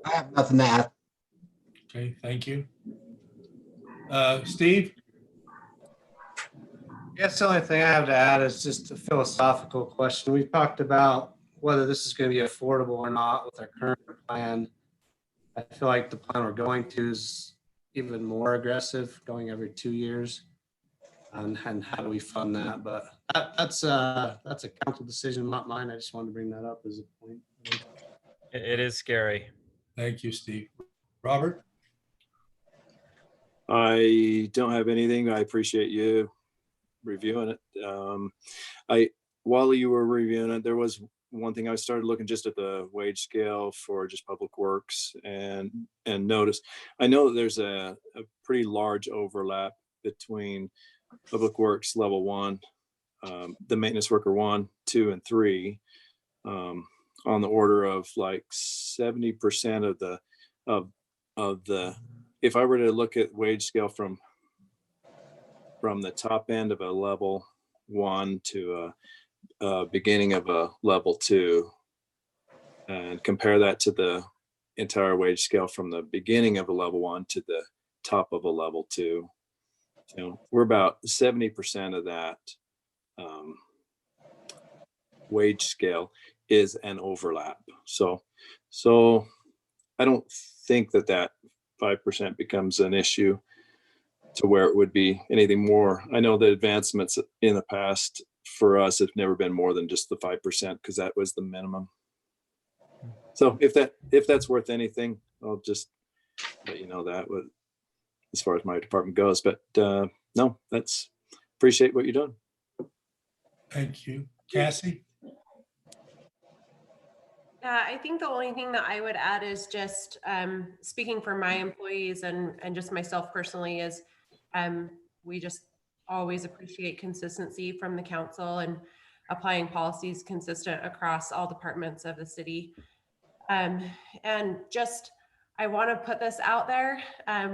I have nothing to add. Okay, thank you. Steve? Yes, the only thing I have to add is just a philosophical question. We've talked about whether this is going to be affordable or not with our current plan. I feel like the plan we're going to is even more aggressive, going every 2 years. And how do we fund that? But that's a council decision, not mine. I just wanted to bring that up as a point. It is scary. Thank you, Steve. Robert? I don't have anything. I appreciate you reviewing it. While you were reviewing it, there was one thing I started looking just at the wage scale for just public works and notice. I know that there's a pretty large overlap between public works level 1, the maintenance worker 1, 2, and 3, on the order of like 70% of the, if I were to look at wage scale from the top end of a level 1 to a beginning of a level 2, and compare that to the entire wage scale from the beginning of a level 1 to the top of a level 2, we're about 70% of that wage scale is an overlap. So I don't think that 5% becomes an issue to where it would be anything more. I know the advancements in the past for us have never been more than just the 5%, because that was the minimum. So if that's worth anything, I'll just let you know that as far as my department goes. But no, appreciate what you're doing. Thank you. Cassie? I think the only thing that I would add is just speaking for my employees and just myself personally is we just always appreciate consistency from the council and applying policies consistent across all departments of the city. And just, I want to put this out there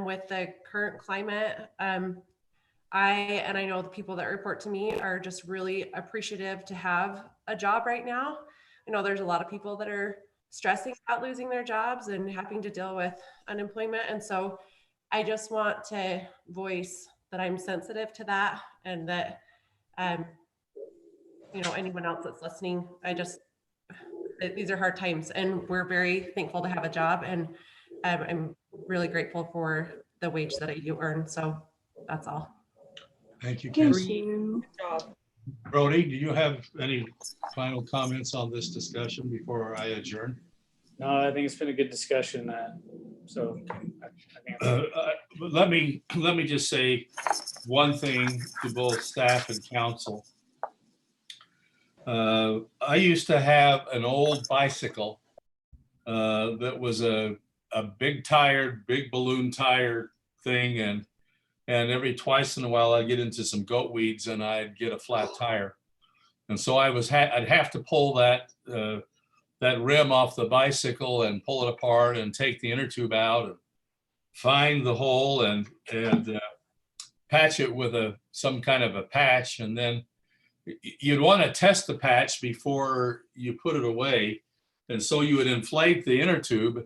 with the current climate. I know the people that report to me are just really appreciative to have a job right now. I know there's a lot of people that are stressing about losing their jobs and having to deal with unemployment. And so I just want to voice that I'm sensitive to that, and that, anyone else that's listening, these are hard times, and we're very thankful to have a job, and I'm really grateful for the wage that I do earn. So that's all. Thank you, Thank Cassie. you. Brody, do you have any final comments on this discussion before I adjourn? No, I think it's been a good discussion. So let me just say one thing to both staff and council. I used to have an old bicycle that was a big balloon tire thing, and every twice in a while I'd get into some goat weeds and I'd get a flat tire, and so I'd have to pull that rim off the bicycle and pull it apart and take the inner tube out and find the hole and patch it with some kind of a patch, and then you'd want to test the patch before you put it away. And so you would inflate the inner tube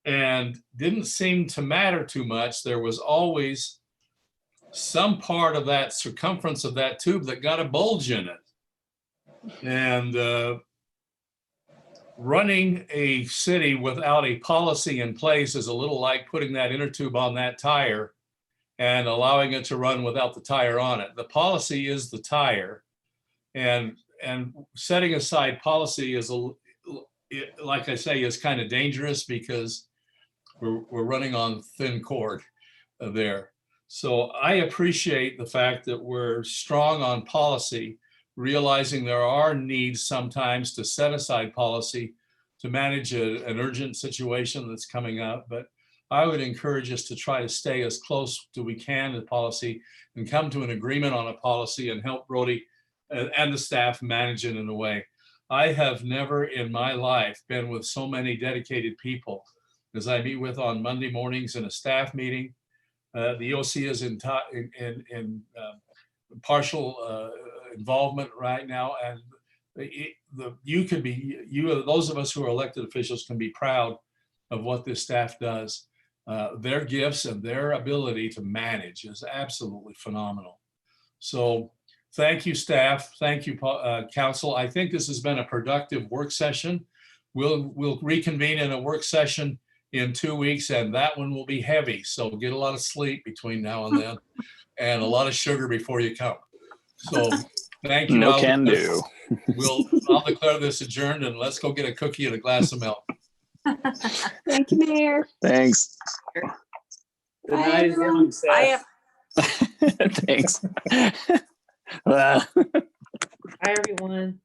and didn't seem to matter too much. There was always some part of that circumference of that tube that got a bulge in it. And running a city without a policy in place is a little like putting that inner tube on that tire and allowing it to run without the tire on it. The policy is the tire, and setting aside policy is like I say, is kind of dangerous because we're running on thin cord there. So I appreciate the fact that we're strong on policy, realizing there are needs sometimes to set aside policy to manage an urgent situation that's coming up. But I would encourage us to try to stay as close to we can to policy and come to an agreement on a policy and help Brody and the staff manage it in a way. I have never in my life been with so many dedicated people as I meet with on Monday mornings in a staff meeting. The EOC is in partial involvement right now, and those of us who are elected officials can be proud of what this staff does. Their gifts and their ability to manage is absolutely phenomenal. So thank you, staff. Thank you, council. I think this has been a productive work session. We'll reconvene in a work session in 2 weeks, and that one will be heavy. So get a lot of sleep between now and then, and a lot of sugar before you come. So thank you. No can do. I'll declare this adjourned, and let's go get a cookie and a glass of milk. Thank you, Mayor. Thanks. Good Bye, night, everyone. Seth. Thanks. Bye, everyone.